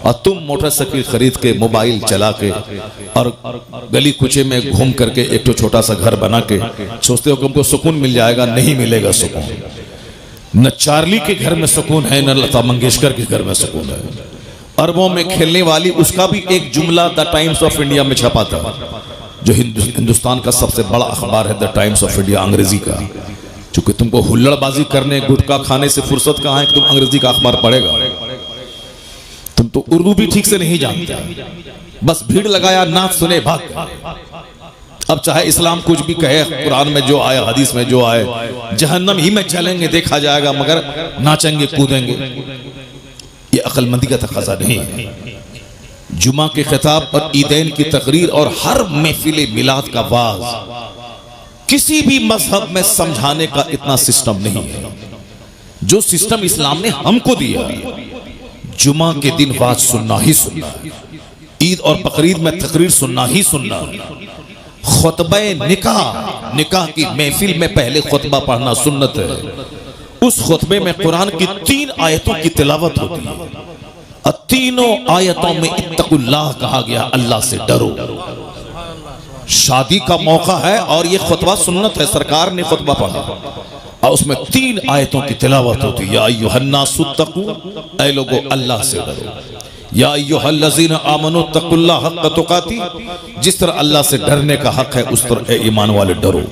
और तुम मोटरसाइकिल खरीद के, मोबाइल चला के और गली कुचे में घूम करके एक तो छोटा सा घर बना के सोचते हो कि हमको सुकून मिल जाएगा। नहीं मिलेगा सुकून। न चार्ली के घर में सुकून है, न लता मंगेशकर के घर में सुकून है। अरबों में खेलने वाली, उसका भी एक जुमला द टाइम्स ऑफ इंडिया में छपा था, जो हिंदुस्तान का सबसे बड़ा अखबार है, द टाइम्स ऑफ इंडिया, अंग्रेजी का। चूंकि तुमको हुल्लड़बाजी करने, गुटखा खाने से फुर्सत कहाँ है कि तुम अंग्रेजी का अखबार पढ़ेगा। तुम तो उर्दू भी ठीक से नहीं जानते, बस भीड़ लगाया, नाच सुने, भाग गए। अब चाहे इस्लाम कुछ भी कहे, कुरान में जो आए, हदीस में जो आए, जहन्नम ही में चलेंगे, देखा जाएगा, मगर नाचेंगे, कूदेंगे। ये अक्लमंदी का तकाजा नहीं है। जुमा के खिताब और ईदैन की तकरीर और हर महफिल मिलाद का वाज किसी भी मजहब में समझाने का इतना सिस्टम नहीं है जो सिस्टम इस्लाम ने हमको दिया। जुमा के दिन वाज सुनना ही सुनना, ईद और बकरीद में तकरीर सुनना ही सुनना, खुतबे निकाह, निकाह की महफिल में पहले खुतबा पढ़ना सुन्नत है। उस खुतबे में कुरान की 3 आयतों की तिलावत होती है और तीनों आयतों में इत्तकुल्लाह कहा गया, अल्लाह से डरो। शादी का मौका है और ये खुतबा सुन्नत है, सरकार ने खुतबा पढ़ा और उसमें 3 आयतों की तिलावत होती है। या अय्युहन्नासुत्तकू, ऐ लोगो अल्लाह से डरो। या अय्युहल्लज़ीना आमनू तक़ुल्लाह हक़्क़ तुक़ाती, जिस तरह अल्लाह से डरने का हक है उस तरह ईमान वाले डरो।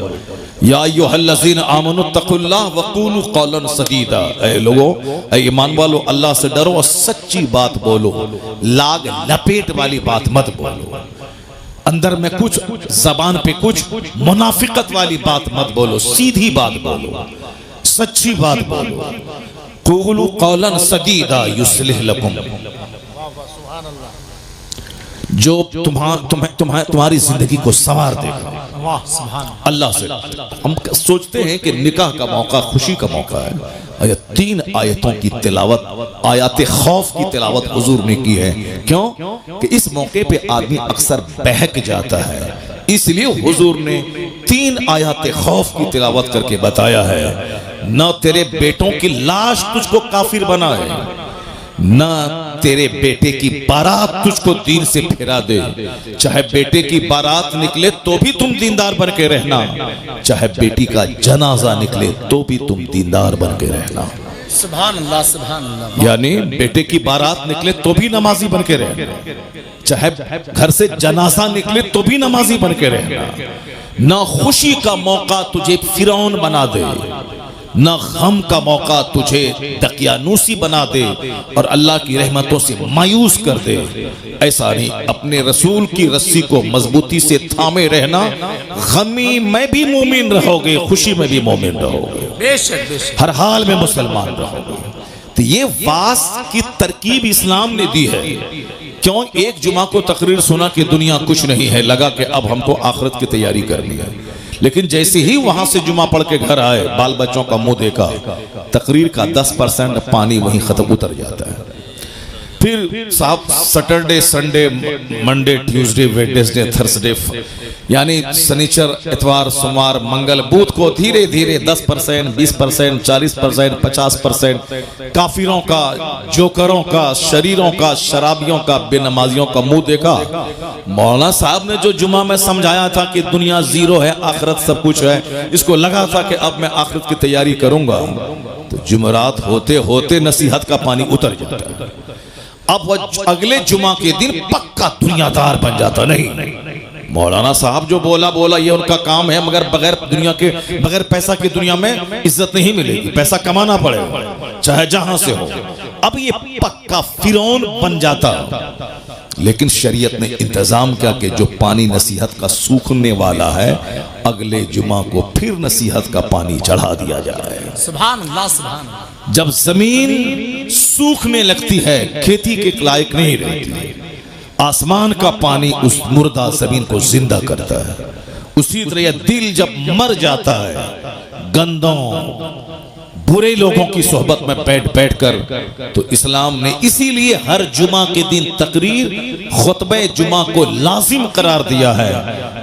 या अय्युहल्लज़ीना आमनू तक़ुल्लाह वक़ूलू क़ौलन सदीदा, ऐ लोगो, ऐ ईमान वालो, अल्लाह से डरो और सच्ची बात बोलो, लाग लपेट वाली बात मत बोलो, अंदर में कुछ, जबान पे कुछ, मुनाफिकत वाली बात मत बोलो, सीधी बात बोलो, सच्ची बात बोलो। क़ूलू क़ौलन सदीदा युस्लिह लकुम, जो तुम्हारी जिंदगी को संवार देगा। अल्लाह से हम सोचते हैं कि निकाह का मौका खुशी का मौका है, और 3 आयतों की तिलावत, आयात खौफ की तिलावत हुजूर ने की है। क्यों कि इस मौके पे आदमी अक्सर बहक जाता है, इसलिए हुजूर ने 3 आयात खौफ की तिलावत करके बताया है। न तेरे बेटों की लाश तुझको काफिर बनाए, न तेरे बेटे की बारात तुझको दीन से फिरा दे। चाहे बेटे की बारात निकले तो भी तुम दीनदार बन के रहना, चाहे बेटी का जनाजा निकले तो भी तुम दीनदार बन के रहना। सुभान अल्लाह, सुभान अल्लाह। यानी बेटे की बारात निकले तो भी नमाजी बन के रहना, चाहे घर से जनाजा निकले तो भी नमाजी बन के रहना। न खुशी का मौका तुझे फिरौन बना दे, न गम का मौका तुझे दकियानूसी बना दे और अल्लाह की रहमतों से मायूस कर दे। ऐसा नहीं, अपने रसूल की रस्सी को मजबूती से थामे रहना। गमी में भी मोमिन रहोगे, खुशी में भी मोमिन रहोगे, बेशक बेशक, हर हाल में मुसलमान रहोगे। तो ये वास की तरकीब इस्लाम ने दी है। क्यों? एक जुमा को तकरीर सुना कि दुनिया कुछ नहीं है, लगा कि अब हमको आखिरत की तैयारी करनी है। लेकिन जैसे ही वहां से जुमा पढ़ के घर आए, बाल बच्चों का मुंह देखा, तकरीर का 10% पानी वहीं खत्म उतर जाता है। फिर साहब Saturday, Sunday, Monday, Tuesday, Wednesday, Thursday, यानी शनिचर, इतवार, सोमवार, मंगल, बुध को धीरे धीरे 10%, 20%, 40%, 50% काफिरों का, जोकरों का, शरीरों का, शराबियों का, बेनमाजियों का मुंह देखा। मौलाना साहब ने जो जुमा में समझाया था कि दुनिया जीरो है, आखिरत सब कुछ है, इसको लगा था कि अब मैं आखिरत की तैयारी करूंगा, तो जुमरात होते होते नसीहत का पानी उतर जाता है। अब वो अगले जुमा के दिन पक्का दुनियादार बन जाता। नहीं, मौलाना साहब जो बोला ये उनका काम है, मगर बगैर पैसा की दुनिया में इज्जत नहीं मिलेगी, पैसा कमाना पड़ेगा चाहे जहां से हो। अब ये पक्का फिरौन बन जाता। लेकिन शरीयत ने इंतजाम किया कि जो पानी नसीहत का सूखने वाला है, अगले जुमा को फिर नसीहत का पानी चढ़ा दिया जाए। सुभान अल्लाह, सुभान अल्लाह। जब जमीन सूखने लगती है, खेती के लायक नहीं रहती, आसमान का पानी उस मुर्दा जमीन को जिंदा करता है। उसी तरह दिल जब मर जाता है, गंदों बुरे लोगों की सोहबत में बैठ कर, तो इस्लाम ने इसीलिए हर जुमा के दिन तकरीर, खुतबे जुमा को लाजिम करार दिया है,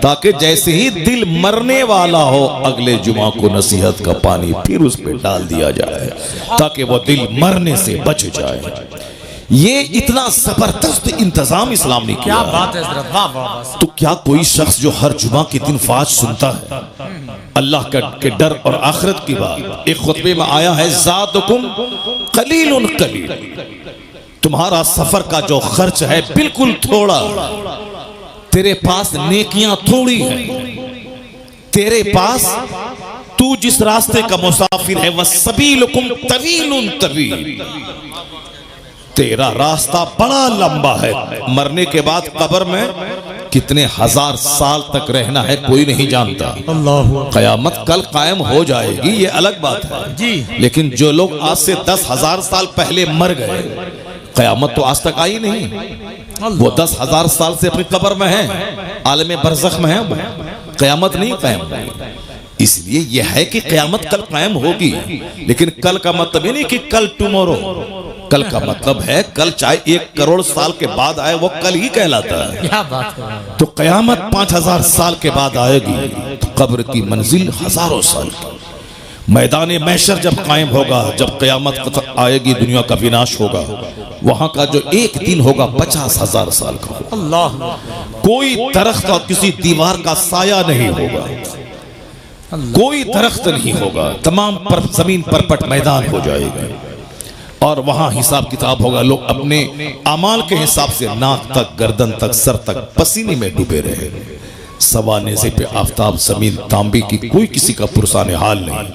ताकि जैसे ही दिल मरने वाला हो, अगले जुमा को नसीहत का पानी फिर उस पर डाल दिया जाए, ताकि वो दिल मरने से बच जाए। ये इतना जबरदस्त इंतजाम इस्लाम ने क्या किया। बात है हजरत, वाह वाह वाह। तो क्या कोई शख्स जो हर जुमा के दिन फाज सुनता है, अल्लाह के डर और आखिरत की बात, एक खुतबे में आया है ज़ादुकुम कलीलुन कलील, तुम्हारा सफर का जो खर्च है बिल्कुल थोड़ा, तेरे पास नेकियां थोड़ी हैं, तेरे पास तू जिस रास्ते का मुसाफिर है वह सबीलुकुम तवीलुन तवील, तेरा रास्ता बड़ा लंबा है, मरने के बाद कब्र में कितने हजार साल तक रहना है कोई नहीं जानता। कयामत कल कायम हो जाएगी ये अलग बात है जी, लेकिन जो लोग आज से 10,000 साल पहले मर गए, कयामत तो आज तक आई नहीं, वो 10,000 साल से अपनी कब्र में है, आलम बरज़ख में है, कयामत नहीं कायम हुई। इसलिए यह है कि कयामत कल कायम होगी, लेकिन कल का मतलब ये नहीं कि कल टुमारो, कल का मतलब है कल चाहे 1 करोड़ साल के बाद आए वो कल ही कहलाता है। क्या बात है। तो कयामत 5,000 साल के बाद आएगी, तो कब्र की मंजिल हजारों साल की। मैदान महशर जब कायम होगा, जब कयामत आएगी, दुनिया का विनाश होगा, वहां का जो एक दिन होगा 50,000 साल का। अल्लाह, कोई दरख्त और किसी दीवार का साया नहीं होगा, कोई दरख्त नहीं होगा, तमाम जमीन परपट मैदान हो जाएगा और वहां हिसाब किताब होगा। लोग अपने अमाल के हिसाब से नाक तक, गर्दन तक, सर तक पसीने में डूबे रहे। सवा नेज़े पे आफताब, जमीन तांबे की, कोई किसी का पुरसाने हाल नहीं।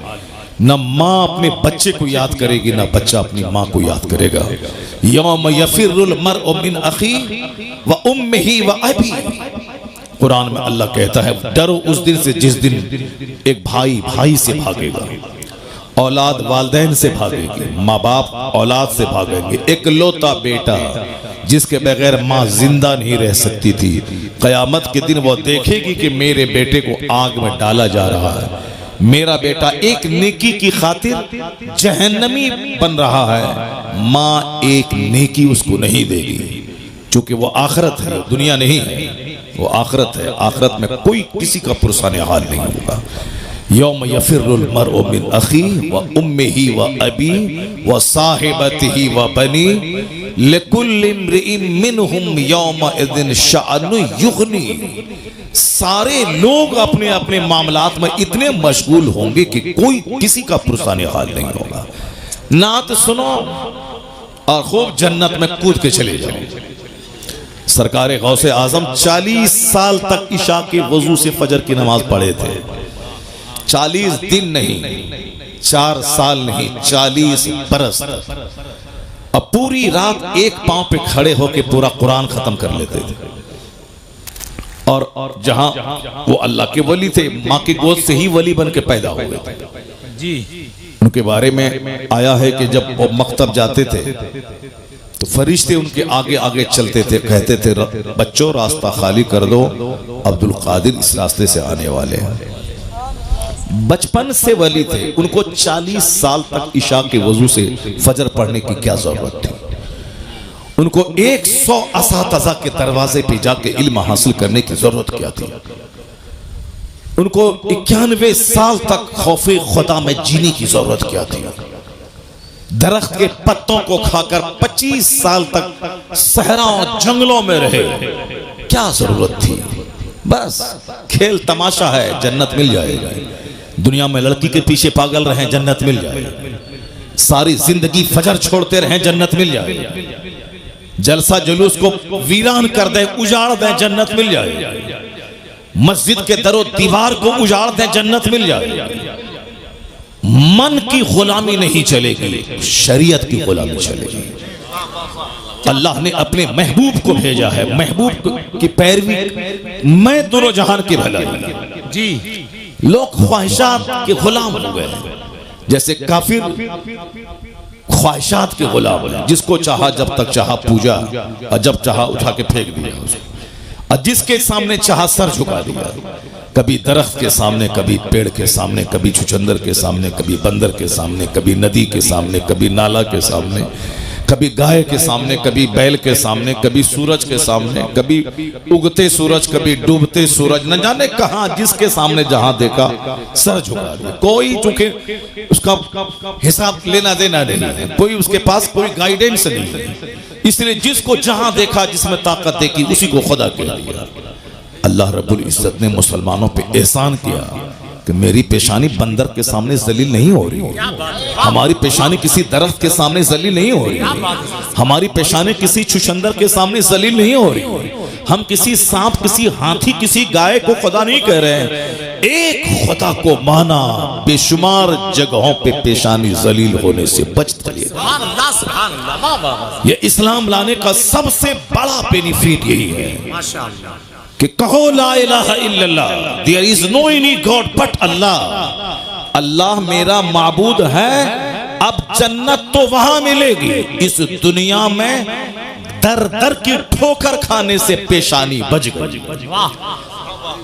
न माँ अपने बच्चे को याद करेगी, न बच्चा अपनी माँ को याद करेगा। यौम यफिरुल मर्उ मिन अखी व उम्मिही व अबी, कुरान में अल्लाह कहता है डरो उस दिन से जिस दिन एक भाई भाई से भागेगा, औलाद वालदैन से भागेगी, माँ बाप औलाद से भागेंगे, एक लौता बेटा जिसके बगैर माँ जिंदा नहीं रह सकती थी, कयामत के दिन वो देखेगी कि मेरे बेटे को आग में डाला जा रहा है, मेरा बेटा एक नेकी की खातिर जहन्नमी बन रहा है, माँ एक नेकी उसको नहीं देगी, क्योंकि वो आखिरत है, दुनिया नहीं है, वो आखिरत है। आखिरत में कोई किसी का पुरसाने हाल नहीं होगा। यौम यफिरुल मर्उ मिन अखी व उम्मिही व अबी व साहिबतिही व बनी लिकुल्लि इम्रिइन मिनहुम यौमइज़िन शअनु युग़नी, सारे लोग अपने अपने मामलात में इतने मशगूल होंगे कि कोई किसी का पुरसाने हाल नहीं होगा। नात सुनो और खूब जन्नत में कूद के चले जाओ। सरकार गौसे आजम 40 साल तक इशा के वजू से फजर की नमाज पढ़े थे। 40 दिन नहीं, 4 साल नहीं, 40 बरस। अब पूरी रात एक पांव पे खड़े होकर पूरा कुरान खत्म कर लेते थे। और जहां वो अल्लाह के वली थे, माँ की गोद से ही वली बन के पैदा हुए थे जी। उनके बारे में आया है कि जब वो मकतब जाते थे तो फरिश्ते उनके आगे आगे चलते थे, कहते थे बच्चों रास्ता खाली कर दो, अब्दुल कादिर इस रास्ते से आने वाले हैं। बचपन से वली थे, उनको 40 साल तक इशा के वजू से फजर पढ़ने की क्या जरूरत थी। उनको 100 असातिज़ा के दरवाजे पे जाके इल्म हासिल करने की जरूरत क्या थी। उनको 91 साल तक खौफे खुदा में जीने की जरूरत क्या थी। दरख्त के पत्तों को खाकर 25 साल तक सहराओं जंगलों में रहे, क्या जरूरत थी। बस खेल तमाशा है, जन्नत मिल जाएगा। दुनिया में लड़की के पीछे पागल रहे, जन्नत मिल जाएगी। सारी जिंदगी फजर छोड़ते रहे, जन्नत मिल जाएगी। जलसा जुलूस को वीरान कर दें, उजाड़ दें, जन्नत मिल जाएगी। मस्जिद के दरो दीवार को उजाड़ दें, जन्नत मिल जाएगी। मन की गुलामी नहीं चलेगी, शरीयत की गुलामी चलेगी। अल्लाह ने अपने महबूब को भेजा है, महबूब की पैरवी मैं दोनों जहान की भलाई जी। लोग ख्वाहिशात के गुलाम हो गए, जैसे काफिर ख्वाहिशात के गुलाम है। जिसको चाहा जब तक चाहा पूजा, और जब चाहा उठा के फेंक दिया उसको, और जिसके सामने चाहा सर झुका दिया। कभी दरख्त के सामने, कभी पेड़ के सामने, कभी छुचंदर के सामने, कभी बंदर के सामने, कभी नदी के सामने, कभी नाला के सामने, कभी गाय के सामने, कभी बैल के सामने, कभी सूरज के सामने, कभी उगते सूरज, कभी डूबते सूरज, न जाने कहां जिसके सामने जहां देखा सर झुका दिया। कोई चूंकि उसका हिसाब लेना देना नहीं है, कोई उसके पास कोई गाइडेंस नहीं है, इसलिए जिसको जहां देखा, जिसमें ताकत देखी, उसी को खुदा कह दिया। अल्लाह रब्बुल इज्जत ने मुसलमानों पे एहसान किया कि मेरी पेशानी बंदर के सामने जलील नहीं हो रही, हमारी पेशानी किसी दरख्त के सामने जलील नहीं हो रही, हमारी पेशानी किसी छुछंदर के सामने जलील नहीं हो रही, हम किसी सांप, किसी हाथी, किसी गाय को खुदा नहीं कह रहे हैं, एक खुदा को माना, बेशुमार जगहों पे पेशानी जलील होने से बच चलिए। ये इस्लाम लाने का सबसे बड़ा बेनिफिट यही है कि कहो ला इलाहा इल्लल्लाह, there is no any god but Allah, Allah मेरा माबूद है। अब जन्नत तो वहां मिलेगी, इस दुनिया में दर दर की ठोकर खाने से पेशानी बच गई।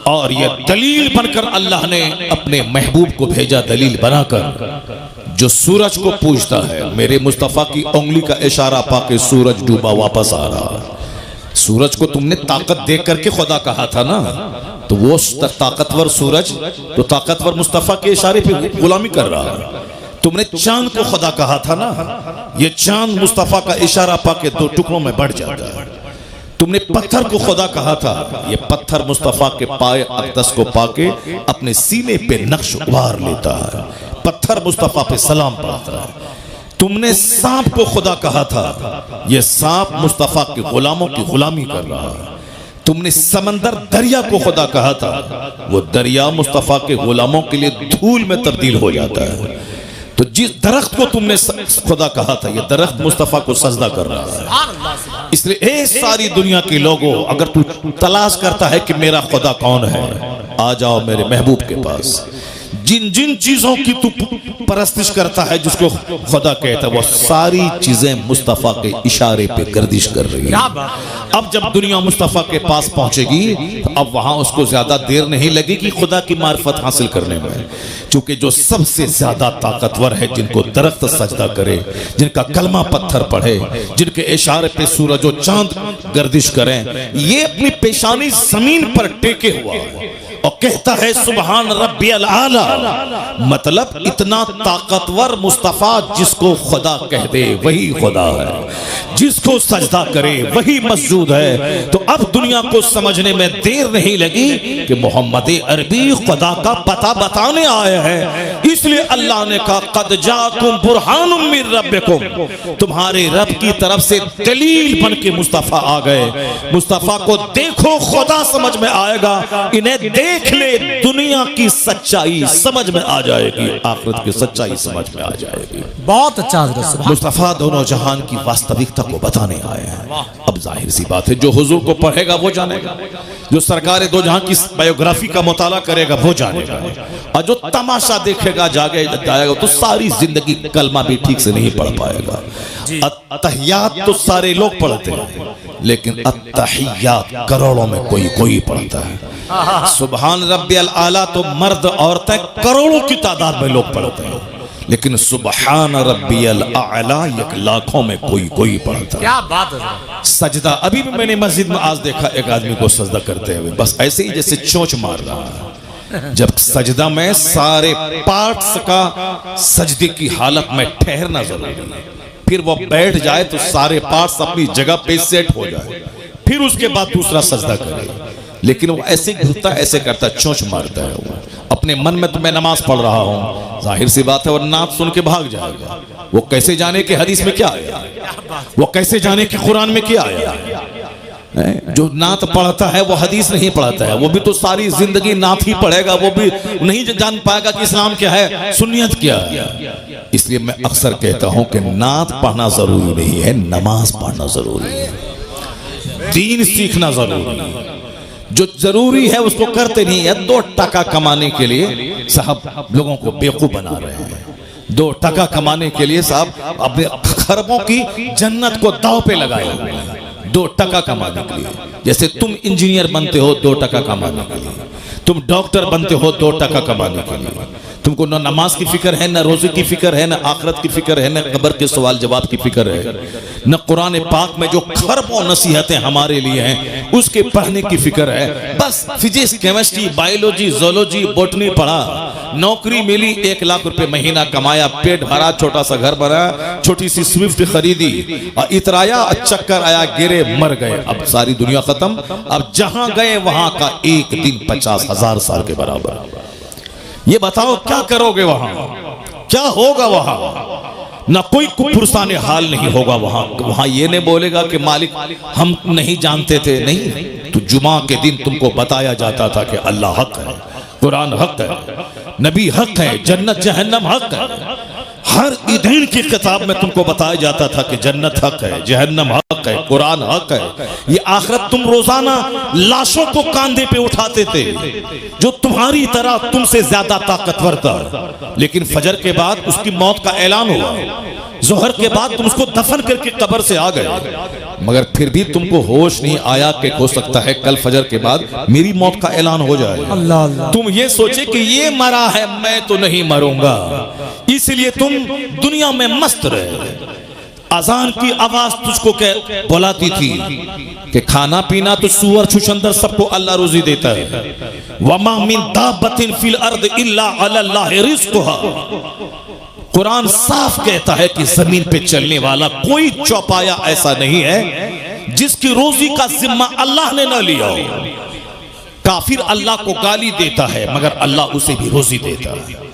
और यह दलील बनकर अल्लाह ने अपने महबूब को भेजा, दलील बनाकर। जो सूरज को पूजता है, मेरे मुस्तफा की उंगली का इशारा पाके सूरज डूबा वापस आ रहा। सूरज को तुमने ताकत देख करके खुदा कहा था ना, तो वो ताकतवर सूरज तो ताकतवर मुस्तफा के इशारे पे गुलामी कर रहा है। तुमने चांद को खुदा कहा था ना, ये चांद मुस्तफा का इशारा पाके दो टुकड़ों में बढ़ जाता है। तुमने पत्थर को खुदा कहा था, ये पत्थर मुस्तफा के पाए अक़दस को पाके अपने सीने पे नक्श उभार लेता है, पत्थर मुस्तफा पे सलाम पढ़ता है। तुमने सांप को खुदा कहा था, यह सांप मुस्तफा के गुलामों की गुलामी कर रहा है। तुमने समंदर दरिया को खुदा कहा था, वो दरिया मुस्तफा के गुलामों के लिए धूल में तब्दील हो जाता है। तो जिस दरख्त को तुमने खुदा कहा था, यह दरख्त मुस्तफा को सजदा कर रहा है। इसलिए ए सारी दुनिया के लोगों, अगर तू तलाश करता है कि मेरा खुदा कौन है, आ जाओ मेरे महबूब के पास। जिन जिन चीजों की तू परस्तिश करता है, जिसको खुदा कहता है, वो सारी चीजें मुस्तफा के इशारे पे गर्दिश कर रही है। अब जब दुनिया मुस्तफा के पास पहुंचेगी, तो अब वहां उसको ज्यादा देर नहीं लगेगी खुदा की मार्फत हासिल करने में, क्योंकि जो सबसे ज्यादा ताकतवर है, जिनको दरख्त सजदा करे, जिनका कलमा पत्थर पढ़े, जिनके इशारे पे सूरज और चांद गर्दिश करें, ये अपनी पेशानी जमीन पर टेके हुआ और कहता है सुबहान रब्बियल आला, मतलब इतना ताकतवर मुस्तफा, जिसको खुदा कह दे वही खुदा है, जिसको सजदा करे वही मौजूद है। तो अब दुनिया को समझने में देर नहीं लगी कि मोहम्मद अरबी खुदा का पता बताने आए हैं। इसलिए अल्लाह ने कहा कद जाकुम बुरहानुम मिन रब्बिकुम, तुम्हारे रब की तरफ से दलील बन के मुस्तफा आ गए। मुस्तफा को देखो, खुदा समझ में आएगा, इन्हें देख ले, दुनिया की सच्चाई समझ में आ जाएगी, आखिरत की सच्चाई समझ में आ जाएगी। बहुत अच्छा हज़रत। मुस्तफा दोनों जहान की वास्तविकता को बताने आए हैं। अब जाहिर सी बात है, जो हुजूर को पढ़ेगा वो जानेगा, जो सरकार दो जहां की बायोग्राफी का मुताला करेगा वो जानेगा, और जो तमाशा देखेगा जाएगा तो सारी जिंदगी कलमा भी ठीक से नहीं पढ़ पाएगा। अत्तहियात तो सारे लोग पढ़ते हैं, लेकिन अत्तहियात करोड़ों में कोई पढ़ता है। सुबहान रब्बियल आला तो मर्द औरतें करोड़ों की तादाद में लोग पढ़ते हैं, लेकिन सुबहान रब्बियल आला एक लाखों में कोई पढ़ता है। क्या बात है। सजदा, अभी भी मैंने मस्जिद में आज देखा एक आदमी को सजदा करते हुए, बस ऐसे ही जैसे चोंच मार रहा है। जब सजदा में सारे पार्ट्स का सजदे की हालत में ठहरना जरूरी है, फिर वो बैठ जाए तो सारे पार्ट्स अपनी जगह पे सेट हो जाए, फिर उसके बाद दूसरा सजदा करे। लेकिन वो ऐसे घुसता, ऐसे करता, चोंच मारता है। वो अपने मन में तो मैं नमाज पढ़ रहा हूँ, जाहिर सी बात है वो नात सुन के भाग जाएगा। वो कैसे जाने कि हदीस में क्या आया, वो कैसे जाने कि कुरान में क्या आया। जो नात पढ़ता है वो हदीस नहीं पढ़ता है, वो भी तो सारी जिंदगी नात ही पढ़ेगा, वो भी नहीं जान पाएगा कि इस्लाम क्या है, सुन्नियत क्या है। इसलिए मैं अक्सर कहता हूं कि नात पढ़ना जरूरी नहीं है, नमाज पढ़ना जरूरी है, दीन सीखना जरूरी है। जो जरूरी है उसको करते नहीं है। 2 टका कमाने के लिए साहब लोगों को बेवकूफ बना रहे हैं। 2 टका कमाने के लिए साहब अपने खरबों की जन्नत को दांव पे लगाए हुए हैं 2 टका कमाने के लिए। जैसे तुम इंजीनियर बनते हो 2 टका कमाने के लिए, तुम डॉक्टर बनते हो 2 टका कमाने के लिए, तुमको न नमाज की फिक्र है, न रोजे की फिक्र है, न आखिरत की फिक्र है, न कब्र के सवाल जवाब की फिक्र है, न कुरान पाक में जो खरबों नसीहतें हमारे लिए हैं उसके पढ़ने की फिक्र है। बस physics, chemistry, biology, zoology, botany पढ़ा, नौकरी मिली, 1 लाख रुपए महीना कमाया, पेट भरा, छोटा सा घर बना, छोटी सी स्विफ्ट खरीदी और इतराया, चक्कर आया, गिरे, मर गए। अब सारी दुनिया खत्म। अब जहां गए वहां का एक दिन 50,000 साल के बराबर। ये बताओ क्या करोगे वहां, क्या होगा वहां? ना कोई पुरसाने हाल नहीं होगा वहां। वहां ये नहीं बोलेगा कि मालिक हम नहीं जानते थे, नहीं। तो जुमा के दिन तुमको बताया जाता था कि अल्लाह हक है, कुरान हक है, नबी हक है, जन्नत जहन्नम हक है। हर दिन की किताब में तुमको बताया जाता था कि जन्नत हक है, जहन्नम हक है, कुरान हक है। ये आखिरत तुम रोजाना लाशों को कांधे पे उठाते थे जो तुम्हारी तरह तुमसे ज्यादा ताकतवर था, लेकिन फजर के बाद उसकी मौत का ऐलान हुआ, जोहर के बाद तुम उसको दफन करके कब्र से आ गए, मगर फिर भी तुमको होश नहीं आया कि हो सकता है कल फजर के बाद मेरी मौत का ऐलान हो जाए। अल्लाह अल्लाह। तुम ये सोचे कि ये मरा है, मैं तो नहीं मरूंगा, इसलिए तुम दुनिया में मस्त रहे। अजान की आवाज तुझको बुलाती थी कि खाना पीना तो सूअर छुछंदर सबको अल्लाह रोजी देता है। वमा मिन दाब्बतिन फिल अर्द इल्ला अल्लाह रिज़्क़ुहा। कुरान साफ कहता है कि जमीन पे चलने वाला कोई चौपाया ऐसा नहीं है जिसकी रोजी का जिम्मा अल्लाह ने ना लिया हो। काफिर अल्लाह को गाली देता है मगर अल्लाह उसे भी रोजी देता है।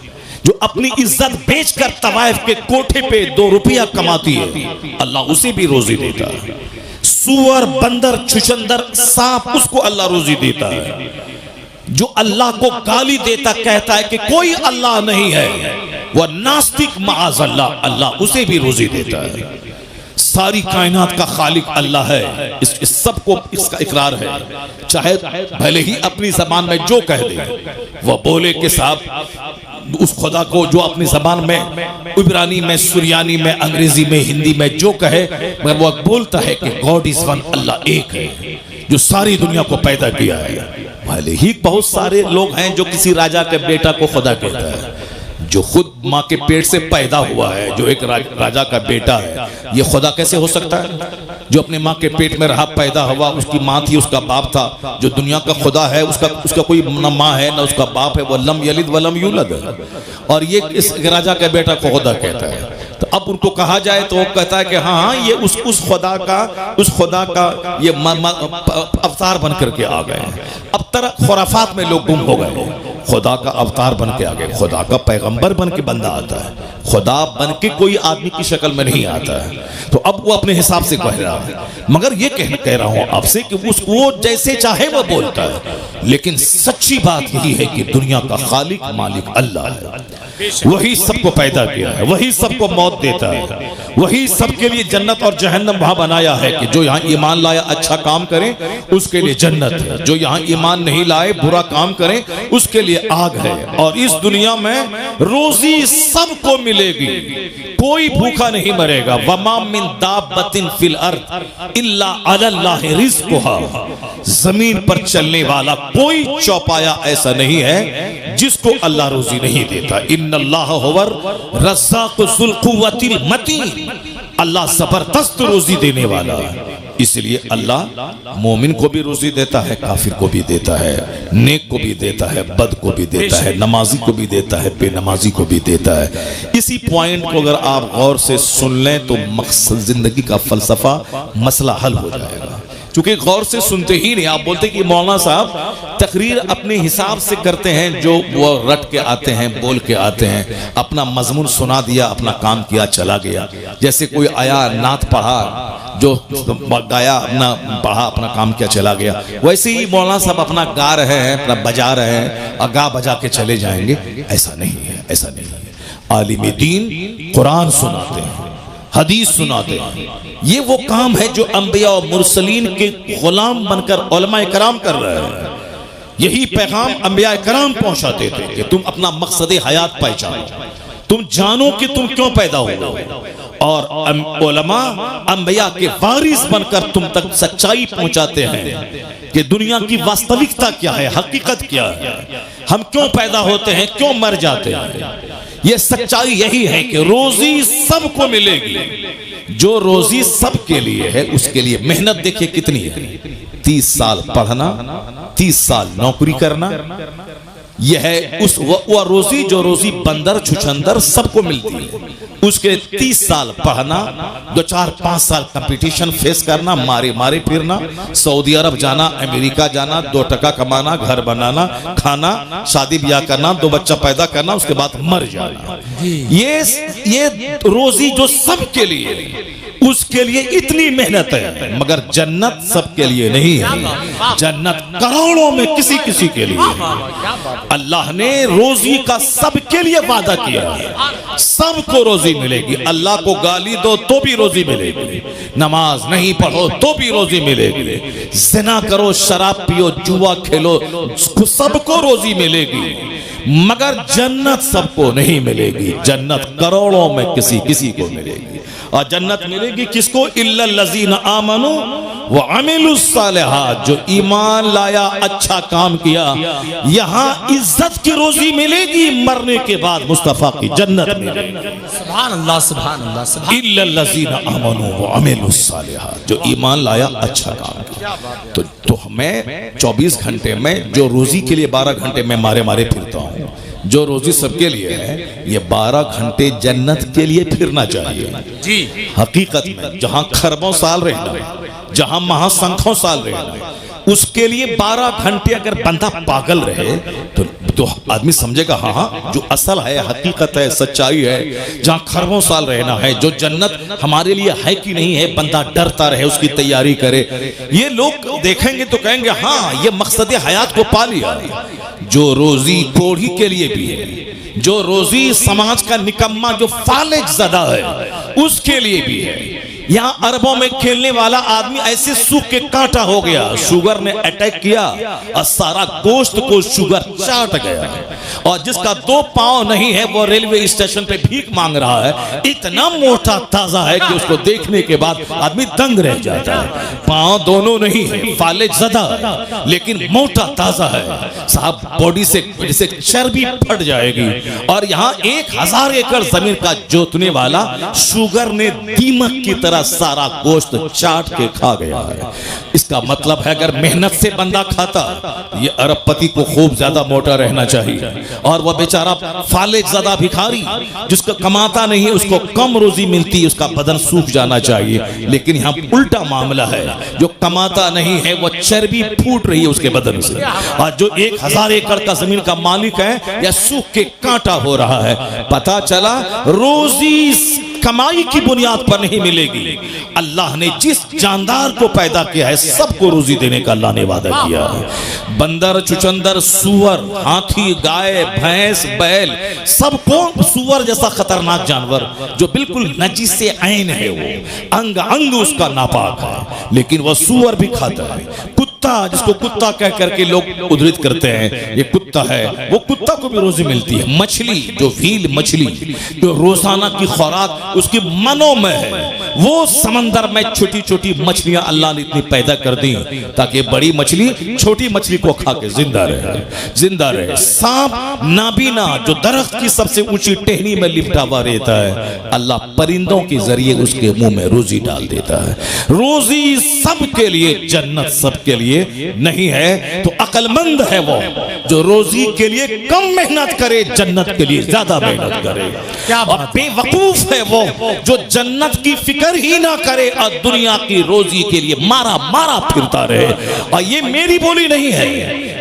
जो अपनी इज्जत बेचकर तवाइफ के कोठे पे 2 रुपया कमाती है, अल्लाह उसे भी रोजी देता है। सूअर, बंदर, छुछंदर, सांप, उसको अल्लाह रोजी देता है। जो अल्लाह को गाली देता कहता है कि कोई अल्लाह नहीं है, वह नास्तिक माअज़ल्लाह, अल्लाह उसे भी रोजी देता है। सारी कायनात का खालिक अल्लाह है, इस सबको इसका इकरार है। चाहे भले ही अपनी जबान में जो कह दे, वह बोले कि साहब उस खुदा को जो अपनी जबान में इब्रानी में, सुरियानी में, अंग्रेजी में, हिंदी में जो कहे, मगर वह बोलता है कि गॉड इज वन, अल्लाह एक है जो सारी दुनिया को पैदा किया है। भले ही बहुत सारे लोग हैं जो किसी राजा के बेटा को खुदा कहता है, जो खुद माँ के पेट से पैदा हुआ है, जो एक राजा का बेटा है, ये खुदा कैसे हो सकता है? जो अपने माँ के पेट में रहा, पैदा हुआ, उसकी माँ थी, उसका बाप था, जो दुनिया का खुदा है उसका कोई न माँ है न उसका बाप है, वो लम यलिद वलम यूलद है, और ये इस राजा के बेटा को खुदा कहता है। तो अब उनको कहा जाए तो वो कहता है कि हाँ ये उस खुदा का ये अवतार बन करके आ गए। अब तरह खुराफात में लोग गुम हो गए। खुदा का अवतार बन के आ गए, खुदा का पैगंबर बन के बंदा आता है, खुदा बन के कोई आदमी की शक्ल में नहीं आता है। तो अब वो अपने हिसाब से कह रहा है, मगर ये कह रहा हूं आपसे कि वो जैसे चाहे वो बोलता है, लेकिन सच्ची बात यही है कि दुनिया का खालिक मालिक अल्लाह है। वही सबको पैदा किया है, वही सबको मौत देता है, वही सबके लिए जन्नत और जहन्नम वहां बनाया है कि जो यहाँ ईमान लाया अच्छा काम करे उसके लिए जन्नत है, जो यहाँ ईमान नहीं लाए बुरा काम करे उसके लिए आग है। और इस दुनिया में रोजी सबको मिलेगी, कोई भूखा नहीं मरेगा। वमा मिन दाब्बतिन फिल अर्द इल्ला अल्लाह रिज़्क़ुहा। जमीन पर चलने वाला कोई चौपाया ऐसा नहीं है जिसको अल्लाह रोजी नहीं देता। इन्नल्लाह हुवर रज़्ज़ाक़ु ज़ुल क़ुव्वतिल मतीन। अल्लाह जबरदस्त रोजी देने वाला है, इसलिए अल्लाह मोमिन को भी रोजी देता है, काफिर को भी देता है, नेक को भी देता है, बद को भी देता है, नमाजी को भी देता है, बेनमाजी को भी देता है। इसी पॉइंट को अगर आप गौर से सुन लें तो मकसद जिंदगी का फलसफा मसला हल हो जाएगा। क्योंकि गौर से सुनते ही नहीं, आप बोलते कि मौलाना साहब तकरीर अपने हिसाब से करते हैं, जो वो रट के आते हैं, बोल के आते हैं, अपना मजमून सुना दिया, अपना काम किया, चला गया। जैसे कोई आया, नात पढ़ा, जो गाया, अपना पढ़ा, अपना काम किया, चला गया। वैसे ही मौलाना साहब अपना गा रहे हैं, अपना बजा रहे हैं और गा बजा के चले जाएंगे। ऐसा नहीं है, ऐसा नहीं है। आलिम दीन कुरान सुनाते हैं, हदीस सुनाते हैं। ये वो काम है जो अंबिया और मुरसलीन के गुलाम बनकर उलमाए कराम कर रहे हैं। यही पैगाम अंबिया कराम पहुंचाते थे कि तुम अपना मकसद हयात पहचानो, तुम जानो कि तुम क्यों पैदा हुए और उलमा अंबिया के वारिस बनकर तुम तक सच्चाई पहुंचाते हैं कि दुनिया की वास्तविकता क्या है, हकीकत क्या है, हम क्यों पैदा होते हैं, क्यों मर जाते हैं। ये सच्चाई यही है कि रोजी सबको मिलेगी। जो रोजी सबके लिए है उसके लिए मेहनत देखिए कितनी है। 30 साल पढ़ना, 30 साल नौकरी करना, यह है उस वह रोजी जो रोजी बंदर छुछंदर सबको मिलती है। उसके 30 साल पढ़ना, 2-4-5 साल कंपटीशन फेस करना, मारे मारे फिरना, सऊदी अरब जाना, अमेरिका जाना, 2 टका कमाना, घर बनाना, खाना, शादी ब्याह करना, 2 बच्चा पैदा करना, उसके बाद मर जाना। ये रोजी जो सबके लिए, उसके लिए इतनी मेहनत है। मगर जन्नत सबके लिए नहीं है। जन्नत करोड़ों में किसी किसी के लिए है। अल्लाह ने रोजी का सबके लिए वादा किया है। सबको रोजी मिलेगी। अल्लाह को गाली दो तो भी रोजी मिलेगी, नमाज नहीं पढ़ो तो भी रोजी मिलेगी, ज़िना करो, शराब पियो, जुआ खेलो, सबको रोजी मिलेगी। मगर जन्नत सबको नहीं मिलेगी। जन्नत करोड़ों में किसी किसी को मिलेगी। और जन्नत मिलेगी किसको? इल्लल लज़ीना आमनू व अमिलुस सालिहात, जो ईमान लाया, अच्छा काम किया। यहाँ इज्जत की रोजी मिलेगी, मरने के बाद मुस्तफा की जन्नत मिलेगी। सुभान अल्लाह, सुभान अल्लाह, सुभान। इल्लल लज़ीना आमनू व अमिलुस सालिहात, जो ईमान लाया, अच्छा काम किया। तो मैं 24 घंटे में जो रोजी के लिए 12 घंटे में मारे मारे फिरता हूँ, जो रोजी सबके लिए है, ये 12 घंटे जन्नत के लिए फिरना चाहिए जी। हकीकत में जहां खरबों साल रहना, जहां महासंखों साल रहना, उसके लिए 12 घंटे अगर बंदा पागल रहे तो आदमी समझेगा हाँ जो असल है, हकीकत है, सच्चाई है। जहां खरबों साल रहना है, जो जन्नत हमारे लिए है कि नहीं है, बंदा डरता रहे, उसकी तैयारी करे। ये लोग देखेंगे तो कहेंगे हाँ ये मकसद हयात को पा लिया। जो रोजी कोढ़ी के लिए भी है, जो रोजी समाज का निकम्मा जो फालिज ज़दा है उसके लिए भी है। यहाँ अरबों में खेलने वाला आदमी ऐसे सूख के कांटा हो गया, शुगर ने अटैक किया और सारा गोश्त को शुगर चाट गया। और जिसका 2 पांव नहीं है वो रेलवे स्टेशन पे भीख मांग रहा है। इतना मोटा ताजा है कि उसको देखने के बाद आदमी दंग रह जाता है। पांव दोनों नहीं है, फालिज ज़दा, लेकिन मोटा ताजा है साहब। बॉडी से जैसे चर्बी फट जाएगी। और यहाँ 1000 एकड़ जमीन का जोतने वाला शुगर ने दीमक की तरह सारा गोश्त चाट के खा गया है। इसका मतलब है अगर मेहनत से बंदा खाता, ये अरबपति को खूब ज्यादा मोटा रहना चाहिए। और वह बेचारा फालिज ज़दा भिखारी जिसको कमाता नहीं है, उसको कम रोजी मिलती है, उसका बदन सूख जाना चाहिए। लेकिन यहाँ उल्टा मामला है, जो कमाता नहीं है वो चर्बी फूट रही है उसके बदन से। और जो 1000 एकड़ का जमीन का मालिक है या सूख के कांटा हो रहा है। पता चला रोजी कमाई की बुनियाद पर नहीं मिलेगी। अल्लाह ने जिस जानदार को पैदा किया है सबको रोजी देने का अल्लाह ने वादा किया है। बंदर, चुचंदर, सुअर, हाथी, गाय, भैंस, बैल, सबको, सुअर जैसा खतरनाक जानवर जो बिल्कुल नजीस से ऐन है, वो अंग अंग उसका नापाक है, लेकिन वह सुअर भी खाता है। कुत्ता, जिसको कुत्ता कह करके लोग उद्धृत करते हैं, ये कुत्ता है, वो कुत्ता को भी रोजी मिलती है। मछली, जो व्हील मछली, जो रोजाना की खुराक उसकी मनों में है, वो समंदर में छोटी छोटी मछलियां अल्लाह ने इतनी पैदा कर दी ताकि बड़ी मछली छोटी मछली को खा के जिंदा रहे। सांप नाबीना, जो दरख्त की सबसे ऊंची टहनी में लिपटा हुआ रहता है, अल्लाह परिंदों के जरिए उसके मुंह में रोजी डाल देता है। रोजी सबके लिए, जन्नत सबके लिए नहीं है। तो अक्लमंद है वो जो रोजी के लिए कम मेहनत करे, जन्नत के लिए ज्यादा मेहनत करे। और बेवकूफ है वो जो जन्नत की फिक्र ही ना करे और दुनिया की रोजी के लिए मारा मारा फिरता रहे। और ये मेरी बोली नहीं है,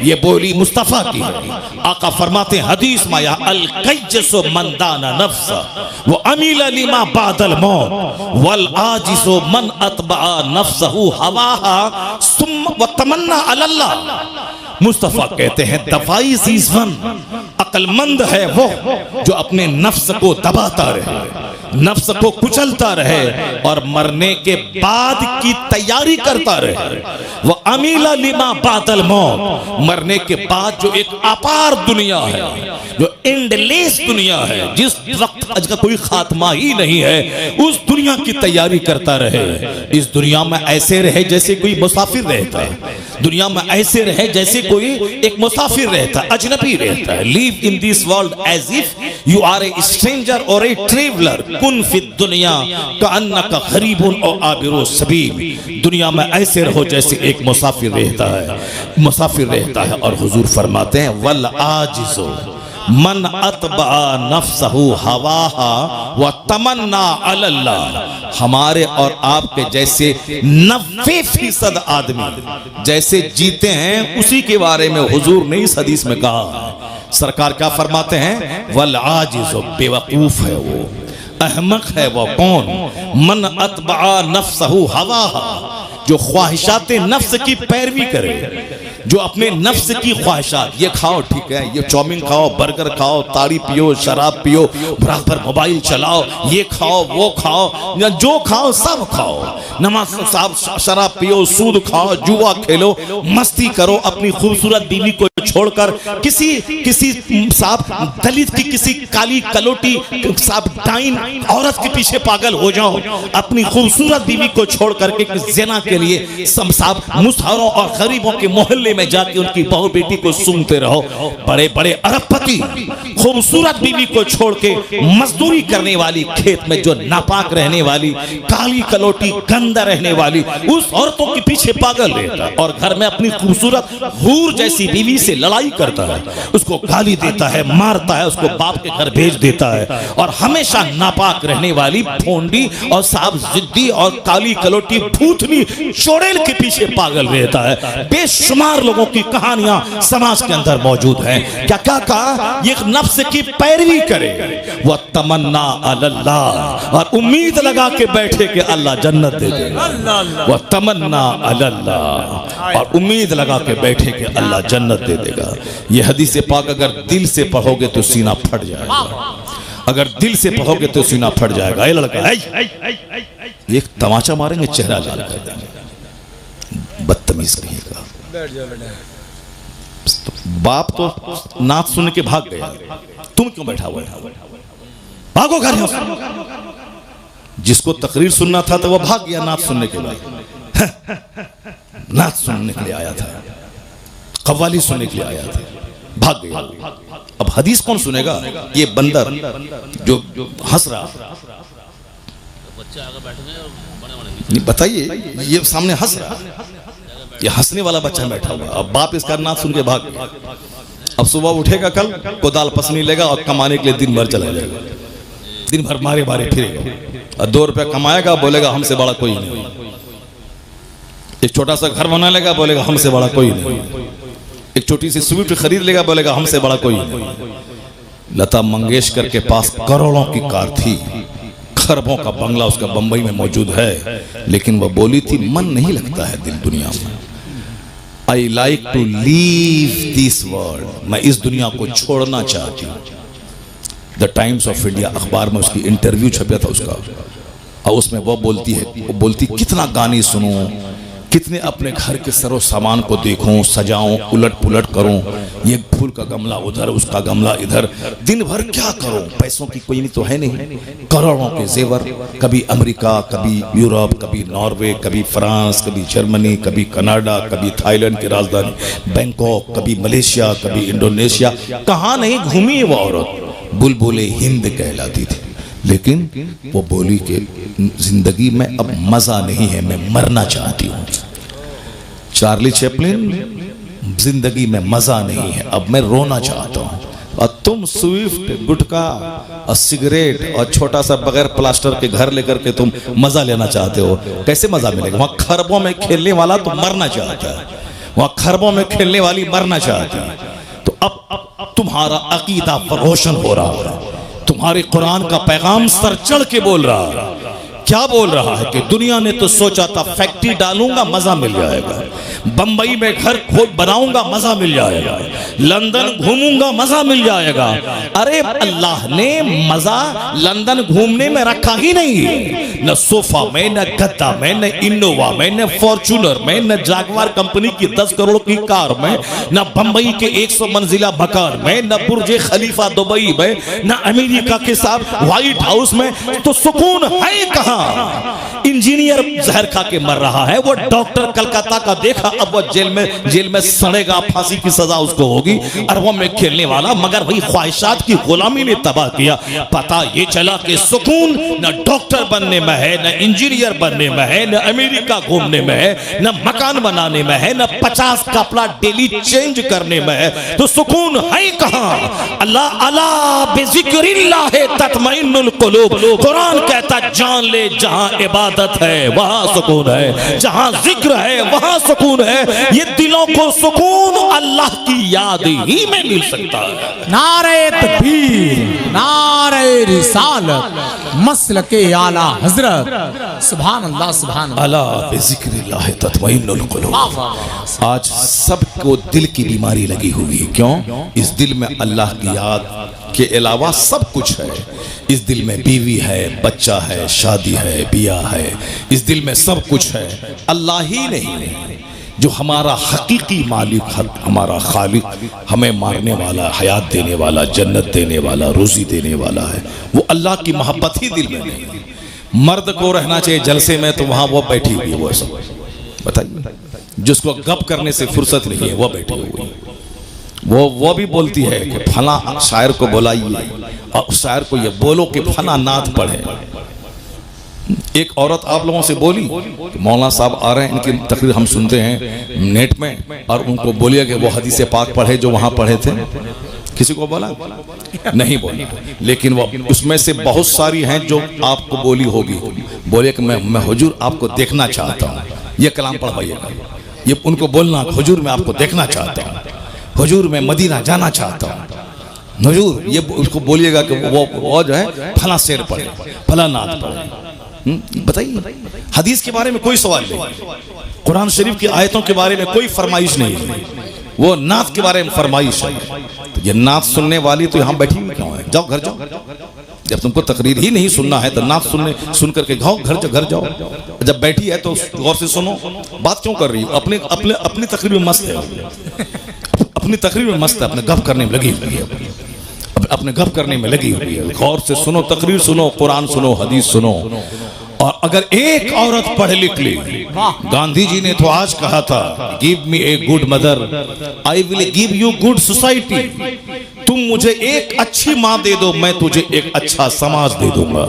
ये बोली मुस्तफा की है। आका फरमाते हैं हदीस में, या अल कैजसु मन दाना नफ्सा व अमील लिमा बादल मौत वल आजिसु मन अतबा नफ्सहु हवाहा सुम्मा व तमन्ना अल्लाह। मुस्तफा कहते हैं दफाई सीजवन, अक्लमंद है वो जो अपने नफ्स को दबाता रहे, नफ्स को कुचलता रहे और मरने के बाद की तैयारी करता रहे। वह अमीला लिमा बादल मौत, मरने के बाद जो एक अपार दुनिया है, जो एंडलेस दुनिया है, जिस वक्त आज का कोई खात्मा ही नहीं है, उस दुनिया की तैयारी करता रहे। इस दुनिया में ऐसे रहे जैसे कोई मुसाफिर रहता है, दुनिया में ऐसे रहे जैसे कोई एक मुसाफिर रहता है, अजनबी रहता है। Live in this world as if you are a stranger or a traveller, कुन फिद दुनिया कअन्नका गरीबुन और आबिरु सबील। दुनिया में ऐसे रहो जैसे एक मुसाफिर रहता है, मुसाफिर रहता है। और हुजूर फरमाते हैं वल आजिज़ु मन अतबा नफ्सहु हवाहा व तमन्ना अलल्लाह। हमारे और आपके जैसे 90% आदमी जैसे जीते हैं उसी के बारे में हुजूर ने इस हदीस में कहा। सरकार क्या फरमाते हैं, वल आजिज़, बेवकूफ है वो, अहमक है वो कौन, मन अतबा नफ्सहु हवाहा, जो ख्वाहिशाते नफ्स की पैरवी करे, जो अपने नफ्स की ख्वाहिशात, ये खाओ ठीक है, ये चाउमीन खाओ, बर्गर खाओ, ताड़ी पियो, शराब पियो, बराबर मोबाइल चलाओ, ये खाओ वो खाओ, या जो खाओ सब खाओ, नमाज साहब शराब पियो, सूद खाओ, जुआ खेलो, मस्ती करो, अपनी खूबसूरत बीवी को छोड़कर किसी साहब दलित की किसी काली कलोटी साहब डाइन औरत के पीछे पागल हो जाओ, अपनी खूबसूरत बीवी को छोड़ करके ज़िना के लिए साहब मुसहरों और गरीबों के मोहल्ले में जाके उनकी बहू बेटी को सूंघते रहो। बड़े बड़े अरबपति खूबसूरत बीवी को छोड़ के मजदूरी करने वाली, खेत में जो नापाक रहने वाली, काली कलोटी गंदा रहने वाली उस औरतों के पीछे पागल रहता है, और घर में अपनी खूबसूरत हूर जैसी बीवी से लड़ाई करता है, उसको गाली देता है, मारता है, उसको बाप के घर भेज देता है, और हमेशा नापाक रहने वाली भोंडी और साहब जिद्दी और काली कलोटी भूतनी चोड़ेल के पीछे पागल रहता है। बेशुमार लोगों की कहानियां समाज के अंदर मौजूद हैं। क्या क्या कहा, ये नफ्स की पैरवी करे, वह तमन्ना अल्लाह, और उम्मीद लगा के बैठे कि अल्लाह जन्नत दे देगा, वह तमन्ना अल्लाह, और उम्मीद लगा के बैठे कि अल्लाह जन्नत दे देगा। यह हदीस पाक अगर दिल से पढ़ोगे तो सीना फट जाएगा, अगर दिल से पढ़ोगे तो सीना फट जाएगा। ये लड़का एक तमाचा मारेंगे, चेहरा लाल कर देंगे, बदतमीज कहेगा। बाप तो नात सुन के भाग गया, तुम क्यों बैठा हुआ है, भागो घर में। जिसको तकरीर सुनना था तो वह भाग गया नात सुनने के बाद, नात सुनने के लिए आया था, कव्वाली सुनने के लिए आया था, भाग गया। अब हदीस कौन सुनेगा, ये बंदर जो हंस रहा, बताइए, ये सामने हंस रहा, ये हंसने वाला बच्चा बैठा हुआ। अब बाप इसका नात सुन के भाग गया। अब सुबह उठेगा कल को दाल पसनी लेगा और कमाने के लिए दिन भर चला जाएगा, दिन भर मारे मारे फिरेगा, और 2 रुपया कमाएगा, बोलेगा हमसे बड़ा कोई नहीं। एक छोटा सा घर बना लेगा, बोलेगा हमसे बड़ा कोई नहीं। एक छोटी सी स्विफ्ट खरीद लेगा, बोलेगा हमसे बड़ा कोई नहीं। लता मंगेशकर के पास करोड़ों की कार थी, खरबों का बंगला उसका बंबई में मौजूद है, लेकिन वह बोली थी मन नहीं लगता है दिल दुनिया में। I like to leave this world, मैं इस दुनिया को छोड़ना चाहती हूँ। द टाइम्स ऑफ इंडिया अखबार में उसकी इंटरव्यू छपा था उसका, और उसमें वह बोलती कितना गाने सुनूं, कितने अपने घर के सरो सामान को देखूं, सजाऊं, उलट पुलट करूं, ये फूल का गमला उधर, उसका गमला इधर, दिन भर क्या करूं, पैसों की कोई तो है नहीं, करोड़ों के जेवर, कभी अमेरिका, कभी यूरोप, कभी नॉर्वे, कभी फ्रांस, कभी जर्मनी, कभी कनाडा, कभी थाईलैंड की राजधानी बैंकॉक, कभी मलेशिया, कभी इंडोनेशिया, कहाँ नहीं घूमी वो औरत। बुलबुले हिंद कहलाती थी, लेकिन वो बोली कि जिंदगी में अब मजा नहीं है, मैं मरना चाहती हूँ। चार्ली चैपलिन, जिंदगी में मजा नहीं है, अब मैं रोना चाहता हूँ। और तुम स्विफ्ट, गुटखा और सिगरेट और छोटा सा बगैर प्लास्टर के घर लेकर के तुम मजा लेना चाहते हो, कैसे मजा मिलेगा? वहां खरबों में खेलने वाला तो मरना चाहता है, वहां खरबों में खेलने वाली मरना चाहती है। तो अब तुम्हारा अकीदा रोशन हो रहा है, तुम्हारे कुरान का पैगाम सर चढ़ के बोल रहा है। क्या बोल रहा है कि दुनिया ने तो सोचा था फैक्ट्री डालूंगा मजा मिल जाएगा, बंबई में घर खोद बनाऊंगा मजा मिल जाएगा, लंदन घूमूंगा मजा मिल जाएगा। अरे अल्लाह ने मजा लंदन घूमने में रखा ही नहीं है, न सोफा में, न गद्दा में, न इनोवा में, न फॉर्चूनर में, न जागवार कंपनी की 10 करोड़ की कार में, न बंबई के 100 मंजिला मकान में, न बुर्ज खलीफा दुबई में, न अमेरिका के साथ व्हाइट हाउस में। तो सुकून है कहां? इंजीनियर जहर खा के मर रहा है, वो डॉक्टर कलकत्ता का देखा, अब वो जेल में सड़ेगा, फांसी की सजा उसको होगी, अरबों में खेलने वाला, मगर वही ख्वाहिशात की गुलामी ने तबाह किया। पता ये चला कि सुकून न डॉक्टर बनने में है, न इंजीनियर बनने में है, न अमेरिका घूमने में है, न मकान बनाने में है, न 50 कपड़ा डेली चेंज करने में है। तो सुकून है कहां? अल्लाह अला बिज़िक्रिल्लाह तत्मइन्नुल कुलूब। कुरान कहता जान ले जहां इबादत है वहां सुकून है, जहां जिक्र है वहां सुकून है। ये दिलों को सुकून अल्लाह की याद ही में मिल सकता है। नारे तकबीर, नारे रिसालत, मसलके आला हजरत। सुभान अल्लाह, सुभान अल्लाह। अला बिज़िक्रिल्लाह तत्मइन्नुल कुलूब। आज सबको दिल की बीमारी लगी हुई है। क्यों? इस दिल में अल्लाह की याद के अलावा सब कुछ है। इस दिल में बीवी है, बच्चा है, शादी है, बियाह है, इस दिल में सब कुछ है। अल्लाह ही नहीं जो हमारा हकीकी मालिक, हमारा खालिक, हमें मारने वाला, हयात देने वाला, जन्नत देने वाला, रोजी देने वाला है, वो अल्लाह की मोहब्बत ही दिल में नहीं। मर्द को रहना चाहिए जलसे में, तो वहां वो बैठी हुई है, वो सब बताइए। जिसको गप करने से फुर्सत नहीं है वो बैठी हुई है। वो भी बोलती है कि फला शायर को बुलाइए और उस शायर को ये बोलो कि फला नात पढ़े। एक औरत आप लोगों से बोली कि मौलाना साहब आ रहे हैं, इनकी तकरीर हम सुनते हैं नेट में, और उनको बोलिए कि वो हदीस पाक पढ़े जो वहां पढ़े थे। किसी को बोला? नहीं बोला। लेकिन वो उसमें से बहुत सारी हैं जो आपको बोली होगी। बोले कि मैं हुजूर आपको देखना चाहता हूँ, ये कलाम पढ़वाइएगा। ये उनको बोलना हुजूर मैं आपको देखना चाहता हूँ, हुजूर मैं मदीना जाना चाहता हूँ, हुजूर ये उसको बोलिएगा कि वो जो है फला शेर पढ़े, फला नात पढ़े। बताइए, हदीस के बारे में कोई सवाल नहीं, कुरान शरीफ की आयतों के बारे में कोई फरमाइश नहीं है, वो नात के बारे में फरमाइश है। तो ये नात सुनने वाली तो यहाँ बैठी हुई क्यों है? जाओ घर जाओ। जब तुमको तकरीर ही नहीं सुनना है तो नात सुन करके घर जाओ। जब बैठी है तो गौर से सुनो, बात क्यों कर रही हो? अपनी तकरीर में मस्त है, अपनी तकरीर में मस्त है, अपने गप करने में लगी हुई है, अपने गप करने में लगी हुई है। गौर से सुनो, तकरीर सुनो, कुरान सुनो, हदीस सुनो। और अगर एक औरत पढ़ लिख ली, गांधी जी ने तो आज कहा था, give me a good mother I will give you good society. तुम मुझे एक अच्छी माँ दे दो, मैं तुझे एक अच्छा समाज दे दूंगा।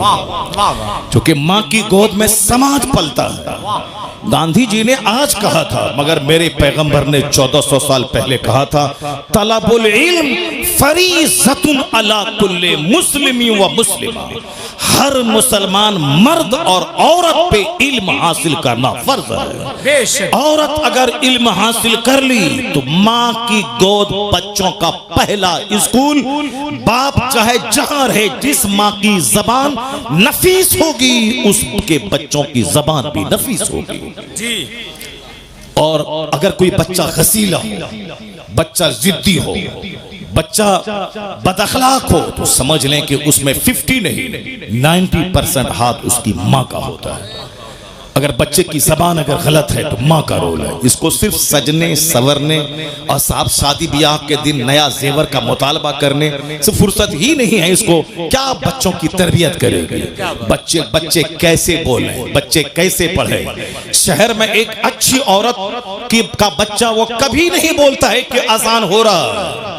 क्योंकि माँ की गोद में समाज पलता है। गांधी जी ने आज कहा था, मगर मेरे पैगंबर ने 1400 साल पहले कहा था, तलबुल इल्म फरीज़तुन अला कुल्ले मुस्लिमी व मुस्लिमा। हर मुसलमान मर्द और औरत पे इल्म हासिल करना फर्ज है। औरत अगर इल्म हासिल कर ली तो माँ की गोद बच्चों का पहला स्कूल। बाप चाहे जहां रहे, जिस माँ की जबान नफीस होगी उसके बच्चों की जबान भी नफीस होगी जी। और अगर कोई बच्चा खसीला हो, बच्चा जिद्दी हो, बच्चा बदअखलाक हो, तो समझ लें कि उसमें 50 नहीं 90% हाथ उसकी माँ का होता है। अगर बच्चे की जबान अगर गलत है तो माँ का रोल है। इसको सिर्फ सजने संवरने और साहब शादी ब्याह के दिन नया जेवर का मुतालबा करने से फुर्सत ही नहीं है। इसको क्या बच्चों की तरबियत करेगी? बच्चे कैसे बोले, बच्चे कैसे पढ़े? शहर में एक अच्छी औरत का बच्चा वो कभी नहीं बोलता है कि आसान हो रहा है,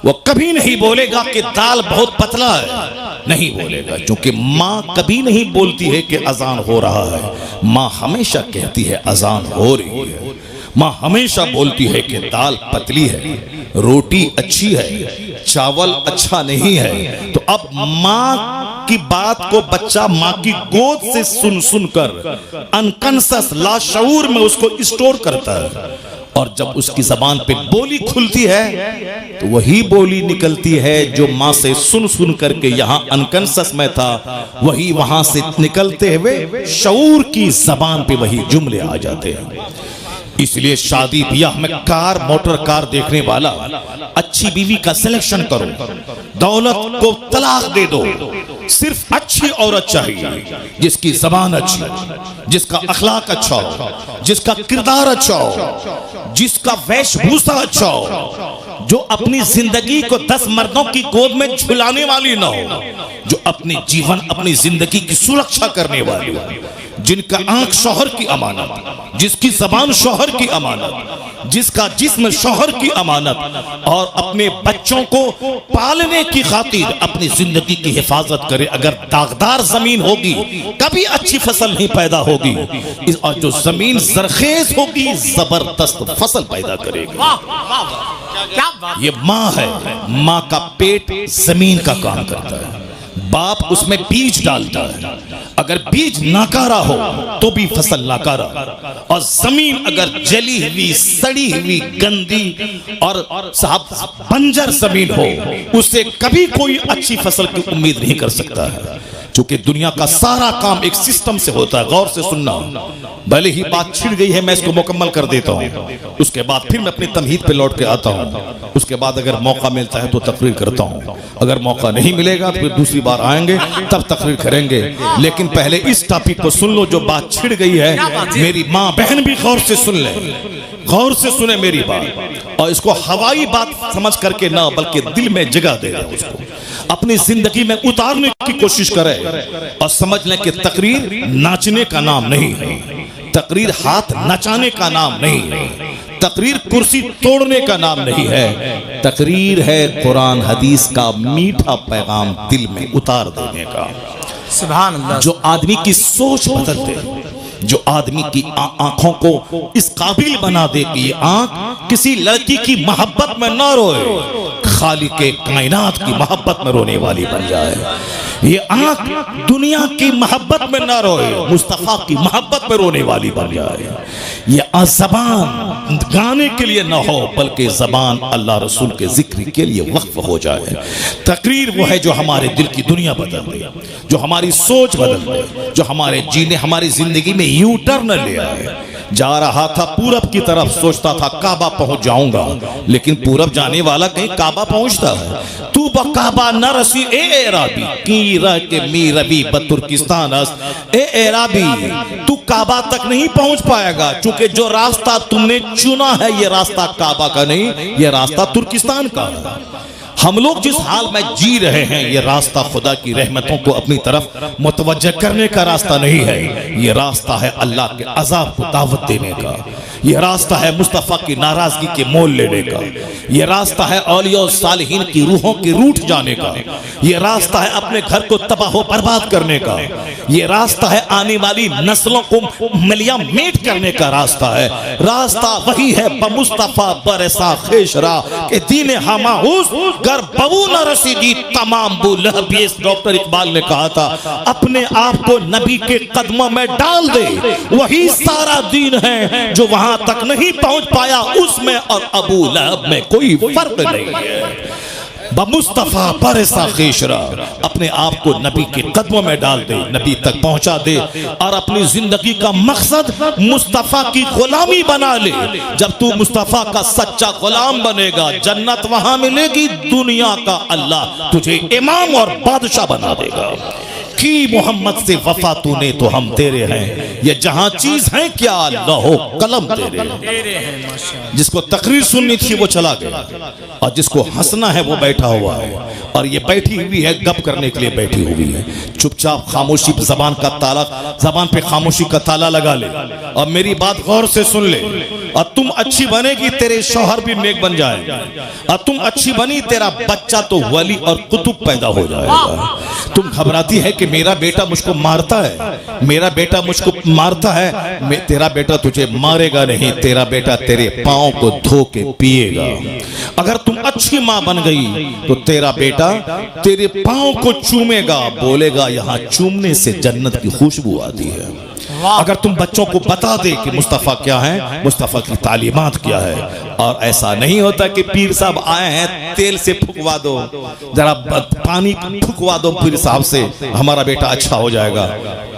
वो कभी नहीं बोलेगा कि दाल बहुत पतला है, नहीं बोलेगा। क्योंकि माँ कभी नहीं बोलती है कि अजान हो रहा है, माँ हमेशा कहती है अजान हो रही है। माँ हमेशा बोलती है कि दाल पतली है, रोटी अच्छी है, चावल अच्छा नहीं है। तो अब माँ की बात को बच्चा माँ की गोद से सुन सुनकर अनकॉन्शियस लाशऊर में उसको स्टोर करता है, और जब उसकी जबान पे बोली खुलती है तो वही बोली निकलती है जो माँ से सुन सुन करके यहाँ अनकॉन्शियस में था, वही वहां से निकलते हुए शऊर की जबान पे वही जुमले आ जाते हैं। इसलिए शादी ब्याह में कार मोटर कार देखने वाला अच्छी बीवी का सिलेक्शन करो, दौलत को तलाक दे दो, सिर्फ अच्छी औरत चाहिए जिसकी जबान अच्छी हो, जिसका अखलाक अच्छा हो, जिसका किरदार अच्छा हो, जिसका वेशभूषा अच्छा हो, जो अपनी जिंदगी को 10 मर्दों की गोद में झुलाने वाली ना हो, जो अपनी जीवन अपनी जिंदगी की सुरक्षा करने वाली हो, जिनका आंख शौहर की अमानत, जिसकी जबान शौहर की अमानत, जिसका जिस्म शौहर की अमानत, और अपने बच्चों को पालने की खातिर अपनी जिंदगी की हिफाजत करे। अगर दागदार जमीन होगी कभी अच्छी फसल नहीं पैदा होगी, और जो जमीन जरखेज होगी जबरदस्त फसल पैदा करेगी। ये माँ है, माँ का पेट जमीन का काम करता है, बाप उसमें बीज डालता है, अगर बीज नाकारा हो तो भी फसल नाकारा, और जमीन अगर जली हुई सड़ी हुई गंदी और साहब बंजर जमीन हो उससे कभी कोई अच्छी फसल की उम्मीद नहीं कर सकता है। क्योंकि दुनिया का सारा काम एक सिस्टम से होता है। गौर से सुनना, भले ही बात छिड़ गई है मैं इसको मुकम्मल कर देता हूँ, उसके बाद फिर मैं अपनी तमहीद पे लौट के आता हूँ, उसके बाद अगर मौका मिलता है तो तकरीर करता हूँ, अगर मौका नहीं मिलेगा तो फिर दूसरी बार आएंगे तब तकरीर करेंगे। लेकिन पहले इस टॉपिक को सुन लो जो बात छिड़ गई है। मेरी माँ बहन भी गौर से सुन ले, गौर से सुने मेरी बात, और इसको हवाई बात समझ करके ना बल्कि दिल में जगह दे, उसको अपनी जिंदगी में उतारने की कोशिश करे, और समझ लें कि तकरीर नाचने का नाम नहीं है, तकरीर हाथ नचाने का नाम नहीं है, तकरीर कुर्सी तोड़ने का नाम नहीं है, तकरीर है कुरान हदीस का मीठा पैगाम दिल में उतार देने का। सुभान अल्लाह। जो आदमी की सोच बदल दे, जो आदमी की आंखों को इस काबिल बना दे कि ये आंख किसी लड़की की मोहब्बत में ना रोए, खालिके कायनात की मोहब्बत में रोने वाली बन जाए। ये आंख दुनिया की मोहब्बत में ना रोए, मुस्तफा की मोहब्बत में रोने वाली बन जाए। ये जबान गाने के लिए ना हो बल्कि जबान अल्लाह रसूल के जिक्र के लिए वक्फ हो जाए। तकरीर वो है जो हमारे दिल की दुनिया बदल दे, जो हमारी सोच बदल दे, जो हमारे जीने हमारी जिंदगी में यू टर्न ले आए। जा रहा था पूरब की तरफ, सोचता था काबा पहुंच जाऊंगा, लेकिन पूरब जाने वाला कहीं काबा पहुंचता है। तू बकाबा न रसी ए एराबी की रह के मी रबी बतुर्किस्तान ए एराबी, तू काबा तक नहीं पहुंच पाएगा, क्योंकि जो रास्ता तुमने चुना है ये रास्ता काबा का नहीं, ये रास्ता तुर्किस्तान का है। हम लोग जिस हाल में जी रहे हैं ये रास्ता खुदा की रहमतों को अपनी तरफ मुतवज्जह करने का रास्ता नहीं है, ये रास्ता है अल्लाह के अजाब को दावत देने का, ये रास्ता है मुस्तफ़ा की नाराजगी के मोल लेने का, ये रास्ता है औलिया और सालिहीन की रूहों के रूठ जाने का, ये रास्ता है अपने घर को तबाह बर्बाद करने का, ये रास्ता है आने वाली नस्लों को मिलिया मेट करने का रास्ता है। रास्ता वही है बमुस्तफ़ा बरसा खेशरा के दीन हमाउस गर बबू न रसीदी तमाम बुलहबीस। डॉक्टर इकबाल ने कहा था अपने आप को नबी के कदमों में डाल दे, वही सारा दीन है, जो वहां तक नहीं पहुंच पाया उसमें और अबू लहब में कोई फर्क नहीं है। बमुस्तफा बरसा खेशरा, अपने आप को नबी के कदमों में डाल दे, नबी तक पहुंचा दे, और अपनी जिंदगी का मकसद मुस्तफा की गुलामी बना ले। जब तू मुस्तफा का सच्चा गुलाम बनेगा जन्नत वहां मिलेगी, दुनिया का अल्लाह तुझे इमाम और बादशाह बना देगा। की मोहम्मद से वफा तूने तो हम तेरे हैं, ये जहां चीज है क्या लहो कलम तेरे हैं। जिसको तकरीर सुननी थी वो चला गया, और जिसको हंसना है वो बैठा हुआ है, और ये बैठी हुई है गप करने के लिए बैठी हुई है। चुपचाप खामोशी जबान का ताला, जबान पे खामोशी का ताला लगा ले, और मेरी बात गौर से सुन ले। और तुम अच्छी बनेगी तेरे शौहर भी नेक बन जाएगा, और तुम अच्छी बनी तेरा बच्चा तो वली और कुतुब पैदा हो जाएगा। तुम घबराती है कि कि मेरा बेटा मुझको मारता है, मेरा बेटा मुझको मारता है, तेरा बेटा तुझे मारेगा नहीं, तेरा बेटा तेरे पाँव को धो के पिएगा। अगर तुम अच्छी माँ बन गई तो तेरा बेटा तेरे पाँव को चूमेगा, बोलेगा यहाँ चूमने से जन्नत की खुशबू आती है। अगर तुम बच्चों को बता दे कि मुस्तफ़ा क्या है, मुस्तफ़ा की तालीमात क्या है, और ऐसा नहीं होता कि पीर साहब आए हैं तेल से फुकवा दो, जरा पानी फुकवा दो पीर साहब से, हमारा बेटा अच्छा हो जाएगा।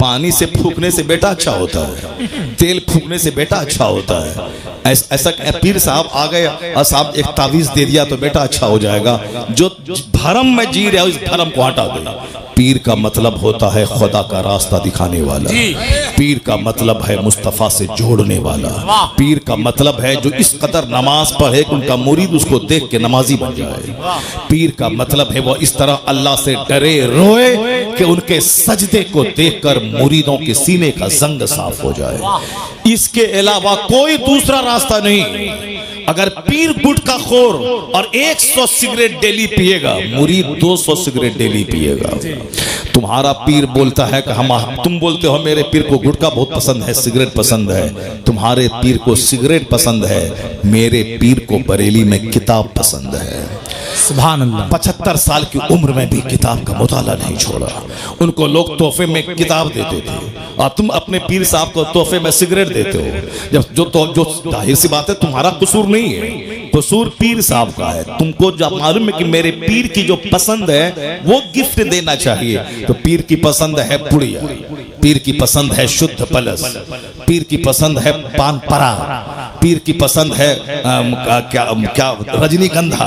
पानी से फूकने से बेटा अच्छा होता है, तेल फूकने से बेटा अच्छा होता है। ऐसा पीर साहब आ गए और साहब एक तावीज दे दिया तो बेटा अच्छा हो जाएगा। जो भरम में जी रहे हो इस भरम को हटा दो। पीर का मतलब होता है खुदा का रास्ता दिखाने वाला, पीर का मतलब है मुस्तफ़ा से जोड़ने वाला, पीर का मतलब है जो इस कदर नमाज पढ़े कि उनका मुरीद उसको देख के नमाजी बन जाए। पीर का मतलब है वो इस तरह अल्लाह से डरे रोए कि उनके सजदे को देखकर मुरीदों के सीने का जंग साफ हो जाए। इसके अलावा कोई दूसरा रास्ता नहीं। अगर पीर गुटखा खोर और 100 सिगरेट डेली पिएगा, मुरीद 200 सिगरेट डेली पिएगा। तुम्हारा पीर बोलता है कि तुम बोलते हो मेरे पीर को गुटखा बहुत पसंद है, सिगरेट पसंद है, तुम्हारे पीर को सिगरेट पसंद है, मेरे पीर को बरेली में किताब पसंद है। सुभान अल्लाह। 75 साल की उम्र में भी किताब का मुताला नहीं छोड़ा। उनको लोग तोहफे में किताब देते थे और तुम अपने पीर साहब को तोहफे में सिगरेट देते हो। जो जाहिर सी बात है तुम्हारा कसूर नहीं है, कसूर पीर साहब का है। तुमको जब मालूम है कि मेरे पीर की जो पसंद है वो गिफ्ट देना चाहिए, तो पीर की पसंद है पुड़िया, पीर की पसंद है शुद्ध पलस, पीर की पसंद है पान परा, पीर की पसंद है क्या रजनीगंधा,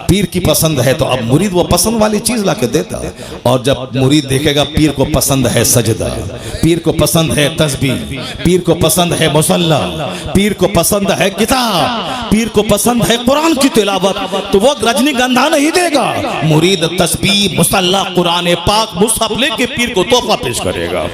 पीर की पसंद है। तो अब मुरीद वो पसंद वाली चीज लाके देता है। और जब मुरीद देखेगा पीर को पसंद है सजदा, पीर को पसंद है तस्बीह, पीर को पसंद है मुसल्ला, पीर को पसंद है किताब, पीर को पसंद है कुरान की तिलावत, तो वो रजनीगंधा नहीं देगा। मुरीद तस्बीह, मुसल्ला, कुरान पाक, मुसहफ लेके पीर को तोहफा पेश करेगा।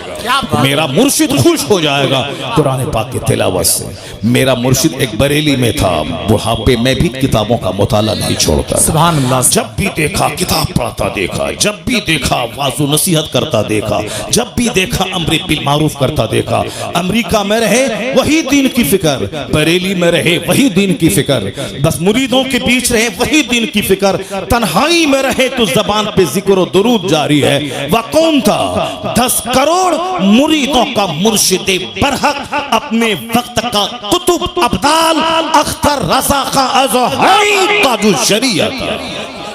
मेरा मुर्शिद खुश हो जाएगा कुरान पाक की तिलावत से। मेरा मुर्शिद एक बरेली में था, बुढ़ापे में भी किताबों का मुताला नहीं छोड़ता। सुभान अल्लाह। जब भी देखा किताब पढ़ता देखा, जब भी देखा वाज़ो नसीहत करता देखा, जब भी देखा अम्र बिल मारूफ करता देखा। अमेरिका में रहे वही दीन की फिक्र, बरेली में रहे वही दीन की फिक्र, बस मुरीदों के बीच रहे वही दीन की फिक्र, तन्हाई में रहे तो जबान पे जिक्र और दुरूद जारी है। वह कौन था? 10 करोड़ मुरीदों का मुर्शिद बरहक, अपने वक्त का कुतुब अब्दाल, अख्तर रज़ा का अज़हरी ताजुल शरीयत।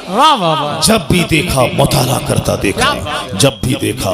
वाह वाह वाह। जब भी देखा मुताला करता देखा, जब भी देखा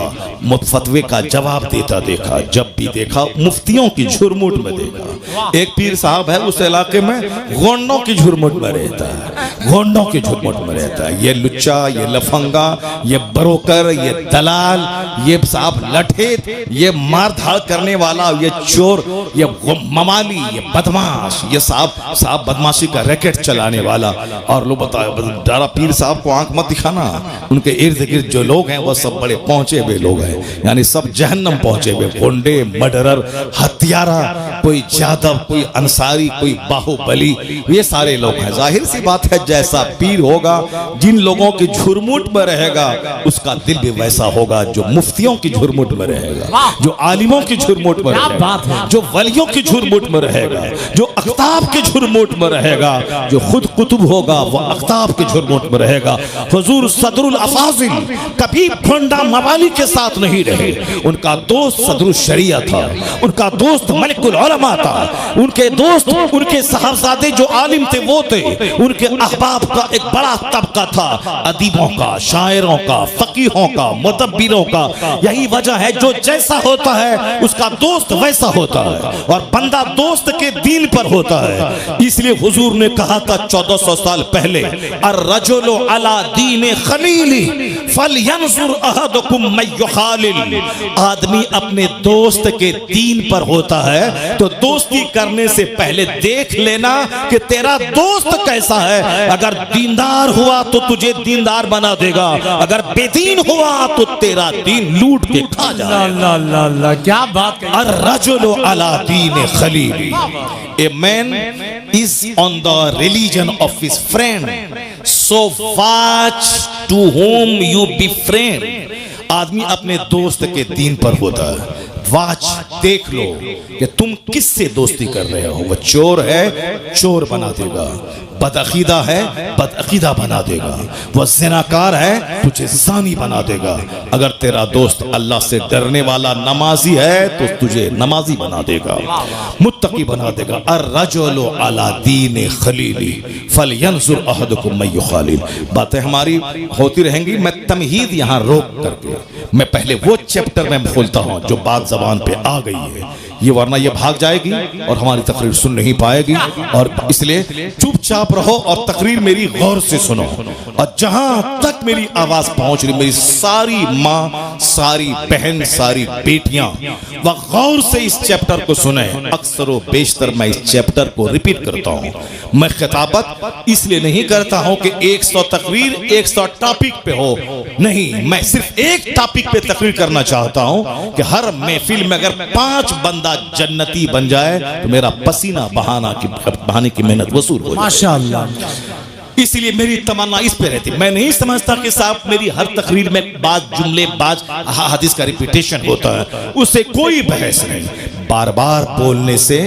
फतवे का जवाब देता देखा, जब भी देखा मुफ्तियों की झुरमुट में देखा। एक पीर साहब है उस इलाके में, गोंडों की झुरमुट में रहता है, गोंडों की झुरमुट में रहता है। ये लुच्चा, ये लफंगा, ये बरोकर, ये दलाल, ये साहब लठेत, ये मारधाड़ करने वाला, ये चोर, ये ममाली, ये बदमाश, ये साहब बदमाशी का रैकेट चलाने वाला। और लोग बताया पीर साहब को आंख मत दिखाना, उनके इर्द गिर्द जो लोग हैं वो सब बड़े पहुंचे हुए लोग हैं, यानी सब जहन्नम पहुंचे हुए, गुंडे, मर्डरर, हत्यारा, कोई जादव, कोई अंसारी, कोई बाहुबली, ये सारे लोग हैं। जाहिर सी बात है जैसा पीर होगा, जिन लोगों की झुरमुट में रहेगा उसका दिल भी वैसा होगा जो मुफ्तियों की झुरमुट में रहेगा, जो आलिमों की झुरमुट में रहेगा, जो वलियों की झुरमुट में रहेगा, जो अख्ताब की झुरमुट में रहेगा, जो खुद कुतुब होगा वो अख्ताब की झुरमुट में रहेगा। हुजूर सदरुल अफाजिल कभी भंडा मवाली के साथ नहीं रहे, उनका दोस्त सदरुल शरिया था, उनका दोस्त मलिकुल उलमा था, उनके दोस्त उनके साहबजादे जो आलिम थे वो थे, उनके अहबाब का एक बड़ा तबका था, अदीबों का, शायरों का, फकीहों का, मुदब्बिरों का। यही वजह है जो जैसा होता है उसका दोस्त वैसा होता है, और बंदा दोस्त के दीन पर होता है। इसलिए हुजूर ने कहा था 1400 साल पहले, अर्रजुलु अला दीने खलीली फलयंजुर अहदुकुम मन युखालिल। आदमी अपने दोस्त के दीन पर होता है, तो दोस्ती करने से पहले देख लेना कि तेरा दोस्त कैसा है। अगर दीनदार हुआ तो तुझे दीनदार बना देगा, अगर बेदीन हुआ तो तेरा दीन लूट के खा जाएगा। क्या बात है। अर्रजुलु अला दीने Khalili. A man is on the religion of his friend, so watch to whom you befriend. आदमी अपने दोस्त के दीन पर होता है। वाच देख लो कि तुम किससे दोस्ती कर रहे हो। वह चोर है, चोर बना देगा। बदअकीदा है, बदअकीदा बना देगा। वह ज़िनाकार है, तुझे ज़ानी बना देगा। अगर तेरा दोस्त अल्लाह से डरने वाला नमाजी है तो तुझे नमाजी बना देगा, मुत्तकी बना देगा। अर्रजुलु अला दीन खलीली फलयंजुर अहदुकुम मन युखालिल। बातें हमारी होती रहेंगी। मैं तमहीद यहाँ रोक करके मैं पहले वो चैप्टर में खोलता हूँ जो बात जबान पे आ गई है, ये वरना ये भाग जाएगी और हमारी तकरीर सुन नहीं पाएगी। और इसलिए चुपचाप रहो और तकरीर मेरी गौर से सुनो। और जहां तक मेरी आवाज पहुंच रही, मेरी सारी माँ, सारी बहन, सारी बेटियां वह गौर से इस चैप्टर को सुने। अक्सर व बेशतर मैं इस चैप्टर को रिपीट करता हूं। मैं खिताबत इसलिए नहीं करता हूं कि 100 तकरीर 100 टॉपिक पे हो, नहीं, मैं सिर्फ एक टॉपिक पे तकरीर करना चाहता हूं कि हर महफिल में अगर 5 बंदा जन्नती बन जाए तो मेरा पसीना बहाने की मेहनत वसूल हो जाए। माशाअल्लाह। इसलिए मेरी तमन्ना इस पे रहती। मैं नहीं समझता कि साहब मेरी हर तकरीर में बाज जुमले, बाज हदीस का रिपीटेशन होता है, उससे कोई बहस नहीं। बार बार बोलने से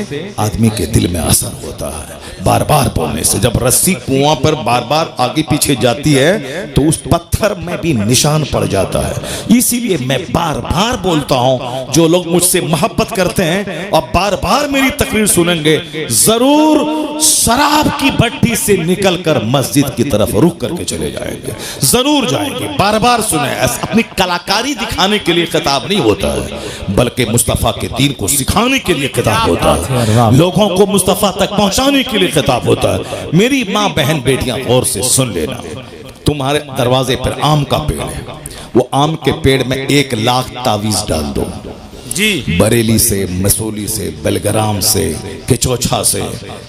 आदमी के दिल में असर होता है। बार बार बोलने से, जब रस्सी कुआं पर बार बार आगे पीछे जाती है तो उस पत्थर में भी निशान पड़ जाता है। इसीलिए मैं बार बार बोलता हूं, जो लोग मुझसे मोहब्बत करते हैं और बार बार मेरी तकरीर सुनेंगे, जरूर शराब की भट्टी से निकलकर मस्जिद की तरफ रुक करके चले जाएंगे, जरूर जाएंगे। बार बार सुने। अपनी कलाकारी दिखाने के लिए खिताब नहीं होता है, बल्कि मुस्तफा के दीन को सिखाने के लिए खिताब होता है, लोगों को मुस्तफा तक पहुंचाने के लिए खिताब होता है। मेरी माँ, बहन, बेटियां गौर से सुन लेना। तुम्हारे दरवाजे पर आम का पेड़ है, वो आम के पेड़ में 1 लाख तावीज डाल दो जी। बरेली से, मसूली से, बेलग्राम से, केचौछा से,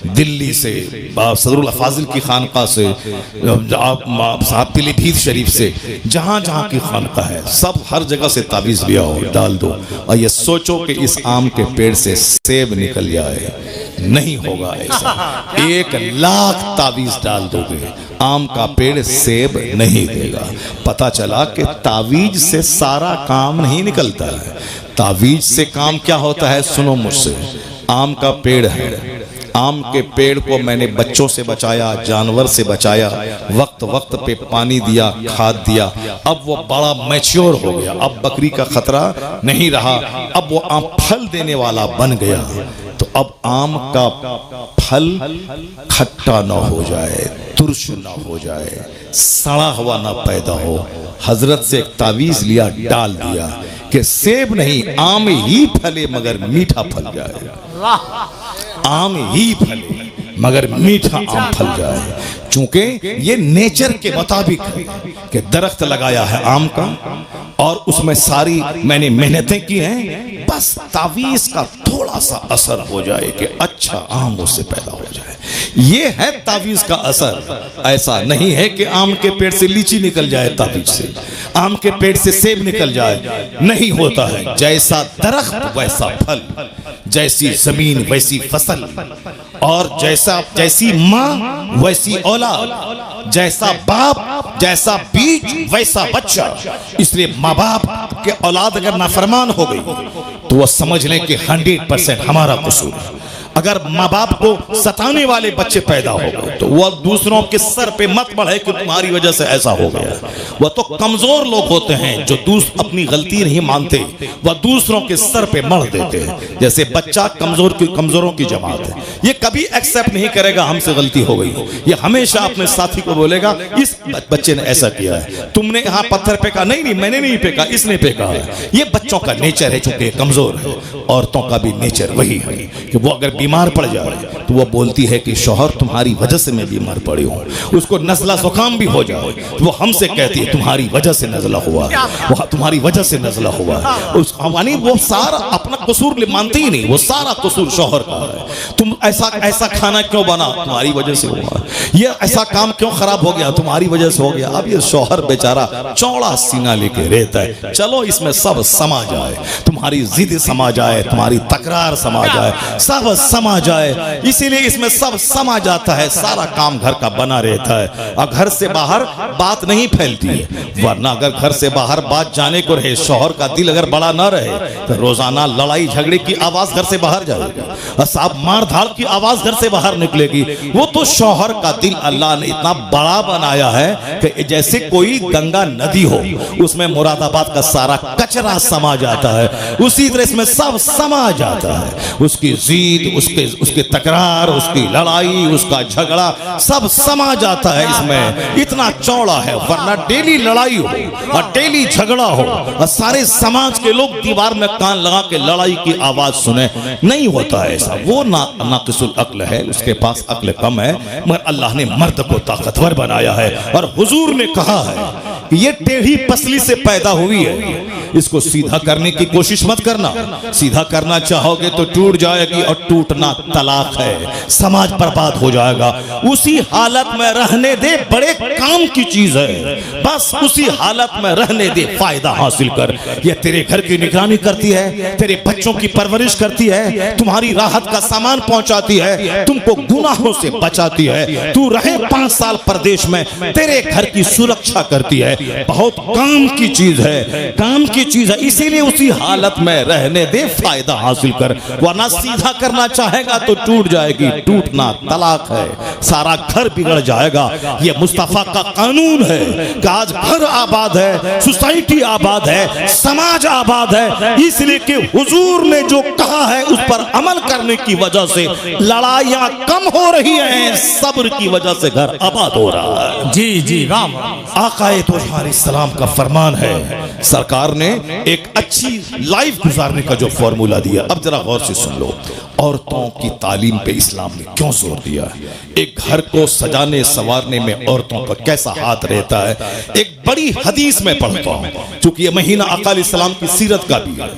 दिल्ली से, सदरुल अफाजिल की खानका से, आप पीलीभीत शरीफ से, जहाँ जहाँ की खानका है, सब हर जगह से तावीज़ लिया हो, डाल दो। और ये सोचो कि इस आम के पेड़ से सेब निकल जाए। नहीं होगा ऐसा। 1 लाख तावीज़ डाल दोगे, आम का पेड़ सेब नहीं देगा। पता चला कि तावीज से सारा काम नहीं निकलता है। तावीज से काम क्या होता है, सुनो मुझसे। आम का पेड़ है, आम के पेड़ को मैंने बच्चों से बचाया, जानवर से बचाया, वक्त वक्त पे पानी दिया, खाद दिया। अब वो बड़ा मैच्योर हो गया, अब बकरी का खतरा नहीं रहा, अब वो आम फल देने वाला बन गया। तो अब आम का फल खट्टा ना हो जाए, तुर्श ना हो जाए, सड़ा हुआ ना पैदा हो। हजरत से एक तावीज लिया, डाल दिया कि सेब नहीं, आम ही फले मगर मीठा फल जाए। आम ही फले मगर मीठा आम फल जाए। चूंकि ये नेचर के मुताबिक है कि दरख्त लगाया है आम का और उसमें सारी मैंने मेहनतें की हैं, बस तावीज का थोड़ा सा असर हो जाए कि अच्छा आम उससे पैदा हो जाए। ये है तावीज का असर। ऐसा नहीं है कि आम के पेड़ से लीची निकल जाए, तावीज से आम के पेड़ से सेब निकल जाए, नहीं होता है। जैसा दरख्त वैसा फल, जैसी जमीन वैसी फसल, और जैसी माँ वैसी औलाद, जैसा बाप जैसा बीज वैसा बच्चा। इसलिए माँ बाप के औलाद अगर नाफरमान हो गई तो वह समझ लें कि 100% हमारा कसूर है। अगर माँ बाप को सताने वाले बच्चे पैदा हो गए तो वह दूसरों के सर पे मत बढ़े कि तुम्हारी वजह से ऐसा हो गया। वह तो कमजोर लोग होते हैं जो अपनी गलती नहीं मानते, वह दूसरों के सर पे मर देते हैं। जैसे बच्चा कमजोरों की जमात है, ये कभी एक्सेप्ट नहीं करेगा हमसे गलती हो गई। ये हमेशा अपने साथी को बोलेगा इस बच्चे ने ऐसा किया है, तुमने यहाँ पत्थर फेंका, नहीं मैंने नहीं फेंका, इसने फेंका है। ये बच्चों का नेचर है, चूंकि कमजोर है। औरतों का भी नेचर वही है कि वो अगर बीमार पड़ जाए तो वो बोलती है कि शौहर तुम्हारी वजह से मैं बीमार पड़ी हूँ। उसको नज़ला जुकाम भी हो जाए तो वो हमसे कहती है तुम्हारी वजह से नज़ला हुआ, वो तुम्हारी वजह से नज़ला हुआ। उस यानी वो सारा अपना कसूर मानते ही नहीं, वो सारा कसूर शौहर का है। तुम ऐसा खाना क्यों बना, तुम्हारी वजह से हुआ। ये ऐसा काम क्यों खराब हो गया, तुम्हारी वजह से हो गया। अब ये शौहर बेचारा चौड़ा सीना लेके रहता है, चलो इसमें सब समा जाए, तुम्हारी जिद समा जाए, तुम्हारी तकरार समा जाए, सब समा जाए, इसीलिए इसमें सब समा जाता है, सारा काम घर का बना रहता है और घर से बाहर बात नहीं फैलती है। वरना अगर घर से बाहर बात जाने को रहे, शौहर का दिल अगर बड़ा ना रहे तो रोजाना लड़ाई झगड़े की आवाज घर से बाहर जाएगी और साहब मार धाड़ की आवाज घर से बाहर निकलेगी। वो तो शौहर का दिल अल्लाह ने इतना बड़ा बनाया है कि जैसे कोई गंगा नदी हो, उसमें मुरादाबाद का सारा कचरा समा जाता है, उसी तरह इसमें सब समा जाता है। उसकी जीद, उसके तकरार, उसकी लड़ाई, उसका झगड़ा सब समा जाता है इसमें, इतना चौड़ा है। वरना डेली लड़ाई हो और डेली झगड़ा हो और सारे समाज के लोग दीवार में कान लगा के लड़ाई की आवाज सुने, नहीं होता है ऐसा। वो नाकिसुल अक्ल है, उसके पास अक्ल कम है, मगर अल्लाह ने मर्द को ताकतवर बनाया है। और हुजूर ने कहा है कि ये टेढ़ी पसली से पैदा हुई है, इसको सीधा करने की कोशिश मत करना, सीधा करना चाहोगे तो टूट जाएगी और टूटना तलाक है, समाज बर्बाद हो जाएगा। उसी हालत में रहने दे, बड़े काम की चीज है, बस उसी हालत में रहने दे, फायदा हासिल कर। ये तेरे घर की निगरानी करती है, तेरे बच्चों की परवरिश करती है, तुम्हारी राहत का सामान पहुंचाती है, तुमको गुनाहों से बचाती है। तू रहे 5 साल परदेश में, तेरे घर की सुरक्षा करती है, बहुत काम की चीज है, काम की चीज है। इसीलिए उसी हालत में रहने दे, फायदा हासिल कर। वरना सीधा करना चाहेगा तो टूट जाएगी, टूटना तलाक है, सारा घर बिगड़ जाएगा। ये मुस्तफा का कानून है कि आज घर आबाद है, सोसाइटी आबाद है, समाज आबाद है, इसलिए कि हुजूर ने जो कहा है उस पर अमल करने की वजह से लड़ाइयां कम हो रही हैं, सब्र की वजह से घर आबाद हो रहा है। जी जी राम। आकाए तोहार इस्लाम का फरमान है, सरकार ने एक अच्छी लाइफ गुजारने का जो फॉर्मूला दिया, अब जरा गौर से सुन लो। औरतों की तालीम पे इस्लाम ने क्यों जोर दिया, एक घर को सजाने संवारने में औरतों का कैसा हाथ रहता है। एक बड़ी हदीस में पढ़ता हूं, क्योंकि ये महीना आका अलैहिस्सलाम की सीरत का भी है,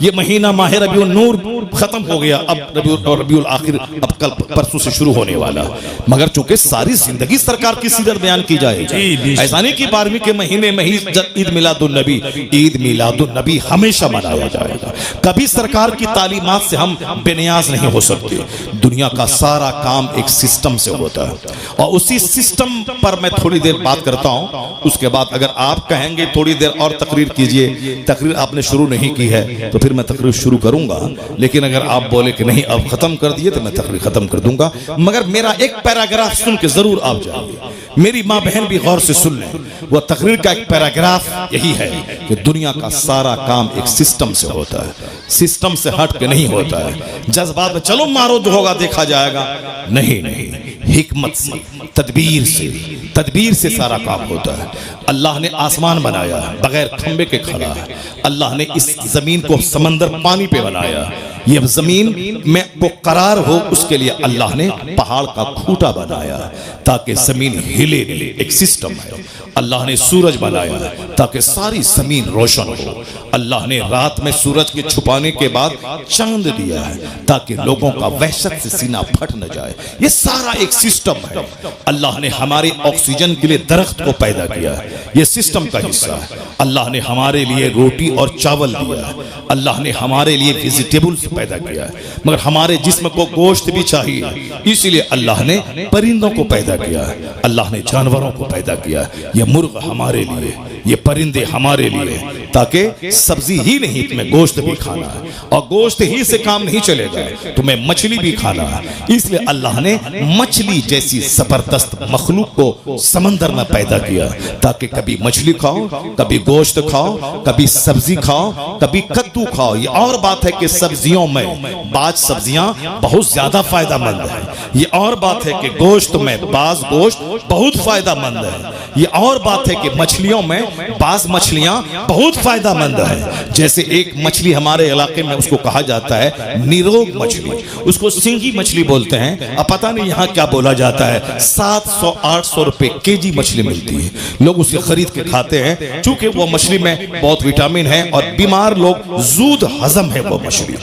ये महीना माह रबीउल नूर खत्म हो गया, अब रबीउल आखिर अब कल परसों से शुरू होने वाला, मगर चूंकि सारी जिंदगी सरकार की सीरत बयान की जाएगी, ऐसा नहीं कि 12वीं के महीने में ही ईद मिलादुन नबी, ईद मिलादुन नबी हमेशा मनाया जाएगा। कभी सरकार की तालीमात से हम बेनियाज नहीं हो सकते। दुनिया का सारा काम एक सिस्टम से होता है और उसी सिस्टम पर मैं थोड़ी देर बात करता हूं, उसके बाद अगर आप कहेंगे थोड़ी देर और तकरीर कीजिए, तकरीर आपने शुरू नहीं की है तो फिर मैं तकरीर शुरू करूंगा, लेकिन अगर आप बोले कि नहीं अब खत्म कर दिए तो मैं तकरीर खत्म कर दूंगा। मगर मेरा एक पैराग्राफ सुन के जरूर आप जाइए, मेरी माँ बहन भी गौर से सुन लें। वह तकरीर का एक पैराग्राफ यही है कि दुनिया का सारा काम एक सिस्टम से होता है, सिस्टम से हट के नहीं होता है। जज्बात में चलो मारो जो होगा देखा जाएगा, नहीं नहीं, हिकमत से, तदबीर से सारा काम होता है। अल्लाह ने आसमान बनाया बगैर खंबे के खड़ा है, अल्लाह ने इस जमीन को समंदर पानी पे बनाया, ये जमीन में को करार हो उसके लिए अल्लाह ने पहाड़ का खूंटा बनाया ताकि जमीन हिले नहीं, एक सिस्टम है। अल्लाह ने सूरज बनाया ताकि सारी जमीन रोशन हो, अल्लाह ने रात में सूरज के छुपाने के बाद चांद दिया है ताकि लोगों का वहशत से सीना फट न जाए, ये सारा एक सिस्टम है। अल्लाह ने हमारे ऑक्सीजन के लिए दरख्त को पैदा किया, ये सिस्टम का हिस्सा है। अल्लाह ने हमारे लिए रोटी और चावल दिया, अल्लाह ने हमारे लिए वेजिटेबल्स पैदा किया, मगर हमारे जिस्म को गोश्त भी चाहिए, इसलिए अल्लाह ने परिंदों को पैदा किया, अल्लाह ने जानवरों को पैदा किया। ये मुर्ग हमारे लिए, ये परिंदे हमारे लिए, ताकि सब्जी ही नहीं तुम्हें गोश्त भी खाना है और गोश्त ही से काम नहीं चलेगा, तुम्हें मछली भी खाना है। इसलिए अल्लाह ने मछली जैसी जबरदस्त मखलूक को समंदर में पैदा किया ताकि कभी मछली खाओ, कभी गोश्त खाओ, कभी सब्जी खाओ, कभी कद्दू खाओ। ये और बात है कि सब्जियों में बाज सब्जियां बहुत ज्यादा फायदा मंद है, ये और बात है कि गोश्त में बाज गोश्त बहुत फायदा मंद है। ये और बात है कि मछलियों में बाज मछलियां बहुत फायदेमंद है। जैसे एक मछली हमारे इलाके में उसको कहा जाता है निरोग मछली, उसको सिंगी मछली बोलते हैं। अब पता नहीं यहाँ क्या बोला जाता है। 700-800 रुपए केजी मछली मिलती है, लोग उसे खरीद के खाते हैं क्योंकि वो मछली में बहुत विटामिन है और बीमार लोग जूद हजम है वो मछली।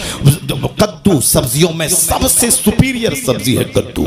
कद्दू सब्जियों में सबसे सुपीरियर सब्जी है कद्दू।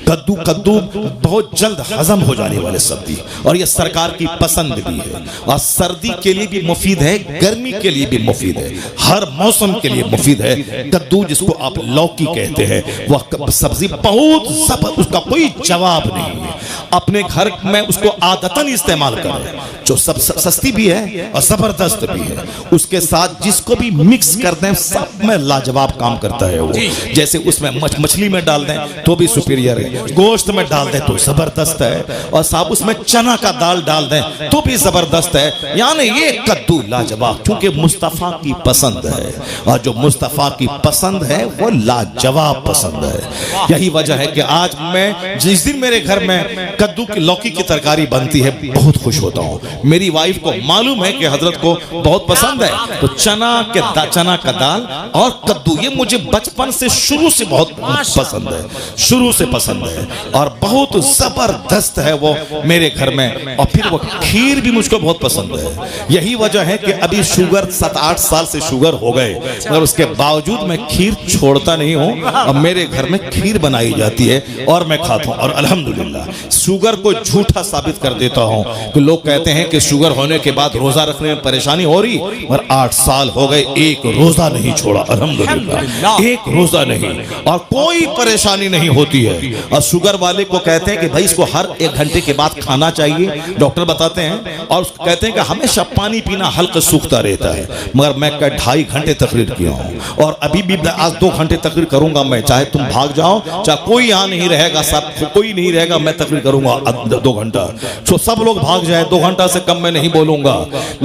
कद्दू बहुत जल्द हजम हो जाने वाले सब्जी और ये सरकार की पसंद भी है और सर्दी के लिए भी मुफीद है, गर्मी के लिए भी मुफीद है, हर मौसम के लिए मुफीद है। कद्दू जिसको आप लौकी कहते हैं वह सब्जी बहुत जबरदस्त, उसका कोई जवाब नहीं है। अपने घर में उसको आदतन इस्तेमाल करें, जो सब सस्ती भी है और जबरदस्त भी है। उसके साथ जिसको भी मिक्स कर दें सब में लाजवाब काम करता है वो। जैसे उसमें मछली में डाल दें तो भी सुपीरियर है, गोश्त में डाल दें तो जबरदस्त है, और साहब उसमें चना का दाल डाल दें तो भी जबरदस्त है। यानी ये कद्दू लाजवाब, क्योंकि मुस्तफा की पसंद है और जो मुस्तफा की पसंद है वो लाजवाब पसंद है। यही वजह है कि आज मैं जिस दिन मेरे घर में कद्दू की लौकी की तरकारी बनती है बहुत खुश होता हूँ। मेरी वाइफ को मालूम है कि हजरत को बहुत पसंद है, तो चना का दाल और कद्दू ये मुझे बचपन से शुरू से बहुत पसंद है, शुरू से पसंद है और बहुत जबरदस्त है वो मेरे घर में। और फिर वो खीर भी मुझको बहुत पसंद है। यही वजह है कि अभी शुगर 7-8 साल से शुगर हो गए, मगर उसके बावजूद मैं खीर छोड़ता नहीं हूँ और मेरे घर में खीर बनाई जाती है और मैं खाता हूँ। और अल्हम्दुलिल्लाह शुगर को झूठा साबित कर देता हूँ कि लोग कहते हैं कि शुगर होने के बाद रोजा रखने में परेशानी हो रही, और 8 साल हो गए एक रोजा नहीं छोड़ा अल्हम्दुलिल्लाह, एक रोजा नहीं, और कोई परेशानी नहीं होती है। और शुगर वाले को कहते हैं कि भाई इसको हर 1 घंटे के बाद खाना चाहिए, डॉक्टर बताते हैं, और कहते हैं कि हमेशा पानी पीना हल्का सूखता रहता है। मगर मैं 2.5 घंटे तकरीर किया हूँ और अभी भी आज 2 घंटे तकरीर करूंगा मैं, चाहे तुम भाग जाओ, चाहे कोई यहाँ नहीं रहेगा, सब कोई नहीं रहेगा, मैं तकरीर करूंगा 2 घंटा। तो सब लोग भाग जाए, 2 घंटा से कम मैं नहीं बोलूंगा।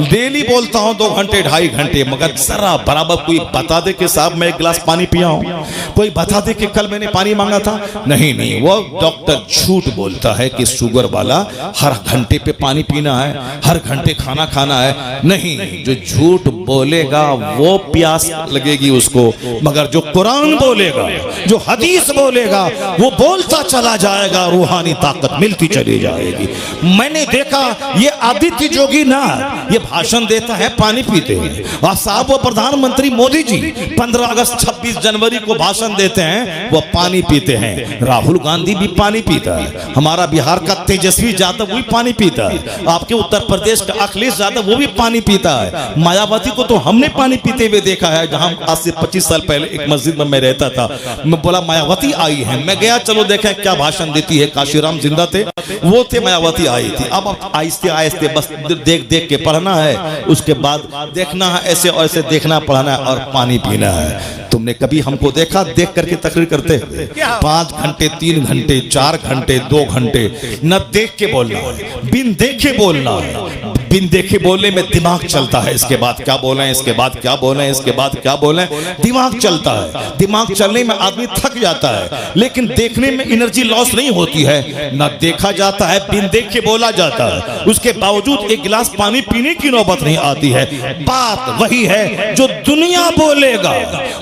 डेली बोलता हूँ 2 घंटे 2.5 घंटे, मगर जरा बराबर कोई बता दे कि साहब मैं 1 गिलास पानी पिया हूँ, कोई बता दे कि कल मैंने पानी मांगा था। नहीं, वो डॉक्टर झूठ बोलता है कि शुगर वाला हर घंटे पे पानी पीना है, हर घंटे खाना खाना है। नहीं, जो झूठ बोलेगा वो प्यास लगेगी उसको, मगर जो कुरान बोलेगा, जो हदीस बोलेगा, वो बोलता चला जाएगा, रूहानी ताकत मिलती चली जाएगी। मैंने देखा ये आदित्य जोगी ना ये भाषण देता है पानी पीते हैं, और साहब वो प्रधानमंत्री मोदी जी 15 अगस्त 26 जनवरी को भाषण देते हैं, वो पानी पीते हैं। राहुल गांधी भी पानी पीता है, हमारा बिहार का तेजस्वी यादव वो भी पानी पीता है, आपके उत्तर प्रदेश का अखिलेश यादव वो भी पानी पीता है, मायावती को तो हमने पानी पीते हुए देखा है। जहां आज से 25 साल पहले एक मस्जिद में मैं रहता था, मैं बोला मायावती आई है, मैं गया चलो देखें क्या भाषण देती है। काशीराम जिंदा थे, वो थे, मायावती आई थी। अब आहिस्ते आहिस्ते बस देख देख के पढ़ना है, उसके बाद देखना है, ऐसे और ऐसे देखना पढ़ना है और पानी पीना है। तुमने कभी हमको देखा देख करके तकरीर करते? 5 घंटे 3 घंटे 4 घंटे 2 घंटे न देख के बोलना है, बिन देखे बोलना है। बिन देखे बोलने में दिमाग चलता है, इसके बाद क्या बोलें, इसके बाद क्या बोलें, इसके बाद क्या बोलें, दिमाग चलता है। दिमाग चलने में आदमी थक जाता है, लेकिन देखने में एनर्जी लॉस नहीं होती है। ना देखा जाता है, बिन देखे बोला जाता है, उसके बावजूद 1 गिलास पानी पीने की नौबत नहीं आती है। बात वही है, जो दुनिया बोलेगा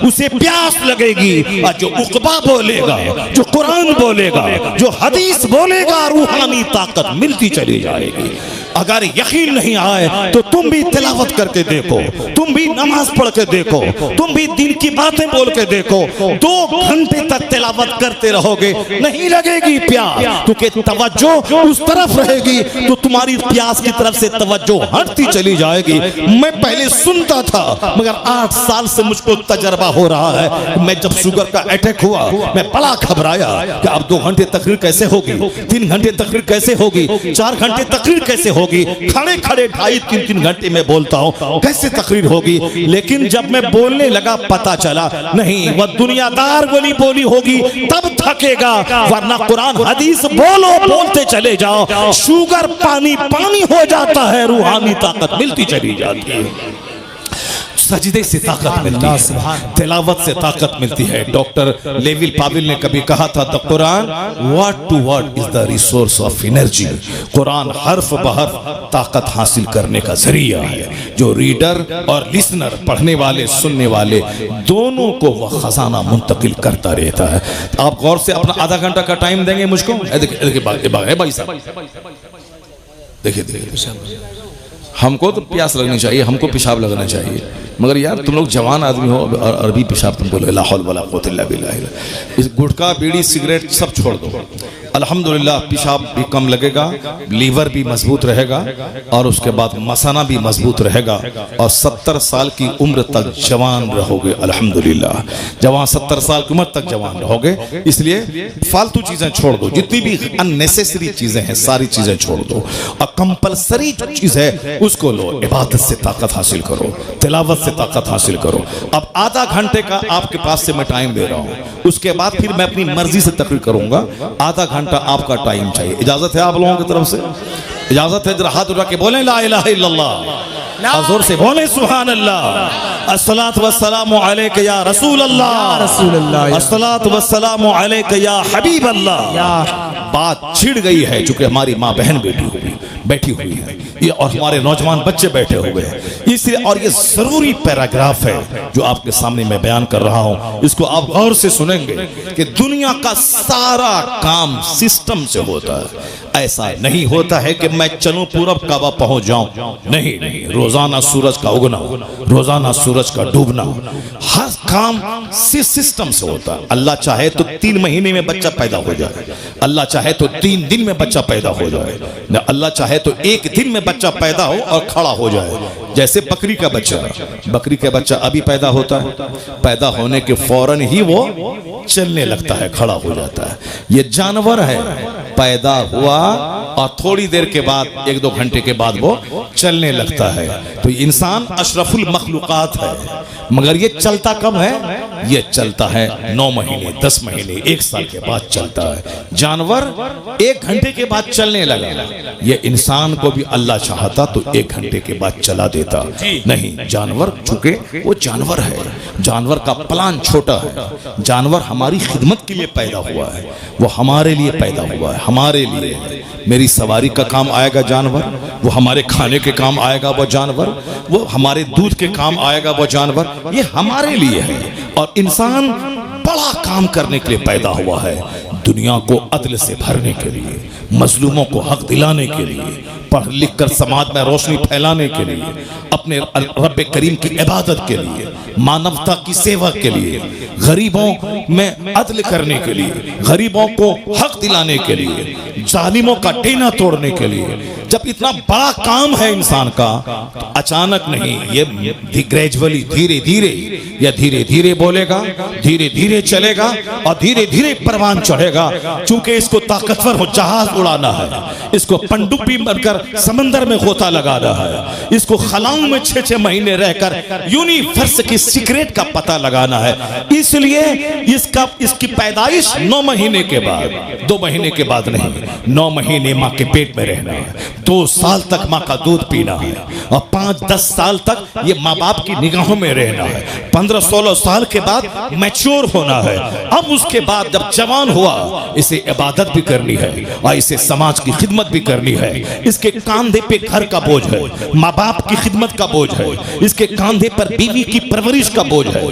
उसे प्यास लगेगी, और जो उकबा बोलेगा, जो कुरान बोलेगा, जो हदीस बोलेगा, रूहानी ताकत मिलती चली जाएगी। अगर यकीन नहीं आए तो तुम भी तिलावत करके देखो, तुम भी नमाज पढ़ के देखो, तुम भी दिन की बातें बोल के देखो। 2 घंटे तक तिलावत करते रहोगे, नहीं लगेगी प्यास, क्योंकि तवज्जो उस तरफ रहेगी तो तुम्हारी प्यास की तरफ से तवज्जो हटती चली जाएगी। मैं पहले सुनता था, मगर 8 साल से मुझको तजर्बा हो रहा है। मैं जब शुगर का अटैक हुआ, मैं बड़ा घबराया कि अब 2 घंटे तकरीर कैसे होगी, 3 घंटे तकरीर कैसे होगी, 4 घंटे तकरीर कैसे होगी, खड़े खड़े 2.5-3 घंटे में बोलता हूँ, कैसे तकरीर होगी। लेकिन जब मैं बोलने लगा पता चला नहीं, वह दुनियादार वाली बोली होगी तब थकेगा, वरना कुरान हदीस बोलो, बोलते चले जाओ, शुगर पानी पानी हो जाता है, रूहानी ताकत मिलती चली जाती है। सजदे से ताकत मिलती है, तिलावत से ताकत मिलती है। डॉक्टर लेविल पाविल ने कभी कहा था, the Quran word to word is the resource of energy. Quran हर्फ बहर्फ ताकत हासिल करने का जरिया है। जो रीडर और लिसनर, पढ़ने वाले सुनने वाले, दोनों को वह खजाना मुंतकिल करता रहता है। आप गौर से अपना आधा घंटा का टाइम देंगे मुझको। देखिए भाई साहब, देखिए हमको तो प्यास लगनी चाहिए, हमको पेशाब लगना चाहिए, मगर यार तुम लोग जवान आदमी हो और अरबी पेशाब तुम बोले ला हौल वला कुव्वत इल्ला बिल्लाह। इस गुटखा बीड़ी सिगरेट सब छोड़ दो, अल्हम्दुलिल्लाह पेशाब भी कम लगेगा, लीवर भी मजबूत रहेगा और उसके बाद मसाना भी मजबूत रहेगा और 70 साल की उम्र तक जवान रहोगे अल्हम्दुलिल्लाह। जवान 70 साल की उम्र तक जवान रहोगे। इसलिए फालतू चीजें छोड़ दो, जितनी भी अननेसेसरी चीजें हैं सारी चीजें छोड़ दो और कंपलसरी जो चीज है उसको लो। इबादत से ताकत हासिल करो, तिलावत से ताकत हासिल करो। अब आधा घंटे का आपके पास से मैं टाइम दे रहा हूं, उसके बाद फिर मैं अपनी मर्जी से तकरीर करूंगा। आधा घंटा आपका टाइम चाहिए। इजाजत है आप लोगों की तरफ से? इजाजत है? जरा हाथ उठा के बोलें ला इलाहा इल्लल्लाह, और जोर से बोलें सुभान अल्लाह। अस्सलातु वस्सलामु अलैका या रसूल अल्लाह, अस्सलातु वस्सलामु अलैका या हबीब अल्लाह। बात छिड़ गई है चूंकि हमारी माँ बहन बैठी हुई है ये, और हमारे नौजवान बच्चे बैठे हुए हैं, इसलिए और ये जरूरी पैराग्राफ है जो आपके सामने मैं बयान कर रहा हूं। इसको आप गौर से सुनेंगे कि दुनिया का सारा काम सिस्टम से होता है। ऐसा नहीं होता है कि मैं चलूं पूरब काबा पहुंच जाऊं, नहीं नहीं। रोजाना सूरज का उगना, रोजाना सूरज का डूबना, हर काम सिस्टम से होता है। अल्लाह चाहे तो 3 महीने में बच्चा पैदा हो जाए, अल्लाह चाहे तो 3 दिन में बच्चा पैदा हो जाए, अल्लाह चाहे तो 1 दिन में बच्चा पैदा हो और खड़ा हो जाए। जैसे बकरी का बच्चा अभी पैदा होता है, पैदा होने के फौरन ही वो चलने लगता है, खड़ा हो जाता है। ये जानवर है, पैदा हुआ और थोड़ी देर के बाद 1-2 घंटे के बाद वो चलने लगता है। तो इंसान अशरफुल मखलूकात है, मगर ये चलता कब है? ये चलता है 9 महीने, 10 महीने, 1 साल के बाद चलता है। जानवर 1 घंटे के बाद चलने लगा, ये इंसान को भी अल्लाह चाहता तो 1 घंटे के बाद चला देता। नहीं, जानवर चूंकि वो जानवर है, जानवर का प्लान छोटा है। जानवर हमारी खिदमत के लिए पैदा हुआ है, वो हमारे लिए पैदा हुआ है, हमारे लिए। मेरी सवारी का काम आएगा जानवर, वो हमारे खाने के काम आएगा वो जानवर, वो हमारे दूध के काम आएगा वो जानवर, ये हमारे लिए है। और इंसान बड़ा काम करने के लिए पैदा हुआ है, दुनिया को अदल से भरने के लिए, मजलूमों को हक दिलाने के लिए, पढ़ लिख कर समाज में रोशनी फैलाने के लिए, अपने रब्बे करीम की इबादत के लिए, मानवता की सेवा के लिए, गरीबों में अदल करने के लिए, गरीबों को हक दिलाने के लिए, जालिमों का डेना तोड़ने के लिए। जब इतना बड़ा काम है इंसान का, तो अचानक नहीं, ये ग्रेजुअली, धीरे धीरे, या धीरे धीरे बोलेगा, धीरे धीरे चलेगा और धीरे धीरे परवान चढ़ेगा। चूंकि इसको ताकतवर हो जहाज उड़ाना है, इसको पनडुब्बी बनकर समंदर में गोता लगाना है, इसको खलाओं में 6-6 महीने रहकर यूनिवर्स की सीक्रेट का पता लगाना है। इसलिए इसकी पैदाइश 9 महीने के बाद, 2 महीने के बाद नहीं, 9 महीने माँ के पेट में रहना है, 2 साल तक माँ का दूध पीना है और 5-10 साल तक ये माँ बाप की निगाहों में रहना है। 15-16 साल के बाद मैच्योर होना है। अब उसके बाद जब जवान हुआ, इसे इबादत भी करनी है और इसे समाज की खिदमत भी करनी है। इसके कांधे पे घर का बोझ है, माँ बाप की खिदमत का बोझ है, इसके कांधे पर बीवी की परवरिश का बोझ है,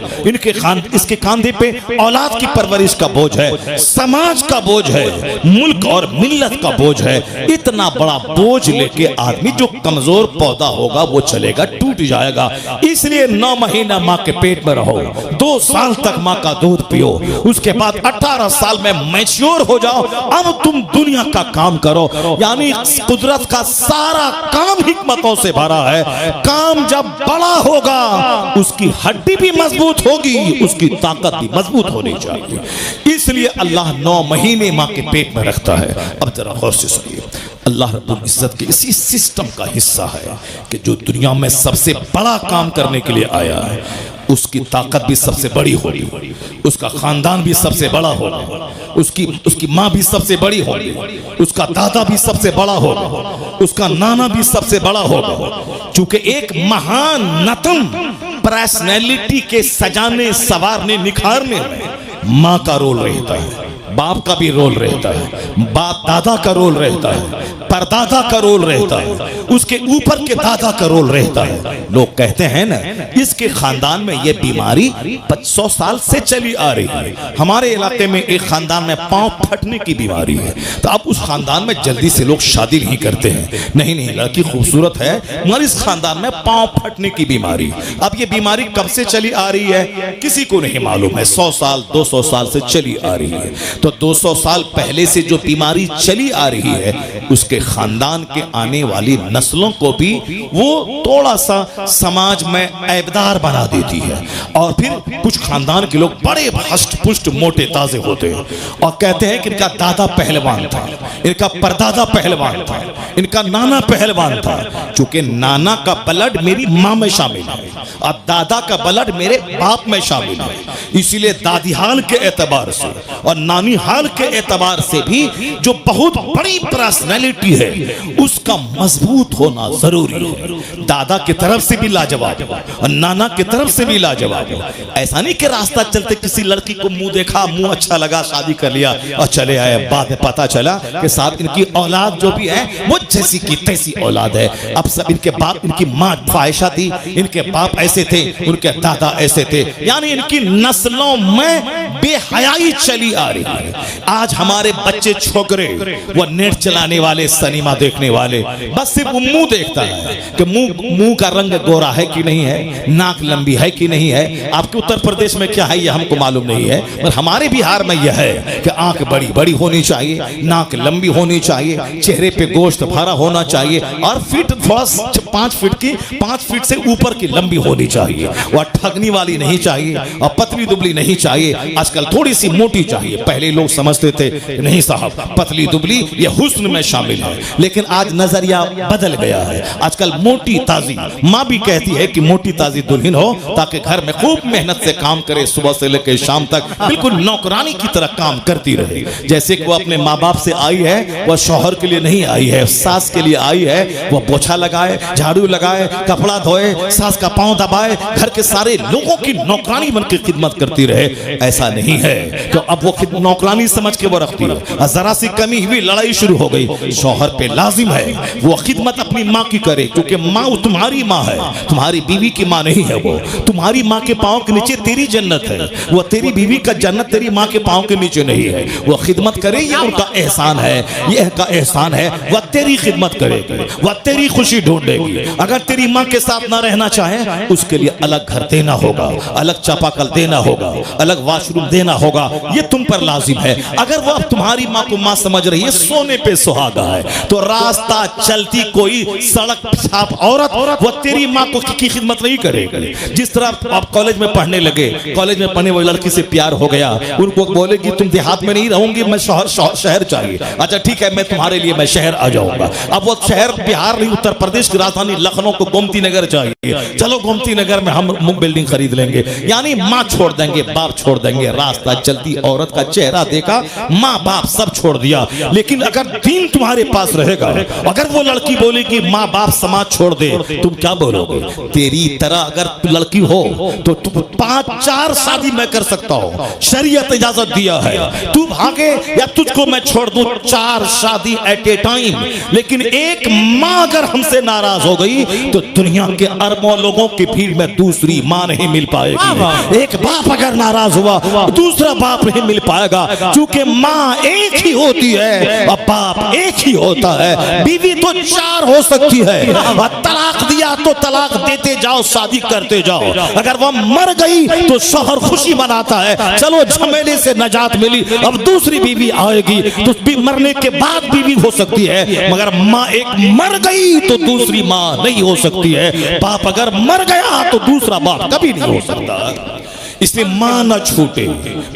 इसके कांधे पे औलाद की परवरिश का बोझ है, समाज का बोझ है, मुल्क और मिल्लत का बोझ है। इतना बड़ा बोझ लेके आदमी, जो कमजोर पौधा होगा वो चलेगा, टूट जाएगा। इसलिए 9 महीना माँ के पेट में रहो, 2 साल तक माँ का दूध पियो, उसके बाद 18 साल में मैच्योर हो जाओ। अब तुम दुनिया का काम करो। यानी कुदरत का सारा काम हिकमतों से भरा है। काम जब बड़ा होगा, उसकी हड्डी भी मजबूत होगी, उसकी ताकत भी मजबूत होनी चाहिए। इसलिए अल्लाह 9 महीने माँ के पेट में रखता है। अब जरा गौर से सुनिए, अल्लाह रब्बुल इज्जत के इसी सिस्टम का हिस्सा है कि जो दुनिया में सबसे बड़ा काम करने के लिए आया है, उसकी ताकत भी सबसे बड़ी होगी, उसका खानदान भी सबसे बड़ा होगा, उसकी माँ भी सबसे बड़ी होगी, उसका दादा भी सबसे बड़ा होगा, उसका नाना भी सबसे बड़ा होगा। क्योंकि एक महान नतम पर्सनैलिटी के सजाने, संवारने, निखारने में माँ का रोल रहता है, बाप का भी रोल रहता है, बाप दादा का रोल रहता है, परदादा का रोल रहता है, उसके ऊपर के दादा का रोल रहता है। लोग कहते हैं ना, इसके खानदान में ये बीमारी 100 साल से चली आ रही है। हमारे इलाके में एक खानदान में पांव फटने की बीमारी है, तो अब उस खानदान में जल्दी से लोग शादी नहीं करते हैं। नहीं नहीं, लड़की खूबसूरत है मगर इस खानदान में पांव फटने की बीमारी। अब ये बीमारी कब से चली आ रही है किसी को नहीं मालूम है। 100 साल 200 साल से चली आ रही है। तो 200 साल पहले से जो बीमारी चली आ रही है, उसके खानदान के आने वाली नस्लों को भी वो थोड़ा सा समाज में ऐबदार बना देती है। और फिर कुछ खानदान के लोग बड़े हष्ट पुष्ट मोटे ताजे होते हैं और कहते हैं कि इनका दादा पहलवान था, इनका परदादा पहलवान था, इनका नाना पहलवान था। चूंकि नाना का ब्लड मेरी माँ में शामिल है और दादा का ब्लड मेरे बाप में शामिल है, इसीलिए दादी हाल के एतबार से और नानी हाल के एतबार से भी जो बहुत बड़ी पर्सनैलिटी है उसका मजबूत होना जरूरी है। दादा की तरफ से भी लाजवाब और नाना की तरफ से भी लाजवाब। ऐसा नहीं कि रास्ता चलते किसी लड़की को मुंह देखा, मुंह अच्छा लगा, शादी कर लिया और चले आए। बाद में पता चला कि साथ इनकी औलाद जो भी है वो जैसी की तैसी औलाद है। अब सब इनके बाप, इनकी माँ फाहिशा थी, इनके बाप ऐसे थे, उनके दादा ऐसे थे, यानी इनकी नस्लों में बेहयाई चली आ रही है। आज हमारे बच्चे छोकरे वो नेट चलाने वाले, सिनेमा देखने वाले, बस सिर्फ मुंह देखता है कि मुंह का रंग गोरा है कि नहीं है, नाक लंबी है कि नहीं है। आपके उत्तर प्रदेश में क्या है ये हमको मालूम नहीं है, पर हमारे बिहार में यह है कि आंख बड़ी बड़ी होनी चाहिए, नाक लंबी होनी चाहिए, चेहरे पे गोश्त भरा होना चाहिए और फीट 5 फीट की 5 फीट से ऊपर की लंबी होनी चाहिए। वह ठगनी वाली नहीं चाहिए और पतली दुबली नहीं चाहिए। आजकल थोड़ी सी मोटी चाहिए। पहले लोग समझते थे नहीं साहब, पतली दुबली ये हुस्न में शामिल है, लेकिन आज नजरिया बदल गया है। आजकल मोटी ताजी, माँ भी कहती है कि मोटी ताजी दुल्हन हो ताकि घर में खूब मेहनत से काम करे, सुबह से लेकर शाम तक बिल्कुल नौकरानी की तरह काम करती रहे। जैसे कि वो अपने माँ बाप से आई है, वह शौहर के लिए नहीं आई है, सास के लिए आई है। वह पोछा लगाए, झाड़ू लगाए, कपड़ा धोए, सास का पांव दबाए, घर के सारे लोगों की नौकरानी बनकर खिदमत करती रहे। ऐसा नहीं है तो अब वो नौकरानी समझ के वो रखती है। जरा सी कमी हुई लड़ाई शुरू हो गई। शौहर पे लाजिम है वो खिदमत अपनी माँ की करे, क्योंकि माँ तुम्हारी माँ है, तुम्हारी बीवी की माँ नहीं है। वो तुम्हारी माँ के पाँव के नीचे तेरी जन्नत है, वो तेरी बीवी का जन्नत तेरी माँ के पाँव के नीचे नहीं है। वो खिदमत करे, ये उनका एहसान है, ये का एहसान है। वह तेरी खिदमत करेगी, वह तेरी खुशी ढूंढेगी। अगर तेरी माँ के साथ ना रहना चाहे, उसके लिए अलग घर देना होगा, अलग चापाकल देना होगा, अलग वॉशरूम देना होगा, ये तुम पर लाजिम है। अगर वो तुम्हारी माँ को माँ समझ रही है, सोने पे सुहागा है, तो रास्ता चलती कोई सड़क छाप औरत वो तेरी माँ को की खिदमत नहीं करेगी। जिस तरह आप कॉलेज में पढ़ने लगे, कॉलेज में पढ़ने वाली लड़की से प्यार हो गया, उनको बोलेगी तुम देहात में नहीं रहूंगी, मैं शहर चाहिए। अच्छा ठीक है, मैं तुम्हारे लिए मैं शहर आ जाऊंगा। अब वो शहर बिहार नहीं, उत्तर प्रदेश की राजधानी लखनऊ को गोमती नगर चाहिए। चलो गोमती नगर में हम बिल्डिंग खरीद लेंगे, यानी माँ छोड़ देंगे, बाप छोड़ देंगे। रास्ता चलती औरत का चेहरा देखा, माँ बाप सब छोड़ दिया। लेकिन अगर दीन तुम्हारे पास रहेगा, अगर वो लड़की बोलेगी माँ बाप समाज छोड़ दे, तुम क्या बोलोगे? तेरी तरह अगर लड़की हो तो तुम 5-4 शादी मैं कर सकता हूँ, शरीयत इजाजत दिया है। तू भागे या तुझको मैं छोड़ दूं, 4 शादी एट ए टाइम। लेकिन एक माँ अगर हमसे नाराज हो गई तो दुनिया के अरबों लोगों की भीड़ में दूसरी माँ नहीं मिल पाएगी। एक बाप अगर नाराज हुआ, दूसरा बाप नहीं मिल पाएगा, क्योंकि माँ एक ही होती है और बाप एक ही होता है। बीवी तो 4 हो सकती है, और तलाक दिया तो तलाक देते जाओ, शादी करते जाओ। अगर वह मर गई तो शौहर खुशी मनाता है, चलो झमेले से नजात मिली, अब दूसरी बीवी आएगी। तो मरने के बाद बीवी हो सकती है, मगर माँ एक मर गई तो दूसरी माँ नहीं हो सकती है। बाप अगर मर गया तो दूसरा बाप कभी नहीं हो सकता। इसलिए माँ ना छूटे,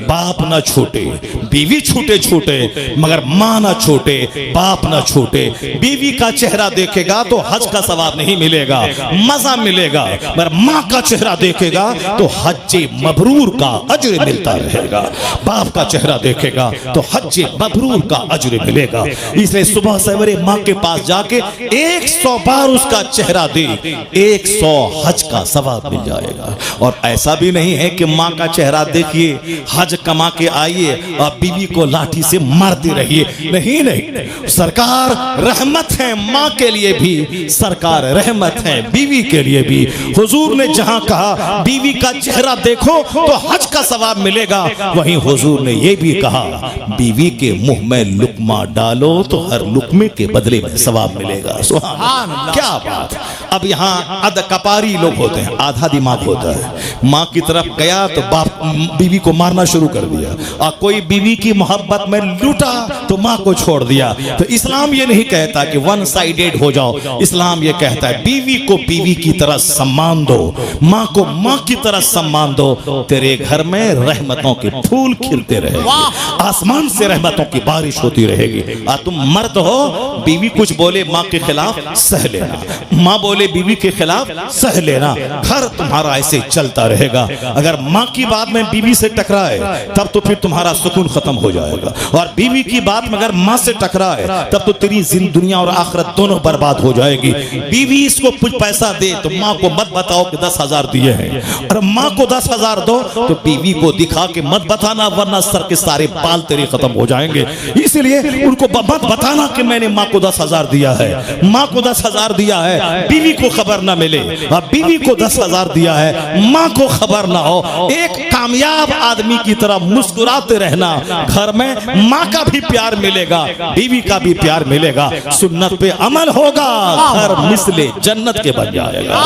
बाप ना छूटे, बीवी छूटे छूटे मगर माँ ना छूटे, बाप ना छूटे। बीवी का चेहरा देखेगा तो हज का सवाब नहीं मिलेगा, मजा मिलेगा, मगर माँ का चेहरा देखेगा तो हज मबरूर का अजर मिलता रहेगा। बाप का चेहरा देखेगा तो हज मबरूर का अजर मिलेगा। इसलिए सुबह सवेरे माँ के पास जाके 100 बार उसका चेहरा दे, 100 हज का सवाब मिल जाएगा। और ऐसा भी नहीं है कि माँ का चेहरा देखिए, हज कमा के आइए और बीवी को लाठी से मारते रहिए। नहीं नहीं, सरकार रहमत है माँ के लिए भी, सरकार रहमत है बीवी के लिए भी। हुजूर ने जहां कहा बीवी का चेहरा देखो तो हज का सवाब मिलेगा, वहीं हुजूर ने यह भी कहा बीवी के मुंह में लुकमा डालो तो हर लुकमे के बदले में सवाब मिलेगा। सुभान अल्लाह, क्या बात। अब यहाँ अध कपारी लोग होते हैं, आधा दिमाग होता है। माँ की तरफ गया तो बाप बीवी को मारना शुरू कर दिया, और कोई बीवी की मोहब्बत में लूटा तो माँ को छोड़ दिया। तो इस्लाम ये नहीं कहता कि वन साइडेड हो जाओ, इस्लाम ये कहता है बीवी को बीवी की तरह सम्मान दो, माँ को माँ की तरह सम्मान दो। तेरे घर में रहमतों के फूल खिलते रहे, आसमान से रहमतों की बारिश होती रहेगी। और तुम मर्द हो, बीवी कुछ बोले माँ के खिलाफ सह लेना, माँ बोले बीवी के खिलाफ सह लेना, घर तुम्हारा ऐसे चलता रहेगा। अगर माँ की बात में बीवी से टकराए तब तो फिर तुम्हारा सुकून खत्म हो जाएगा, और बीवी की बात में अगर माँ से टकराए तब तो तेरी दुनिया और आखिरत दोनों बर्बाद हो जाएगी। बीवी इसको कुछ पैसा दे तो माँ को मत बताओ कि 10,000 दिए हैं, और माँ को 10,000 दो तो बीवी को दिखा के मत बताना, वरना सर के सारे बाल तेरे खत्म हो जाएंगे। इसलिए उनको मत बताना कि मैंने माँ को 10,000 दिया है, माँ को 10,000 दिया है, बीवी को खबर ना मिले, और बीवी को 10,000 दिया है, माँ को खबर ना हो। एक कामयाब आदमी की तरह मुस्कुराते रहना, घर में माँ का भी प्यार मिलेगा, बीवी का भी प्यार मिलेगा, सुन्नत पे अमल होगा, घर मिसले जन्नत के बन जाएगा।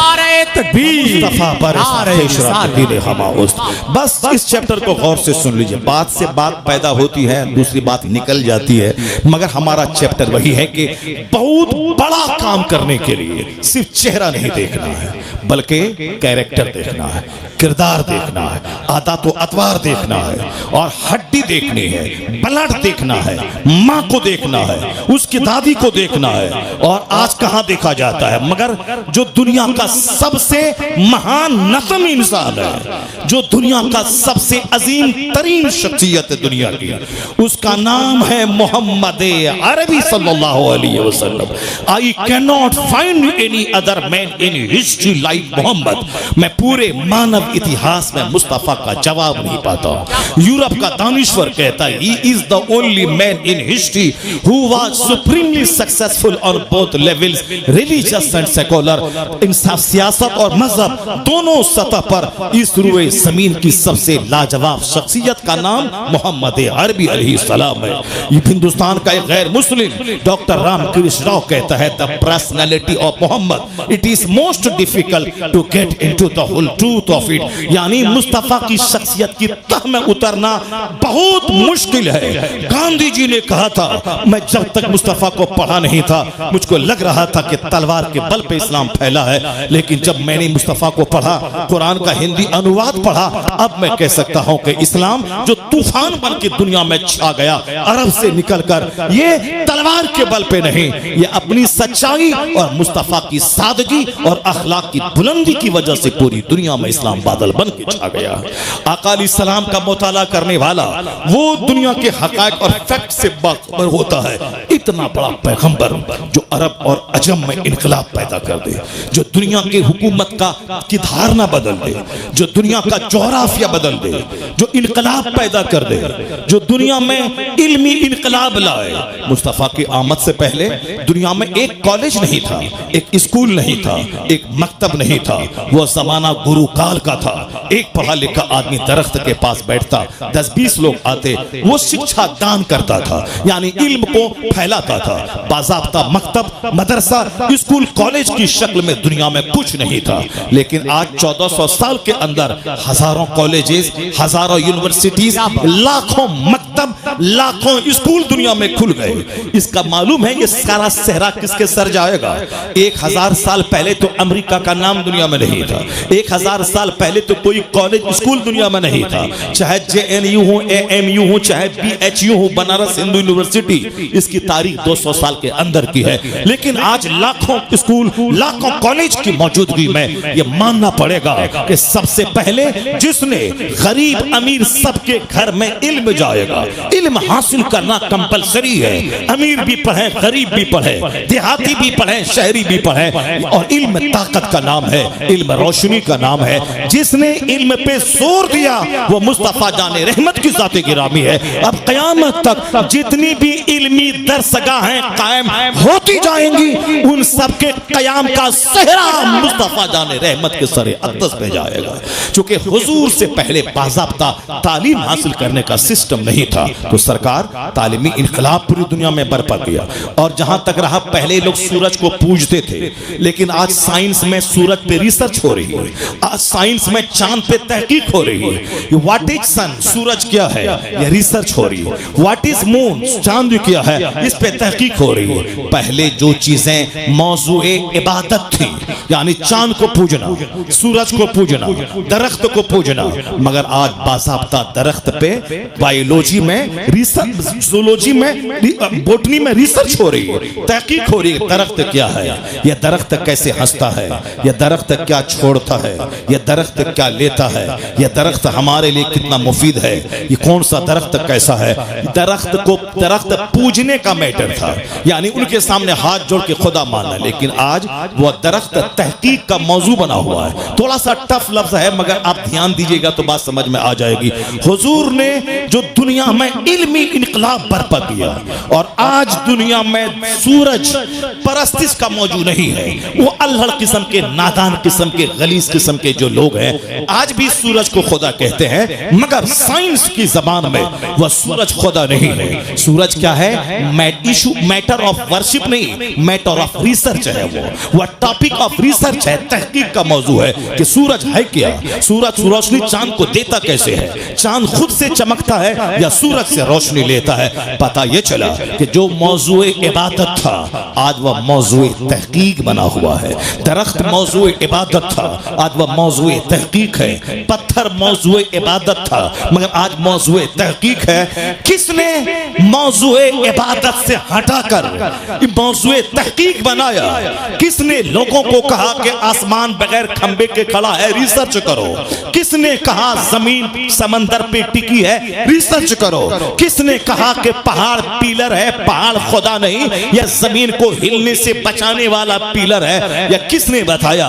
बस इस चैप्टर को गौर से सुन लीजिए, बात से बात पैदा होती है, दूसरी बात निकल जाती है, मगर हमारा चैप्टर वही है कि बहुत बड़ा काम करने के लिए सिर्फ चेहरा नहीं देखना है, बल्कि कैरेक्टर देखना है, किरदार देखना है, आदत व अतवार देखना है, और हड्डी देखनी है, ब्लड देखना है, माँ को देखना है, उसकी दादी को देखना है। और आज कहाँ देखा जाता है, मगर जो दुनिया का सबसे महान नतम इंसान है, जो दुनिया का सबसे अजीम तरीन शख्सियत है दुनिया की, उसका नाम है मोहम्मद अरबी सल्लल्लाहु अलैहि वसल्लम। I can not find any other man in history like Muhammad. मैं पूरे मानव इतिहास में मुस्तफा का जवाब नहीं पाता। यूरोप का दानिश्वर कहता है he is the only man in history who was supremely successful on both levels, religious and secular. इंसाफ, सियासत और मजहब दोनों सतह पर इस रुए जमीन की सबसे लाजवाब शख्सियत का नाम मोहम्मद अरबी अलैहिस्सलाम है। हिंदुस्तान का एक गैर मुस्लिम डॉक्टर रामकृष्ण राव कहता है the personality of Muhammad it is most difficult to get into the whole truth of it. यानी मुस्तफा की शख्सियत की तह में उतरना बहुत मुश्किल है। गांधी जी ने कहा था, मैं जब तक मुस्तफा को पढ़ा नहीं था मुझको लग रहा था कि तलवार के बल पे इस्लाम फैला है, लेकिन जब मैंने मुस्तफा को पढ़ा, कुरान का हिंदी अनुवाद पढ़ा, अब मैं कह सकता हूं कि इस्लाम जो तूफान बन के दुनिया में छा गया अरब से निकलकर, ये तलवार के बल पे नहीं, ये अपनी सच्चाई और मुस्तफा की सादगी और अखलाक की बुलंदी की वजह से पूरी दुनिया में इस्लाम बादल बन के छा गया। आका अलैहिस्सलाम का मुताला करने वाला वो दुनिया के हकायक और फैक्ट से बाखबर होता है। इतना बड़ा पैगंबर जो अरब और अजम में इनकलाब पैदा कर दे, जो दुनिया की हुकूमत की धारणा बदल दे, जो दुनिया का जोग्राफिया बदल दे, जो इनकलाब पैदा कर दे, जो दुनिया में इल्मी इनकलाब लाए। मुस्तफा की आमद से पहले दुनिया में एक कॉलेज नहीं था, एक स्कूल नहीं था, एक मकतब नहीं था। वो जमाना गुरु काल का था। एक पढ़ा लिखा आदमी दरख्त के पास बैठता, 10-20 लोग आते, वो शिक्षा दान करता था, यानी इल्म को फैलाता था। बाज़ाब्ता मकतब, मदरसा, स्कूल, कॉलेज की शक्ल में दुनिया में कुछ नहीं था। लेकिन आज 1400 साल के अंदर हजारों कॉलेजेस, हजारों यूनिवर्सिटीज, लाखों मकतब, तब लाखों स्कूल दुनिया में खुल गए। इसका मालूम है ये सारा सेहरा किसके सर जाएगा? 1000 साल पहले तो अमेरिका का नाम दुनिया में नहीं था। 1000 साल पहले तो कोई कॉलेज स्कूल दुनिया में नहीं था। चाहे JNU हो, AMU हो, चाहे BHU हो, बनारस हिंदू यूनिवर्सिटी, इसकी तारीख 200 साल के अंदर की है। लेकिन आज लाखों स्कूल, लाखों कॉलेज की मौजूदगी में ये मानना पड़ेगा कि सबसे पहले जिसने गरीब अमीर सबके घर में इल्म जाएगा। इल्म हासिल करना कंपलसरी है। अमीर भी पढ़े, गरीब भी पढ़े, देहाती भी पढ़े, शहरी भी पढ़े। और इल्म ताकत का नाम है, इल्म रोशनी का नाम है। जिसने इल्म पे जोर दिया वो मुस्तफा जाने रहमत की जाते गिरामी है। अब क़यामत तक जितनी भी इल्मी दरसगाहें कायम होती जाएंगी, उन सब के क़याम का सेहरा मुस्तफा जाने रहमत के सरे अक़दस पे जाएगा। चूंकि हुजूर से पहले बाज़ाब्ता तालीम हासिल करने का सिस्टम नहीं था, तो सरकार तालीमी इनकलाब पूरी दुनिया में बर्पा किया। और जहां तक रहा, पहले लोग सूरज को पूजते थे, लेकिन आज साइंस में सूरज पे रिसर्च हो रही है। आज साइंस में चांद पे तहकीक हो रही है। व्हाट इज सन, सूरज क्या है, यह रिसर्च हो रही है। व्हाट इज मून, चांद क्या है, इस पे तहकीक हो रही है। पहले जो चीजें मौजूए इबादत थी, यानी चांद को पूजना, सूरज को पूजना, दरख्त को पूजना, मगर आज बाज़ाब्ता दरख्त पे बायोलॉजी में रिसर्च, ज़ूलॉजी में, बोटनी में रिसर्च हो रही है, तहकीक हो रही है। दरख्त क्या है, यह दरख्त कैसे हंसता है, यह दरख्त क्या छोड़ता है, यह दरख्त क्या लेता है, यह दरख्त हमारे लिए कितना मुफीद है, ये कौन सा दरख्त कैसा है। दरख्त पूजने का मैटर था, यानी उनके सामने हाथ जोड़ के खुदा मानना। लेकिन आज वह दरख्त तहकीक का मौजू बना हुआ है। थोड़ा सा टफ लफ्ज है, मगर आप ध्यान दीजिएगा तो बात समझ में आ जाएगी। हुजूर ने जो दुनिया में इल्मी इनकलाब बर्पा किया, और आज दुनिया में सूरज परस्तिश का मौजू नहीं है। वो अल्हड़ किस्म के, नादान किस्म के, गलीज किस्म के जो लोग हैं, आज भी सूरज को खुदा कहते हैं, मगर साइंस की जबान में वह सूरज खुदा नहीं है। सूरज क्या है? इशू, मैटर ऑफ वर्शिप नहीं, मैटर ऑफ रिसर्च है। वह टॉपिक ऑफ रिसर्च है, तहकीक का मौजू है कि सूरज है क्या, सूरज रोशनी चांद को देता कैसे है, चांद खुद से चमकता है या सूरज से रोशनी लेता है। पता यह चला कि जो मौजूए इबादत था, आज वह मौजूए तहकीक बना हुआ है। दरख्त मौजूए इबादत था, आज वह मौजूए तहकीक है। पत्थर मौजूए इबादत था, मगर आज मौजूए तहकीक है। किसने मौजूए इबादत से हटाकर मौजूए तहकीक बनाया? किसने लोगों को कहा कि आसमान बगैर खंबे के खड़ा है, रिसर्च करो? किसने कहा जमीन समंदर पे टिकी है, रिसर्च करो? किसने कहा कि पहाड़ पिलर है, पहाड़ खुदा नहीं, या जमीन को हिलने से बचाने वाला पिलर है, या किसने बताया?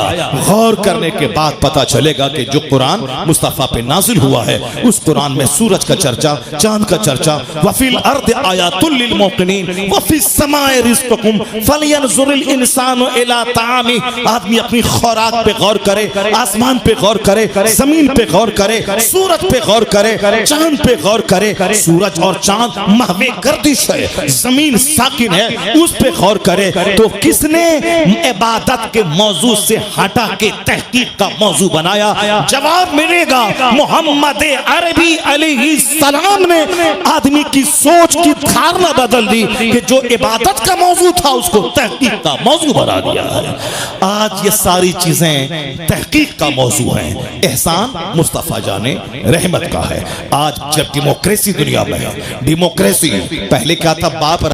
गौर करने के बाद पता चलेगा कि जो कुरान मुस्तफा पे नाजिल हुआ है, उस कुरान में सूरज का चर्चा, चांद का चर्चा, वफिल अर्द आयातुल लिल मुक़िनीन वफिस समाए रिज़्क़ुकुम फलयंजुरिल इंसानु इला तामी। आदमी अपनी खुराक पे गौर करे, आसमान पे गौर करे, जमीन पे गौर करे, सूरज पे गौर करे, चांद पे गौर करे। सूरज और चांद महवे गर्दिश है, जमीन साकिन है, उस पे गौर करे। तो किसने इबादत के मौजू से हटा के तहकीक का मौजू बनाया? जवाब मिलेगा, मोहम्मद अरबी अलैहिस्सलाम ने आदमी की सोच की धारणा बदल दी कि जो इबादत का मौजू था उसको तहकीक का मौजू बना दिया है। आज ये सारी चीजें तहकीक का मौजू हैं। एहसान मुस्तफा जाने रहमत का है। आज जब डेमोक्रेसी दुनिया में है, डेमोक्रेसी पहले क्या था? बाप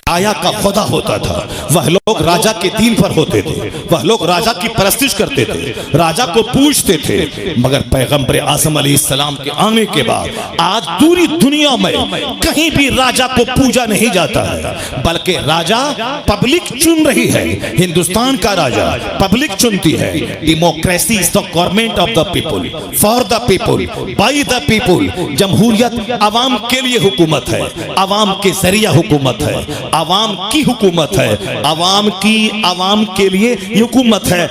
आया का खुदा होता था। वह लोग राजा के दीन पर होते थे, वह लोग राजा की परस्तिश करते थे, राजा को पूजते थे। मगर पैगंबर आज़म अलैहिस्सलाम के आने के बाद आज पूरी दुनिया में कहीं भी राजा को पूजा नहीं जाता है, बल्कि राजा पब्लिक चुन रही है। हिंदुस्तान का राजा पब्लिक चुनती है। Democracy is the government of the people, for the people, by the people. जमहूरियत आवाम के लिए हुकूमत है, आवाम के जरिए हुकूमत है। आवाम की हुकूमत है, आवाम की आवाम के लिए हुकूमत है।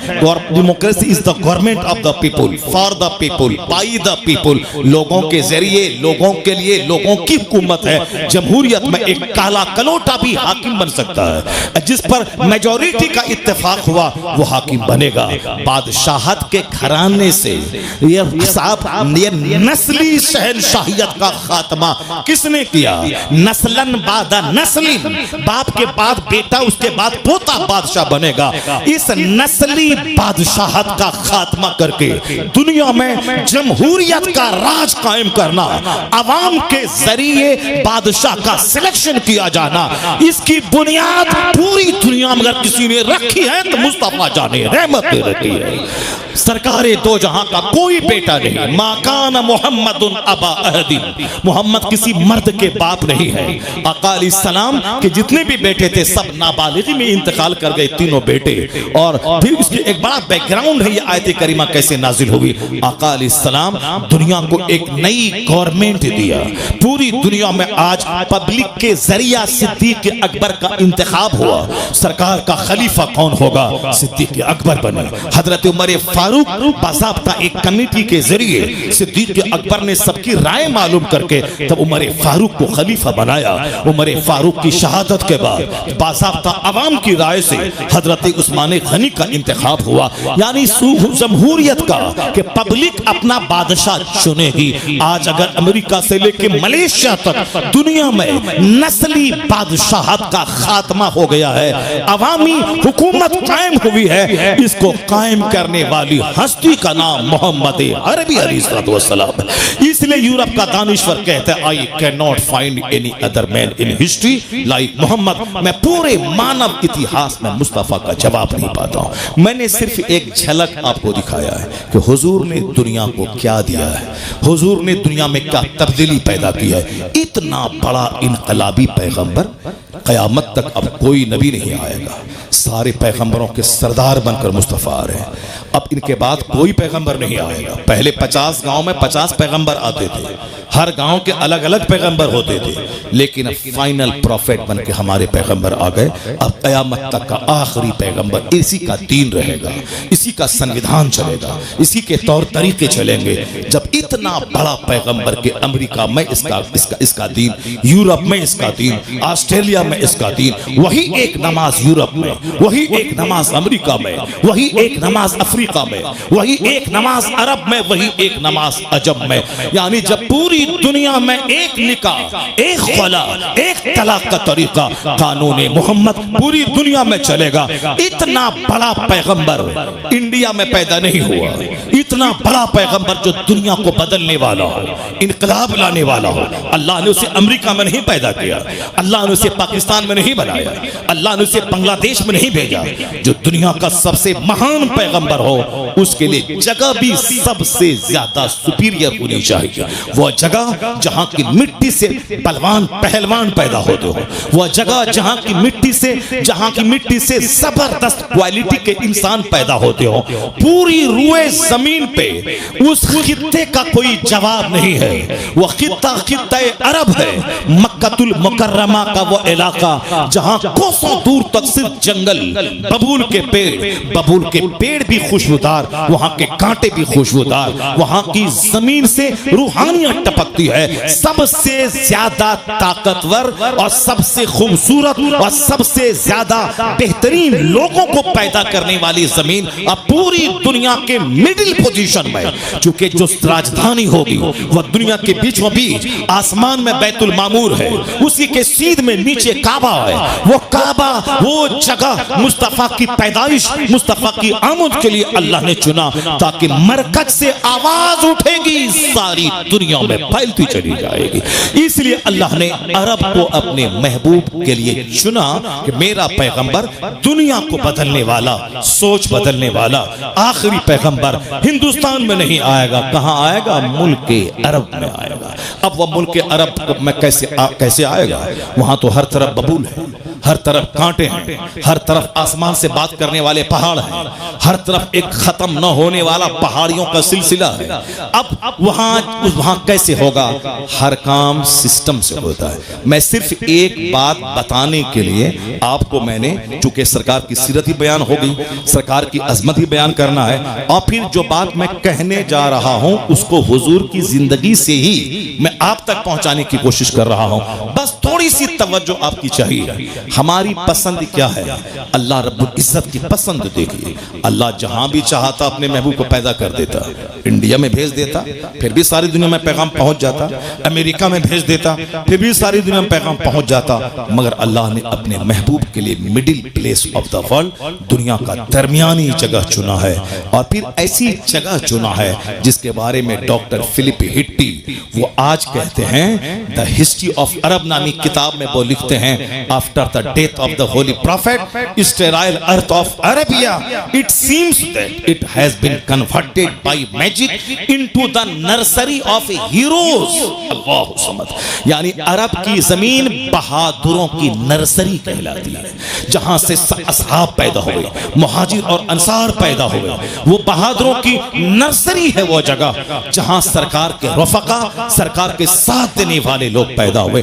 Democracy is the government of the people, for the people, by the people, लोगों के जरिए, लोगों के लिए, लोगों की हुकूमत है। जमहूरियत में एक काला कलोटा भी हाकिम बन सकता है, जिस पर मेजॉरिटी का इत्तेफाक हुआ वो हाकिम बनेगा। बादशाहत के घराने से ये नस्ली शहनशाहियत का खात्मा किसने किया? नस्लन बादा नस्लिन, बाप के बाद बेटा, उसके बाद पोता बादशाह बनेगा। इस नस्ली बादशाहत का खात्मा करके दुनिया में जमहूरियत का राज कायम करना, अवाम के जरिए बादशाह का सिलेक्शन किया जाना, इसकी बुनियाद पूरी दुनिया में अगर किसी ने रखी है तो मुस्तफा जाने रहमत ने रखी है। सरकारे दो जहां का कोई बेटा नहीं। माकान मोहम्मदुन अबा अहदिन, मोहम्मद किसी मर्द के बाप नहीं है। आका अलैहिस्सलाम के जितने भी बेटे थे सब नाबालिगी में इंतकाल कर गए, तीनों बेटे। और फिर उसकी एक बड़ा बैकग्राउंड है, ये आयत करीमा कैसे नाजिल हुई। आका अलैहिस्सलाम दुनिया को एक नई गवर्नमेंट दिया। पूरी दुनिया में आज पब्लिक के जरिया सिद्दीक अकबर का इंतखाब हुआ। सरकार का खलीफा कौन होगा? सिद्दीक अकबर बने। हजरत उमर फारूक बाज़ाब्ता एक कमेटी के जरिए सिद्दीक अकबर ने सबकी राय मालूम करके तब उमर फारूक को खलीफा बनाया। उमर फारूक की शहादत के बाद बाज़ाब्ता अवाम की राय से हजरत उस्मान गनी का इंतखाब हुआ। यानी जमहूरियत का कि पब्लिक अपना बादशाह चुनेगी। आज अगर अमेरिका से लेके मलेशिया तक दुनिया में नस्ली बादशाहत का खात्मा हो गया है, अवामी हुकूमत कायम हुई है। इसको कायम करने वाली हस्ती का नाम मोहम्मद अरबी अलैहिस्सलाम। इसलिए यूरोप का दानिश्वर कहता है, I can not find any other man in history like Muhammad. मैं पूरे मानव इतिहास में मुस्तफा का जवाब नहीं पाता हूं। मैंने सिर्फ एक झलक आपको दिखाया है कि हुजूर ने दुनिया को क्या दिया है, हुजूर ने दुनिया में क्या तब्दीली पैदा की है। इतना बड़ा इनकलाबी पैगंबर कयामत तक अब कोई नबी नहीं आएगा। सारे पैगंबरों के सरदार बनकर मुस्तफा आ रहे हैं। अब इनके बाद कोई पैगंबर नहीं आएगा। पहले 50 गांव में 50 पैगंबर आते थे, हर गांव के अलग अलग पैगंबर होते थे, लेकिन अब फाइनल प्रॉफिट बन के हमारे पैगंबर आ गए। अब कयामत तक का आखिरी पैगंबर, इसी का दीन रहेगा, इसी का संविधान चलेगा, इसी के तौर तरीके चलेंगे। जब इतना बड़ा पैगंबर के अमेरिका में इसका दीन, यूरोप में इसका दीन, ऑस्ट्रेलिया में इसका दीन, वही एक नमाज यूरोप में, वही एक नमाज अमेरिका में, वही एक नमाज अफ्रीका में, वही एक नमाज अरब में, वही एक नमाज अजम में। यानी जब पूरी दुनिया में एक निकाह, एक खुला, एक तलाक का तरीका, कानून मोहम्मद पूरी दुनिया में चलेगा। इतना बड़ा पैगंबर इंडिया में पैदा नहीं हुआ। इतना बड़ा पैगंबर जो दुनिया को बदलने वाला हो, इनकलाब लाने वाला हो। अल्लाह ने उसे अमेरिका में नहीं पैदा किया, अल्लाह ने उसे पाकिस्तान में नहीं बनाया, अल्लाह ने उसे बांग्लादेश में नहीं भेजा। जो दुनिया का सबसे महान पैगंबर हो उसके लिए जगह भी सबसे ज्यादा सुपीरियर होनी चाहिए। वह जगह जहां की मिट्टी से बलवान पहलवान पैदा होते हो, वह जगह जहां की मिट्टी से जबरदस्त क्वालिटी के इंसान पैदा होते हो। पूरी रुए जमीन पे उस खित्ते का कोई जवाब नहीं है। वह खित्ता अरब है, मक्कतुल मुकर्रमा का वो इलाका जहां कोसों दूर तक सिर्फ जंगल, बबूल के पेड़ भी खुशबूदार, वहां के कांटे भी खुशबूदार, वहां की जमीन से रूहानियत टपकती है। सबसे ज्यादा ताकतवर और सबसे खूबसूरत और सबसे ज्यादा बेहतरीन लोगों को पैदा करने वाली जमीन अब पूरी दुनिया के मिडिल पोजीशन में, चूंकि जो राजधानी होगी वह दुनिया के बीचों बीच आसमान में बैतुल मामूर है, उसी के सीध में नीचे काबा है। वो काबा, वो जगह मुस्तफा की पैदाइश, मुस्तफा की आमद के लिए अल्लाह ने चुना, ताकि मरकज से आवाज उठेगी, सारी दुनिया में फैलती चली जाएगी। इसलिए अल्लाह ने अरब को अपने महबूब के लिए चुना कि मेरा पैगंबर दुनिया को बदलने वाला, सोच बदलने वाला आखिरी पैगंबर हिंदुस्तान में नहीं आएगा। कहां आएगा? मुल्क अरब में आएगा। अब वह मुल्क अरब में कैसे आएगा? वहां तो हर तरफ बबूल है, हर तरफ कांटे हैं, हर तरफ आसमान से बात करने वाले पहाड़ हैं, हर तरफ एक खत्म न होने वाला पहाड़ियों का सिलसिला है। अब वहां कैसे होगा? हर काम सिस्टम से होता है। मैं सिर्फ एक बात बताने के लिए आपको मैंने, चूंकि सरकार की सीरत ही बयान हो गई, सरकार की अजमत ही बयान करना है, और फिर जो बात मैं कहने जा रहा हूं उसको हुजूर की जिंदगी से ही मैं आप तक पहुंचाने की कोशिश कर रहा हूं। बस थोड़ी सी तवज्जो आपकी चाहिए। हमारी पसंद क्या है? अल्लाह रब्बुल इज्जत की पसंद देखिए। अल्लाह जहां भी चाहता अपने महबूब को पैदा कर देता, इंडिया में भेज देता, फिर भी सारी दुनिया में पैगाम पहुंच जाता, अमेरिका में भेज देता, फिर भी सारी दुनिया में पैगाम पहुंच जाता। मगर अल्लाह ने अपने महबूब के लिए middle place of the world, दुनिया का दरमियानी जगह चुना है, और फिर ऐसी जगह चुना है जिसके बारे में डॉक्टर फिलिप हिट्टी वो आज कहते हैं, द हिस्ट्री ऑफ अरब नामी किताब में वो लिखते हैं, after the death of the holy prophet sterile earth of Arabia it seems that it has been converted by magic into the nursery of heroes. अल्लाहु समद। यानी अरब की जमीन बहादुरों की नर्सरी कहलाती है, जहां से असहाब पैदा हुए, मुहाजिर और अंसार पैदा हुए। वो बहादुरों की नर्सरी है वो जगह जहां सरकार के रफका, सरकार के साथ देने वाले लोग पैदा हुए।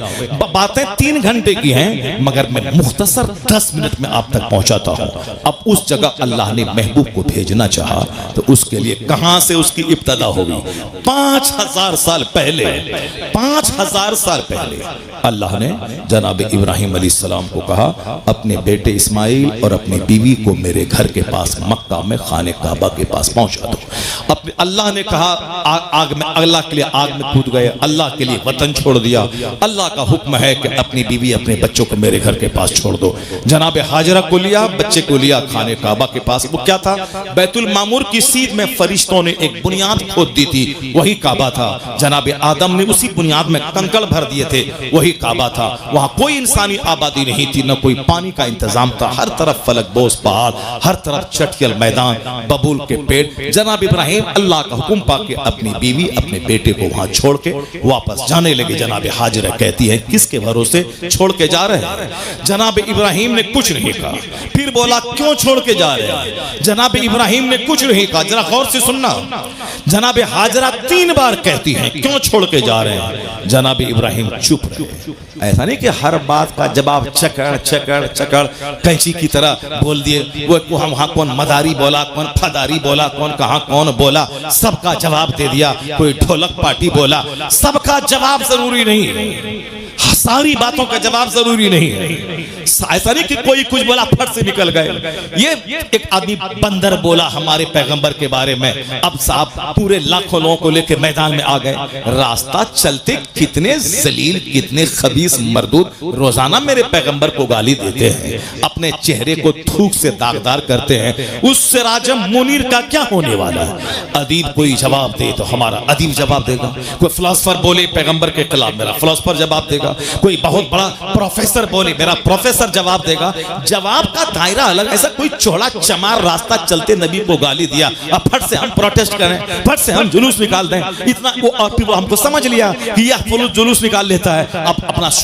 बातें 3 घंटे की हैं, मगर मैं मुख्तसर 10 मिनट में आप तक पहुंचाता हूं। अब उस जगह अल्लाह ने महबूब को भेजना चाहा, तो उसके लिए कहां से उसकी इब्तदा होगी? 5000 साल पहले, 5000 साल पहले अल्लाह ने जनाब इब्राहिम अलैहिस्सलाम को कहा, अपने बेटे इस्माइल और अपनी बीवी को मेरे घर के पास मक्का में खाने काबा के पास पहुंचा दो। अपने अल्लाह ने कहा, आग में, अल्लाह के लिए आग में कूद गए, अल्लाह के लिए वतन छोड़ दिया। अल्लाह का हुक्म है कि अपनी बीवी अपने बच्चों को मेरे घर के पास छोड़ दो। जनाब हाजरा को लिया, बच्चे को लिया खाने काबा के पास। वो क्या था? बैतुल मामूर की सीध में फरिश्तों ने एक बुनियाद खोद दी थी, वही काबा था। जनाब आदम ने उसी बुनियाद में कंकड़ भर दिए थे, वही काबा था। वहां कोई इंसानी आबादी नहीं थी, न कोई पानी का इंतजाम था। हर तरफ फलक बोस पहाड़, हर तरफ चटियल मैदान, बबूल के पेड़। जनाब इब्राहिम अल्लाह का हुक्म पाके अपनी बीवी अपने बेटे को वहां छोड़ के वापस जाने लगे। जनाब हाजरा कहती है, किसके भरोसे छोड़ के जा रहे हैं? जनाब इब्राहिम ने कुछ नहीं कहा। फिर बोला, क्यों छोड़ के जा रहे हैं? जनाब इब्राहिम ने कुछ नहीं कहा। जरा गौर से सुनना, जनाब हाजरा 3 बार कहती हैं, क्यों छोड़ के जा रहे हैं? जनाब इब्राहिम चुप रहे। ऐसा नहीं कि हर बात का जवाब चकड़ चकड़ चकड़ कैंची की तरह बोल दिए। वो वहां कौन मदारी बोला, कौन फदारी बोला, कौन कहां कौन बोला, सबका जवाब दे दिया। कोई ढोलक पार्टी बोला, सबका जवाब जरूरी नहीं है, सारी बातों का जवाब जरूरी नहीं है। ऐसा नहीं कि कोई कुछ बोला फट से निकल गए। ये एक आदमी बंदर बोला हमारे पैगंबर के बारे में, अब साहब पूरे लाखों लोगों को लेकर मैदान में आ गए। रास्ता चलते कितने जलील, कितने खबीस मर्दूद रोजाना मेरे पैगंबर को गाली देते हैं, अपने चेहरे को थूक से दागदार करते हैं। उससे राजम मुनीर का क्या होने वाला है? अदीब कोई जवाब दे तो हमारा अदीब जवाब देगा। कोई फिलोसफर बोले पैगंबर के खिलाफ, मेरा फिलोसफर जवाब देगा। कोई बहुत बड़ा प्रोफेसर बोले, मेरा प्रोफेसर जवाब देगा। जवाब का दायरा अलग। ऐसा कोई चौड़ा चमार रास्ता चलते नबी को गाली दिया, अब फट से हम प्रोटेस्ट करें, फट से हम जुलूस निकाल दें, इतना वो, और फिर वो हमको समझ लिया कि यह जुलूस निकाल लेता है अब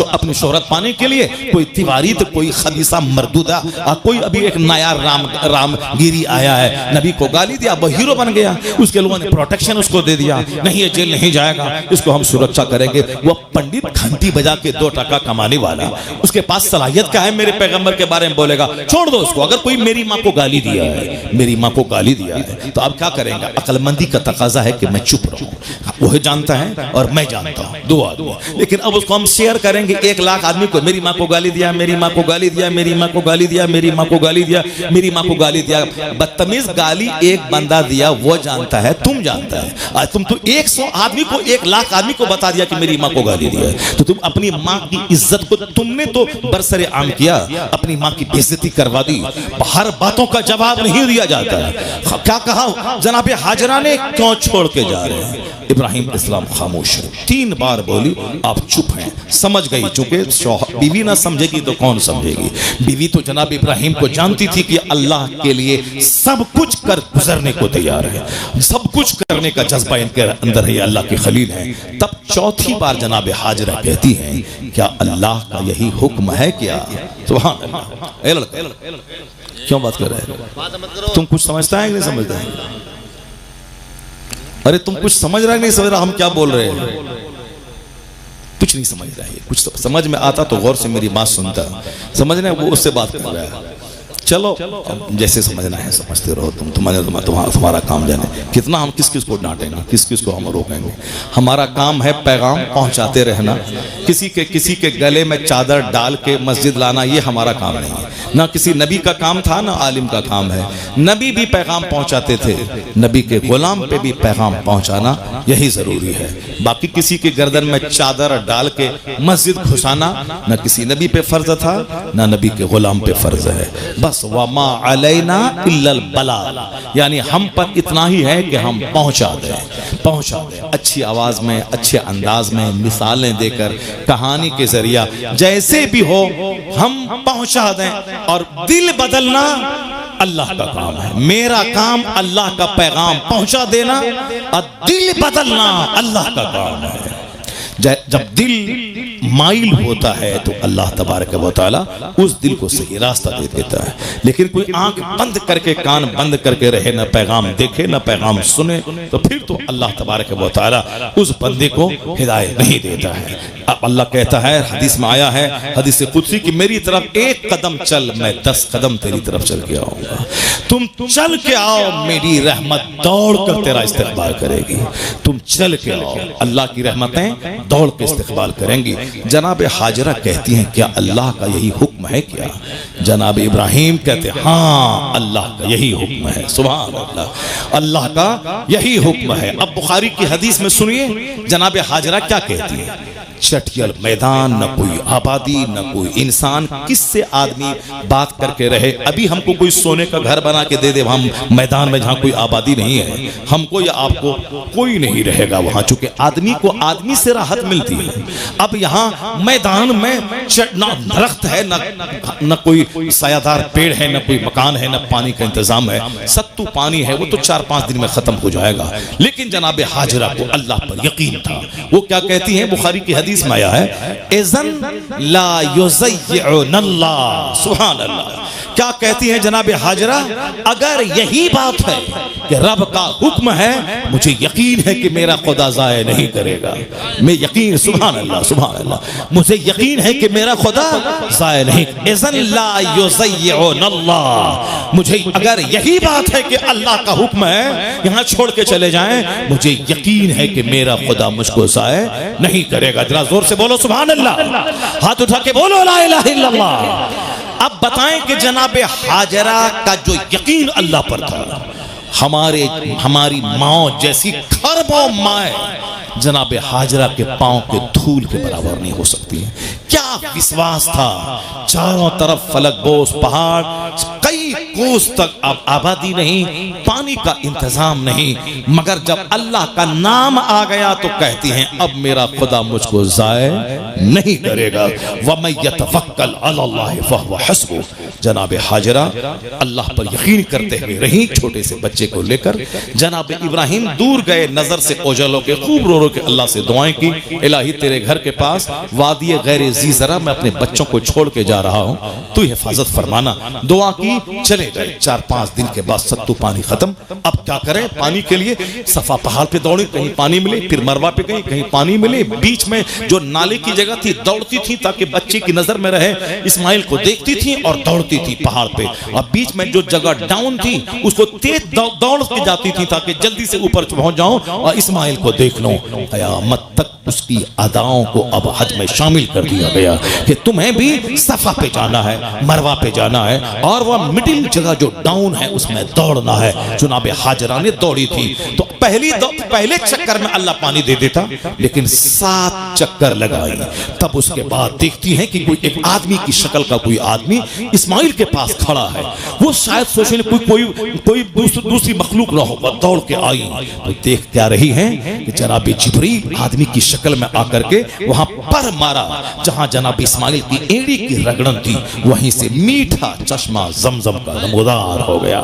अपनी शोहरत पाने के लिए। कोई तिवारी तो कोई खबीसा मर्दूदा, कोई अभी एक नया रामगिरी आया है, नबी को गाली दिया, वो हीरो बन गया। उसके लोगों ने प्रोटेक्शन उसको दे दिया, नहीं ये जेल नहीं जाएगा, इसको हम सुरक्षा करेंगे। वो पंडित घंटी बजा के 2 टका कमाने वाला, उसके पास सलाहियत क्या है मेरे पैगंबर के बारे में बोलेगा? छोड़ दो उसको। अगर कोई मेरी माँ को गाली दिया है, मेरी माँ को गाली दिया है, तो अब क्या करेंगे? अक्लमंदी का तकाजा है कि मैं चुप रहूं। वह जानता है और मैं जानता हूं, 2 आदमी। लेकिन अब उसको हम शेयर करेंगे 1 लाख आदमी को, मेरी माँ को गाली दिया, मेरी माँ को गाली दिया, मेरी माँ को गाली दिया, मेरी माँ को गाली दिया, मेरी माँ को गाली दिया। बदतमीज गाली एक बंदा दिया, वो जानता है, तुम जानता है। आज तुम तो 100 आदमी को, 1 लाख आदमी को बता दिया कि मेरी माँ को गाली दिया है, तो तुम अपनी माँ की इज्जत को तुमने तो बरसरे आम किया, अपनी माँ की बेइज्जती करवा दी। हर बातों का जवाब नहीं दिया जाता है। क्या कहा जनाब हाजरा ने, क्यों छोड़ के जा रहे हैं? इब्राहिम इस्लाम खामोश है। 3 बार बोली, आप चुप हैं। समझ गई, चूंकि बीवी ना समझेगी तो कौन समझेगी? बीवी तो जनाब इब्राहिम को जानती थी कि अल्लाह के लिए सब कुछ कर गुजरने को तैयार है, सब कुछ करने का जज्बा इनके अंदर है, अल्लाह के खलील हैं। तब चौथी बार जनाब हाजरा कहती हैं, क्या अल्लाह का यही हुक्म है क्या? सुभान अल्लाह। ए लड़का क्यों बात कर रहे हो? तुम कुछ समझता है कि नहीं समझता है? अरे तुम कुछ समझ रहा है नहीं समझ रहा हम क्या बोल रहे हैं? कुछ नहीं समझ रहा है। कुछ समझ में आता तो गौर से मेरी बात सुनता, समझना है वो उससे बात कर रहा है। चलो जैसे समझना है समझते रहो, तुम्हारा काम जाने कितना हम किस किस को डांटेंगे, किस किस को हम रोकेंगे। हमारा काम है पैगाम पहुंचाते रहना। किसी के गले में चादर डाल के मस्जिद लाना ये हमारा काम नहीं है। ना किसी नबी का काम था ना आलिम का काम है। नबी भी पैगाम पहुंचाते थे, नबी के गुलाम पे भी पैगाम पहुंचाना यही जरूरी है। बाकी किसी के गर्दन में चादर डाल के मस्जिद घुसाना ना किसी नबी पे फर्ज था ना नबी के गुलाम पे फर्ज है। बस वमा अलैना इल्लल बलाग, यानी हम पर इतना ही है कि हम पहुंचा दें अच्छी आवाज में, अच्छे अंदाज में, मिसालें देकर, कहानी के जरिया, जैसे भी हो हम पहुंचा दें। और दिल बदलना अल्लाह का काम है। मेरा काम अल्लाह का पैगाम पहुंचा देना और दिल बदलना अल्लाह का काम है। जब दिल माइल होता है तो अल्लाह तबारक व तआला उस दिल को सही रास्ता दे देता है। लेकिन कोई आंख बंद करके, कान बंद करके रहे, ना पैगाम देखे ना पैगाम सुने, तो फिर तो अल्लाह तबारक व तआला उस बंदे को हिदायत नहीं देता है। अब अल्लाह कहता है, हदीस में आया है, हदीस कुदसी की मेरी तरफ एक कदम चल, मैं 10 कदम तेरी तरफ चल के आऊंगा। तुम चल के आओ, मेरी रहमत दौड़ कर तेरा इस्तकबाल करेगी। तुम चल के आओ, अल्लाह की रहमतें दौड़ के इस्तकबाल करेंगी। जनाब हाजरा कहती हैं, क्या अल्लाह का यही हुक्म है क्या? जनाब इब्राहिम कहते हैं, हाँ अल्लाह का यही हुक्म है। सुभान अल्लाह, अल्लाह का यही हुक्म है। अब बुखारी की हदीस में सुनिए जनाब हाजरा क्या कहती है। चटियल मैदान, न कोई आबादी, न कोई इंसान, किससे आदमी बात करके रहे। अभी हमको कोई सोने का घर बना के दे दे हम मैदान में जहाँ कोई आबादी नहीं है, हमको या आपको कोई नहीं रहेगा वहाँ, चूंकि आदमी को आदमी से राहत मिलती है। अब यहाँ मैदान में न दरख्त है, न कोई सायादार पेड़ है, न कोई मकान है, न पानी का इंतजाम है। सत्तू पानी है, वो तो 4-5 दिन में खत्म हो जाएगा। लेकिन जनाब हाजरा को अल्लाह पर यकीन था। वो क्या कहती है, बुखारी की हदीस में आया है, इज़न ला युज़य्यिउनल्लाह। सुभान अल्लाह। क्या कहती है जनाब हाजरा, अगर यही बात है कि रब का हुक्म है, मुझे यकीन है कि मेरा खुदा ज़ाया नहीं करेगा। मैं यकीन, सुभान अल्लाह सुभान अल्लाह, मुझे यकीन है कि मेरा खुदा ज़ाया नहीं। इज़न ला युज़य्यिउनल्लाह, मुझे अगर यही बात है कि अल्लाह का हुक्म है, यहाँ छोड़ के चले जाएं, मुझे यकीन है कि मेरा खुदा मुझको ज़ाया नहीं करेगा। जरा जोर से बोलो सुभान अल्लाह, हाथ उठा के बोलो ला इलाहा इल्लल्लाह। अब बताएं कि जनाब हाजरा का जो यकीन अल्लाह पर था, हमारी माँ जैसी खरबों माए जनाब हाजरा के पांव के धूल के बराबर नहीं हो सकती है। क्या विश्वास था। चारों तरफ फलक बोस पहाड़, कई कोस तक अब आबादी नहीं, पानी का इंतजाम नहीं, मगर जब अल्लाह का नाम आ गया तो कहती हैं, अब मेरा खुदा मुझको ज़ाया नहीं करेगा। वमन यतवक्कल अलल्लाह फहुव हस्बुह। जनाब हाजरा अल्लाह पर यकीन करते हुए रही, छोटे से बच्चे को लेकर। जनाब इब्राहिम दूर गए, नजर से ओझल होकर खूब रो रो के अल्लाह से दुआएं की, इलाही तेरे घर के पास वादी गैर ज़ीज़रा में अपने बच्चों को छोड़ के जा रहा हूं, तू हिफाजत फरमाना। दुआ की, चले गए। 4-5 दिन के बाद सत्तू पानी खत्म। अब क्या करें पानी के लिए? सफा पहाड़ पे दौड़ी, कहीं पानी मिले, फिर मरवा पे गई, कहीं पानी मिले। बीच में जो नाले की जगह थी, दौड़ती थी ताकि बच्चे की नजर में रहे। इस्माइल को देखती थी और दौड़ती थी पहाड़ पे। और बीच में जो जगह डाउन थी उसको तेज दौड़ के जाती थी ताकि जल्दी से ऊपर पहुंच जाऊं और इस्माइल को देख लूं। क़यामत तक उसकी अदाओं को अब हज में शामिल कर दिया गया कि तुम्हें भी सफा पे जाना है, मरवा पे जाना है, और वह मिडिल जगह जो डाउन है उसमें दौड़ना है। जनाब हाजरा ने दौड़ी थी तो पहले चक्कर में अल्लाह पानी दे देता, लेकिन 7 चक्कर लगाई। तब उसके बाद देखती हैं कि कोई एक आदमी की शक्ल का कोई आदमी इस्माइल के पास खड़ा है। वो शायद सोचे कोई दूसरी मखलूक ना हो। वह दौड़ के आई तो देख क्या रही है कि जनाब जिब्रील आदमी की शक्ल में आकर के वहां पर मारा जहां जनाब इस्माइल की एड़ी की रगड़न थी, वहीं से मीठा चश्मा जमजम का नमूदार हो गया।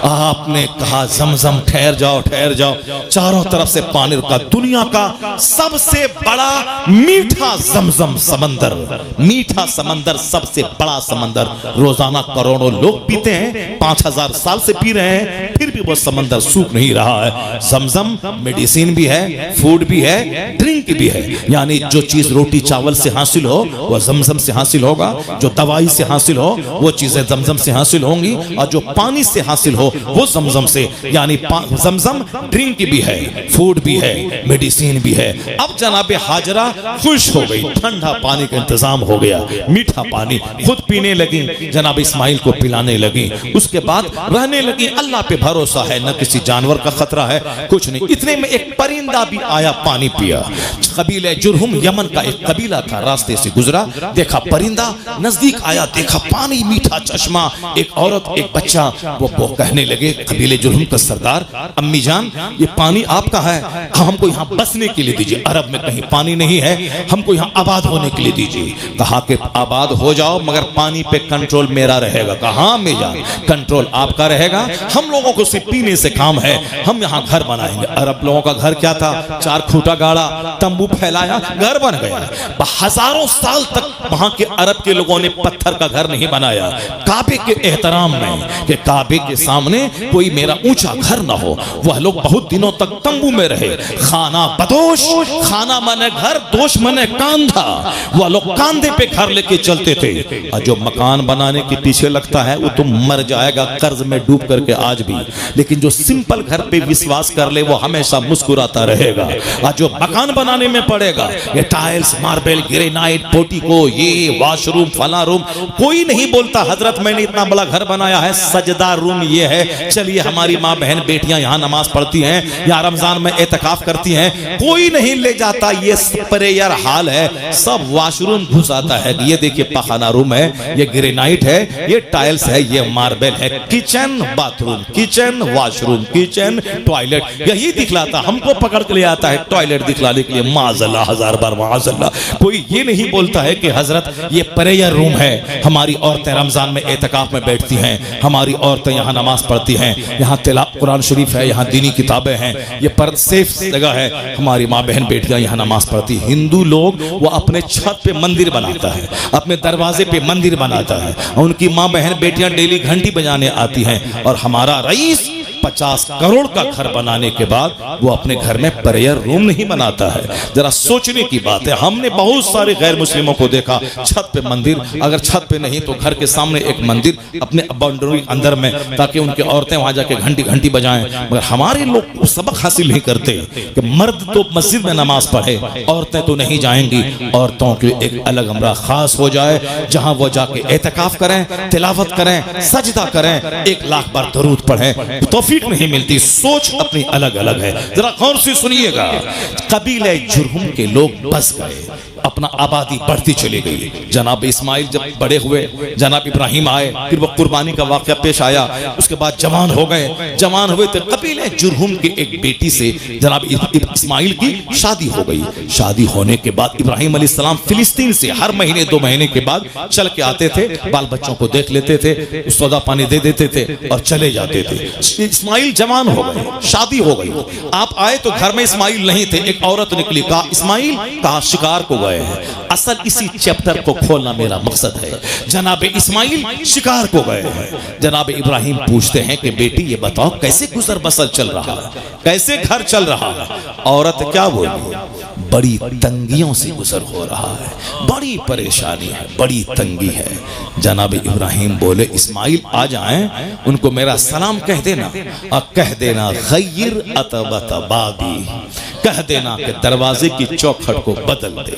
आपने कहा जमजम ठहर जाओ ठहर जाओ, चारों तरफ से पानी रुका। दुनिया का सबसे बड़ा मीठा जमजम समंदर, मीठा समंदर, सबसे बड़ा समंदर, रोजाना करोड़ों लोग पीते हैं, 5000 साल से पी रहे हैं, फिर भी वो समंदर सूख नहीं रहा है। जमजम मेडिसिन भी है, फूड भी है, ड्रिंक भी है। यानी जो चीज रोटी चावल से हासिल हो वो जमजम से हासिल होगा, जो दवाई से हासिल हो वो चीजें जमजम से हासिल होंगी, और जो पानी से हासिल हो वो जमजम से। यानी जमजम ड्रिंक भी है, फूड भी है, मेडिसिन भी है। अब जनाबे हाजरा खुश हो गई, ठंडा पानी का इंतजाम हो गया, मीठा पानी खुद पीने लगी, जनाब इस्माइल को पिलाने लगी। उसके बाद रहने लगी, अल्लाह पे भरोसा है, न किसी जानवर का खतरा है, कुछ नहीं। इतने में एक परिंदा भी आया, पानी पिया। कबीले जुरहुम, यमन का एक कबीला था, रास्ते से गुजरा, देखा परिंदा, नजदीक आया, देखा पानी, मीठा चश्मा, एक औरत एक बच्चा। वो कहने लगे, कबीले जुरहुम का सरदार, अम्मी जान ये पानी आपका है, हमको यहाँ बसने के लिए दीजिए, अरब में कहीं पानी नहीं है, हमको यहाँ आबाद होने के लिए दीजिए। कहा कि आबाद हो जाओ मगर पानी पे कंट्रोल मेरा रहेगा। कहा अम्मी जान कंट्रोल आपका रहेगा, हम लोगों को सिर्फ पीने से काम है, हम यहाँ घर बनाएंगे। अरब लोगों का घर क्या था, 4 खूंटा गाड़ा, तंबू फैलाया, घर बन गया। हजारों साल तक वहां के अरब के लोगों ने पत्थर का घर नहीं बनाया, काबे के एहतराम में, कि काबे के सामने कोई मेरा ऊंचा घर ना हो। वह लोग बहुत दिनों तक तंबू में रहे। खाना बदोश, खाना माने घर, दोष माने कांधा। वह लोग कांधे पे घर लेके चलते थे। और जो मकान बनाने के पीछे लगता है वो तो मर जाएगा कर्ज में डूब करके आज भी, लेकिन जो सिंपल घर पे विश्वास कर ले वो हमेशा मुस्कुराता रहेगा। और जो मकान बनाने में पड़ेगा, ये टाइल्स, मार्बल, ग्रेनाइट, पोर्टिको, ये वॉशरूम, फला रूम, कोई नहीं बोलता हजरत मैंने इतना बड़ा घर बनाया है, सजदा रूम ये है, चलिए हमारी माँ बहन बेटियां यहाँ नमाज पढ़ती हैं या रमजान में एतकाफ करती हैं, कोई नहीं ले जाता। ये प्रेयर हाल है, सब वॉशरूम घुस आता है, ये देखिए पखाना रूम है, ये ग्रेनाइट है, ये टाइल्स है, ये मार्बल है, kitchen bathroom, kitchen washroom, kitchen toilet, यही दिखलाता। हमको पकड़ के ले आता है टॉयलेट दिखलाने के लिए, माज़अल्लाह, 1000 बार माज़अल्लाह। कोई ये नहीं बोलता है कि हजरत ये प्रेयर रूम है, हमारी औरतें रमजान में एतकाफ में बैठती हैं, हमारी औरतें यहाँ नमाज पढ़ती हैं, यहाँ तिलावत कुरान शरीफ है, यहाँ दीनी किताबें हैं, ये पर सेफ जगह है, हमारी माँ बहन बेटियां यहाँ नमाज पढ़ती। हिंदू लोग वो अपने छत पे मंदिर बनाता है, अपने दरवाजे पे मंदिर बनाता है, उनकी माँ बहन बेटियां डेली घंटी बजाने आती हैं। और हमारा रईस 50 करोड़ का घर बनाने के बाद वो अपने घर में प्रेयर रूम नहीं बनाता है। जरा सोचने की बात है। हमने बहुत सारे गैर मुस्लिमों को देखा छत पे मंदिर, अगर छत पे नहीं तो घर के सामने एक मंदिर अपने बाउंड्री अंदर में, ताकि उनकी औरतें वहां जाके घंटी घंटी बजाएं। मगर हमारे लोग सबक हासिल नहीं करते कि मर्द तो मस्जिद में नमाज पढ़े, औरतें तो नहीं जाएंगी। औरतों के एक अलग कमरा खास हो जाए, जहां वो जाके एतकाफ करें, तिलावत करें, सजदा करें, 1 लाख बार दरूद पढ़ें। तौफीक नहीं मिलती, सोच अपनी अलग अलग है। जरा गौर से सुनिएगा। कबीले जुरहुम के लोग बस गए, अपना आबादी बढ़ती चली गई। जनाब इस्माइल जब बड़े हुए, जनाब इब्राहिम आए, फिर वो कुर्बानी का वाक़या पेश आया, उसके बाद जवान हो गए। जवान हुए तो कबीले जुरहुम की एक बेटी से जनाब इस्माइल की शादी हो गई। शादी होने के बाद इब्राहिम अलैहिस्सलाम फिलिस्तीन से हर महीने 2 महीने के बाद चल के आते थे, बाल बच्चों को देख लेते थे, सौदा पानी दे देते थे और चले जाते थे। इस्माइल जवान हो गए, शादी हो गई। आप आए तो घर में इस्माइल नहीं थे, एक औरत निकली, कहा इस्माइल, कहा शिकार को गए हैं। असल इसी चैप्टर को खोलना मेरा मकसद है। जनाब इस्माइल शिकार को गए हैं। जनाब इब्राहिम पूछते हैं कि बेटी ये बताओ कैसे गुजर बसर चल रहा है, कैसे घर चल रहा है। औरत क्या बोली, बड़ी तंगियों से गुजर हो रहा है, बड़ी परेशानी है, बड़ी तंगी है। जनाब इब्राहिम बोले इस्माइल आ जाएं, उनको मेरा सलाम कह देना, और कह देना गय्यर अतबतबाबी, कह देना कि दरवाजे की चौखट को बदल दे।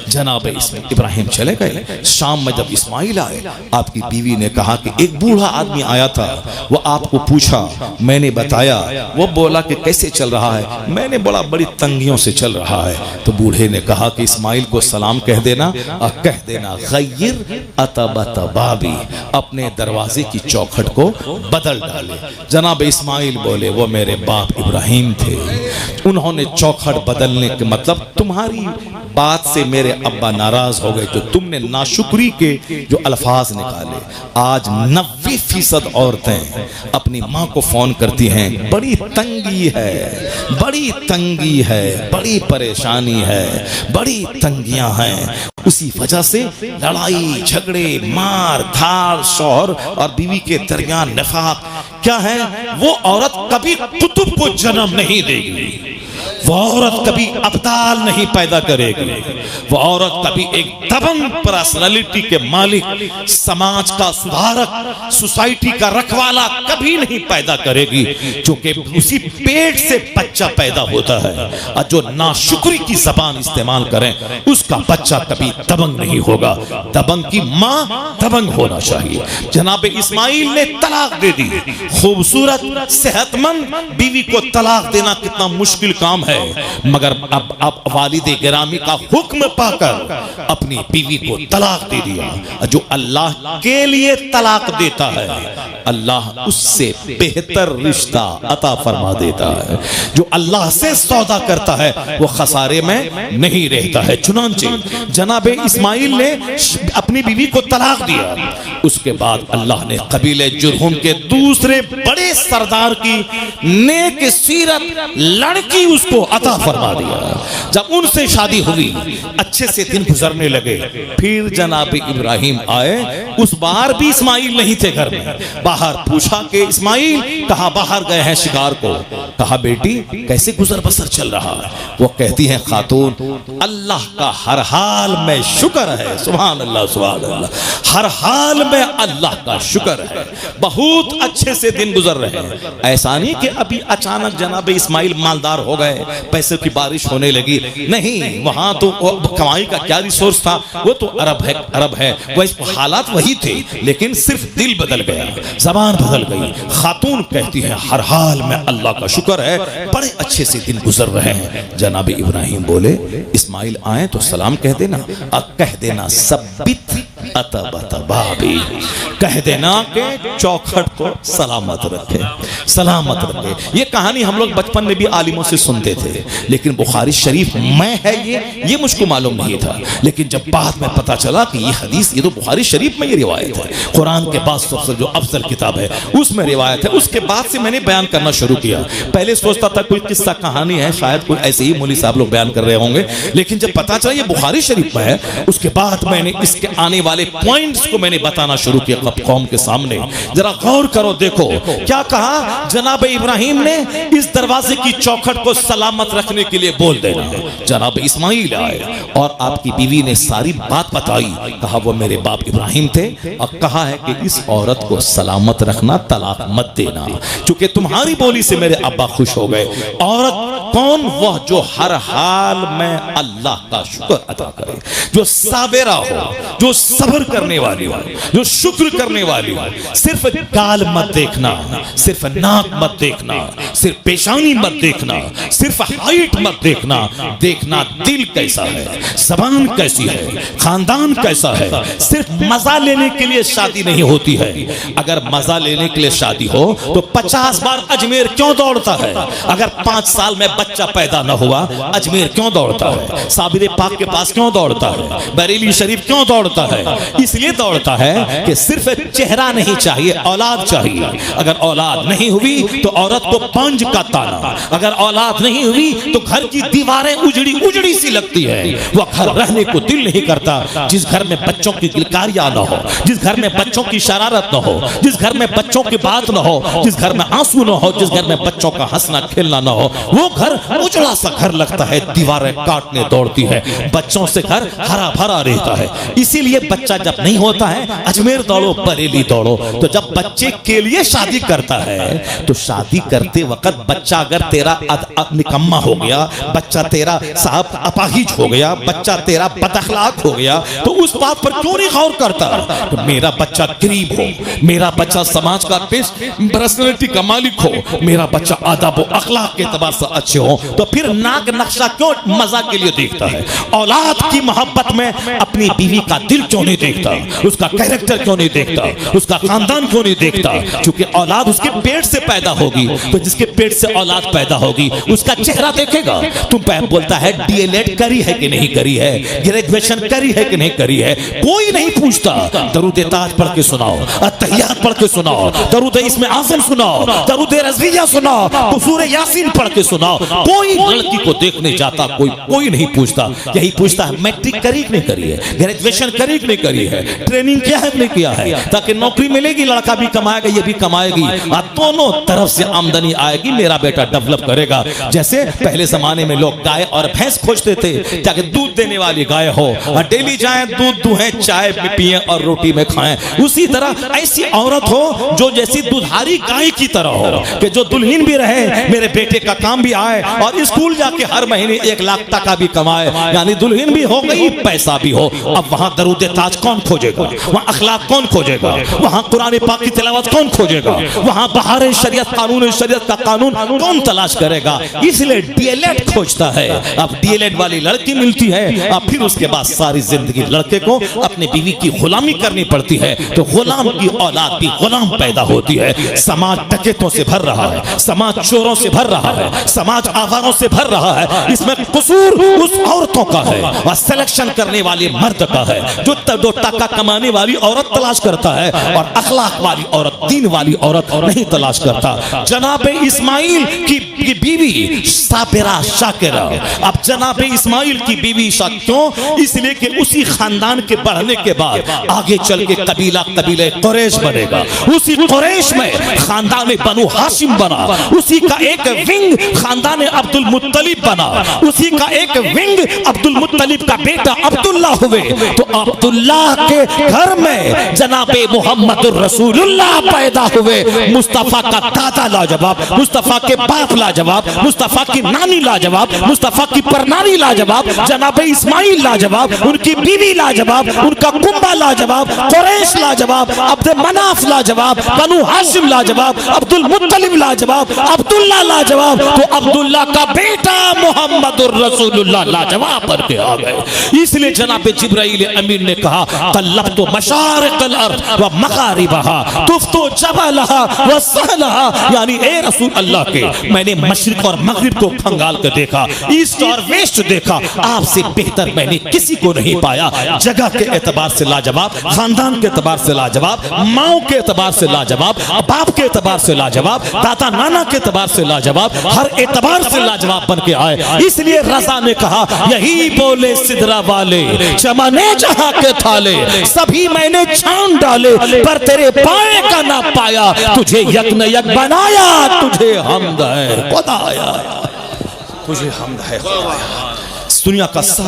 जनाब इब्राहिम चले गए। शाम में जब इस्माइल आए, आपकी बीवी ने कहा कि एक बूढ़ा आदमी आया था, वो आपको पूछा, मैंने बताया, वो बोला कि कैसे चल रहा है, मैंने बड़ी तंगियों से चल रहा है। तो बूढ़े ने कहा कि इस्माइल को सलाम कह देना और कह देना गय्यर अतबतबाबी, अपने दरवाजे की चौखट को बदल डाले। जनाब इस्माइल बोले वो मेरे बाप इब्राहिम थे, उन्होंने चौखट बदलने के मतलब तुम्हारी बात से मेरे अब्बा नाराज हो गए, तो तुमने नाशुक्री के जो अल्फाज निकाले। आज 90% औरतें अपनी माँ को फोन करती हैं, बड़ी तंगी है, बड़ी तंगी है, बड़ी परेशानी है, बड़ी तंगियां हैं। उसी वजह से लड़ाई झगड़े मार धार, शौहर और बीवी के दरमियान निफाक क्या है। वो औरत कभी कुतुब को जन्म नहीं देगी, वो औरत कभी अब्दाल नहीं पैदा करेगी, वो औरत कभी एक दबंग पर्सनालिटी के मालिक, समाज का सुधारक, सोसाइटी का रखवाला कभी नहीं पैदा करेगी, क्योंकि उसी पेट से बच्चा पैदा होता है। और जो नाशुक्री की जबान इस्तेमाल करें उसका बच्चा कभी दबंग नहीं होगा। दबंग की माँ दबंग होना चाहिए। जनाब इस्माइल ने तलाक दे दी। खूबसूरत सेहतमंद बीवी को तलाक देना कितना मुश्किल काम है, मगर अब वालिद गिरामी का हुक्म पाकर अपनी बीवी को तलाक दे दिया। जो अल्लाह के लिए तलाक देता है, अल्लाह उससे बेहतर रिश्ता अता फरमा देता है। जो अल्लाह से सौदा करता है वो खसारे में नहीं रहता है। चुनांचे जनाब इस्माइल ने अपनी बीवी को तलाक दिया। उसके बाद अल्लाह ने कबीले जुर्हुम के दूसरे बड़े सरदार की नेक सीरत लड़की उसको अता फरमा दिया। जब उनसे शादी हुई, अच्छे से दिन गुजरने लगे, फिर जनाब इब्राहिम आए। उस बार भी इस्माइल नहीं थे घर में। बाहर पूछा कि इस्माइल कहाँ, बाहर गए हैं शिकार को। कहा बेटी कैसे गुजर बसर चल रहा है। वो कहती हैं खातून अल्लाह का हर हाल में शुक्र है। सुभान अल्लाह सुभान अल्लाह। हर हाल में अल्लाह का शुक्र है, बहुत अच्छे से दिन गुजर रहे हैं। ऐसा नहीं कि अभी अचानक जनाब इस्माइल मालदार हो गए, पैसे की बारिश होने लगी, नहीं। वहां तो कमाई का क्या रिसोर्स था, वो तो अरब है, वैसे हालात वही थे, लेकिन सिर्फ दिल बदल गया, जबान बदल गई। खातून कहती है हर हाल में अल्लाह का शुक्र है, बड़े अच्छे से दिन गुजर रहे हैं। जनाब इब्राहिम बोले इस्माइल आए तो सलाम कह देना, कह देना सब्बित अतबतबाबी, कह देना कि चौखट को सलामत रखे, सलामत रखे। ये कहानी हम लोग बचपन में भी आलिमों से सुनते थे, लेकिन बुखारी शरीफ में है ये मुझको मालूम नहीं था। लेकिन जब बाद में पता चला कि ये हदीस, ये तो बुखारी शरीफ में ये रिवायत है, कुरान के बाद सबसे जो अफजल किताब है उसमें रिवायत है। उसके बाद से मैंने बयान करना शुरू किया। पहले सोचता था कोई किस्सा कहानी है, शायद कोई ऐसे ही मौलवी साहब लोग बयान कर रहे होंगे, लेकिन जब पता चला ये बुखारी शरीफ में है, उसके बाद मैंने इसके आने वाले पॉइंट्स को मैंने बताना शुरू किया कौम के सामने। जरा गौर करो, देखो क्या कहा जनाब इब्राहिम ने, इस दरवाजे की चौखट को सलामत रखने के लिए बोल देना। जनाब इस्माइल आए और आपकी बीवी ने सारी बात बताई। कहा वो मेरे बाप इब्राहिम थे और कहा है कि इस औरत को सलामत रखना, तलाक मत देना, क्योंकि तुम्हारी बोली से मेरे अब्बा खुश हो गए। औरत कौन? वह जो हर हाल में अल्लाह का शुक्र अदा करे, जो साबिरा हो, जो सब्र करने वाली हो, जो शुक्र करने वाली हो। सिर्फ गाल मत देखना, सिर्फ नाक मत देखना, सिर्फ पेशानी मत देखना, सिर्फ हाइट मत देखना, देखना दिल कैसा है, जबान कैसी है, खानदान कैसा है। सिर्फ मजा लेने के लिए शादी नहीं होती है। अगर मजा लेने के लिए शादी हो तो 50 बार अजमेर क्यों दौड़ता है? अगर 5 साल में बच्चा पैदा न हुआ, अजमेर क्यों दौड़ता है? साबिर पाक के पास क्यों दौड़ता है? बरेली शरीफ क्यों दौड़ता है? इसलिए दौड़ता है कि सिर्फ चेहरा नहीं चाहिए, औलाद चाहिए। अगर औलाद नहीं हुई तो औरत को पंज का ताना, अगर औलाद नहीं हुई तो घर की दीवारें उजड़ी उजड़ी सी लगती है, वह घर रहने को दिल नहीं करता। जिस घर में बच्चों की गिलकारियां न हो, जिस घर में बच्चों की शरारत न हो, जिस घर में बच्चों की बात न हो, जिस घर में आंसू न हो, जिस घर में बच्चों का हंसना खेलना न हो, वो घर उजड़ा सा घर लगता है, दीवारें काटने दौड़ती है, बच्चों से घर हरा भरा रहता है। इसीलिए बच्चा जब नहीं होता है, अजमेर दौड़ो, बरेली दौड़ो। तो जब बच्चे के लिए शादी करता है तो शादी करते वक्त बच्चा अगर तेरा निकम्मा हो गया, बच्चा तेरा साहब अपाहिज हो गया, बच्चा तेरा बदअखलाक हो गया, तो उस बात पर क्यों नहीं गौर करता तो मेरा बच्चा गरीब हो, मेरा बच्चा समाज का पर्सनैलिटी का मालिक हो, मेरा बच्चा आदाब और अखलाक के एतबार से अच्छे हो तो फिर नाक नक्शा क्यों मजाक के लिए देखता है? औलाद की मोहब्बत में अपनी बीवी का दिल क्यों नहीं देखता, उसका कैरेक्टर क्यों नहीं देखता, उसका खानदान क्यों नहीं देखता? क्योंकि औलाद उसके पेट से पैदा होगी, तो जिसके पेट से औलाद पैदा होगी उसका चेहरा देखेगा। तुम बोलता है डीएलएड करी है कि नहीं करी है, ग्रेजुएशन करी है कि नहीं करी है, कोई नहीं पूछता। दरूद ताज पढ़ के सुनाओ, अत्तहियात पढ़ के सुनाओ, दरूद इसमें आज़म सुनाओ, दरूद रज़विया सुनाओ, सूरह यासीन पढ़ के सुनाओ। कोई लड़की को देखने जाता, कोई नहीं पूछता। यही पूछता है मैट्रिक करी नहीं करी है, ग्रेजुएशन करी नहीं करी है, ट्रेनिंग क्या है नहीं किया है, ताकि नौकरी मिलेगी, लड़का भी कमाएगा, ये भी कमाएगी, दोनों तरफ से आमदनी आएगी, मेरा बेटा डेवलप करेगा। जैसे पहले जमाने में लोग गाय और भैंस खोजते थे ताकि दूध देने वाली गाय हो, और डेली जाएं दूध दुहें, चाय पिए और रोटी में खाएं। उसी तरह ऐसी औरत हो जो जैसी दुधारी गाय की तरह हो, कि जो दुल्हन भी रहे, मेरे बेटे का काम भी आए, और स्कूल जाके हर महीने 1 लाख टका भी कमाए, यानी दुल्हन भी हो गई, पैसा भी हो। अब वहां दरूद ताज कौन खोजेगा, वहां अखलाक कौन खोजेगा, वहां कुरान पाक की तिलावत कौन खोजेगा, वहां बहार शरीयत कानून शरीयत का कानून कौन तलाश करेगा? इसलिए डीएलएड खोजता है। अब डीएलएड वाली लड़की मिलती है, अब फिर उसके बाद सारी जिंदगी लड़के को अपनी बीवी की गुलामी करनी पड़ती है, तो गुलाम की औलाद भी गुलाम पैदा होती है। समाज डकैतों से भर रहा है, समाज चोरों से भर रहा है, समाज आवारों से भर रहा है। इसमें कसूर उस औरतों का है और सिलेक्शन करने वाले मर्द का है, जो टका कमाने वाली औरत तलाश करता है और अखलाक वाली औरत, दीन वाली औरत नहीं तलाश करता। जनाब इस्माइल की बीवी साबिरा शाकिरा। अब जनाब इस्माइल की बीवी क्यों? इसलिए कि उसी खानदान के बढ़ने के बाद आगे चल के कबीले कुरैश बनेगा। उसी कुरैश में खानदान बनु हाशिम बना, उसी का एक विंग खानदान अब्दुल मुत्तलिब बना, उसी का एक विंग अब्दुल मुत्तलिब का बेटा अब्दुल्ला हुए। तो अब्दुल्ला के घर में जनाबे मोहम्मदुर रसूलुल्लाह पैदा हुए। मुस्तफा का दादा लाजवाब, मुस्तफा के बाप लाजवाब, मुस्तफा की नानी लाजवाब, मुस्तफा की परनानी लाजवाब, जनाबे इस्माइल लाजवाब, उनकी बीवी लाजवाब, उनका कुंबा लाजवाब, कुरैश लाजवाब, अब्द मनाफ लाजवाब, बनु हाशिम लाजवाब, अब्दुल मुत्तलिब लाजवाब, अब्दुल्ला लाजवाब। तो अब्दुल्ला का बेटा मोहम्मदुर रसूलुल्लाह लाजवाब करके आ गए। इसलिए जनाब जिब्राइल अमीन ने कहा तल्लब्तु मशारिक़ल अर्ज़ व मग़ारिबहा तुफ़्तु जबलहा व सहलहा, यानी ए रसूल अल्लाह के, मैंने मशरिक और मगरिब को खंगाल कर देखा, ईस्ट और वेस्ट देखा, आपसे बेहतर मैंने किसी को नहीं पाया। जगह के एतबार से लाजवाब, खानदान के एतबार से लाजवाब, माओ के एतबार से लाजवाब, बाप के एतबार से लाजवाब, दादा नाना के एतबार से लाजवाब, हर एतबार से लाजवाब बन के आए। इसलिए रज़ा ने कहा यही बोले सिदरा वाले, चमने जहां के थाले, सभी मैंने छान डाले, पर तेरे पाए का ना पाया, तुझे यक न यक बनाया, तुझे हमद है खुदाया, तुझे हमद है खुदाया। दुनिया का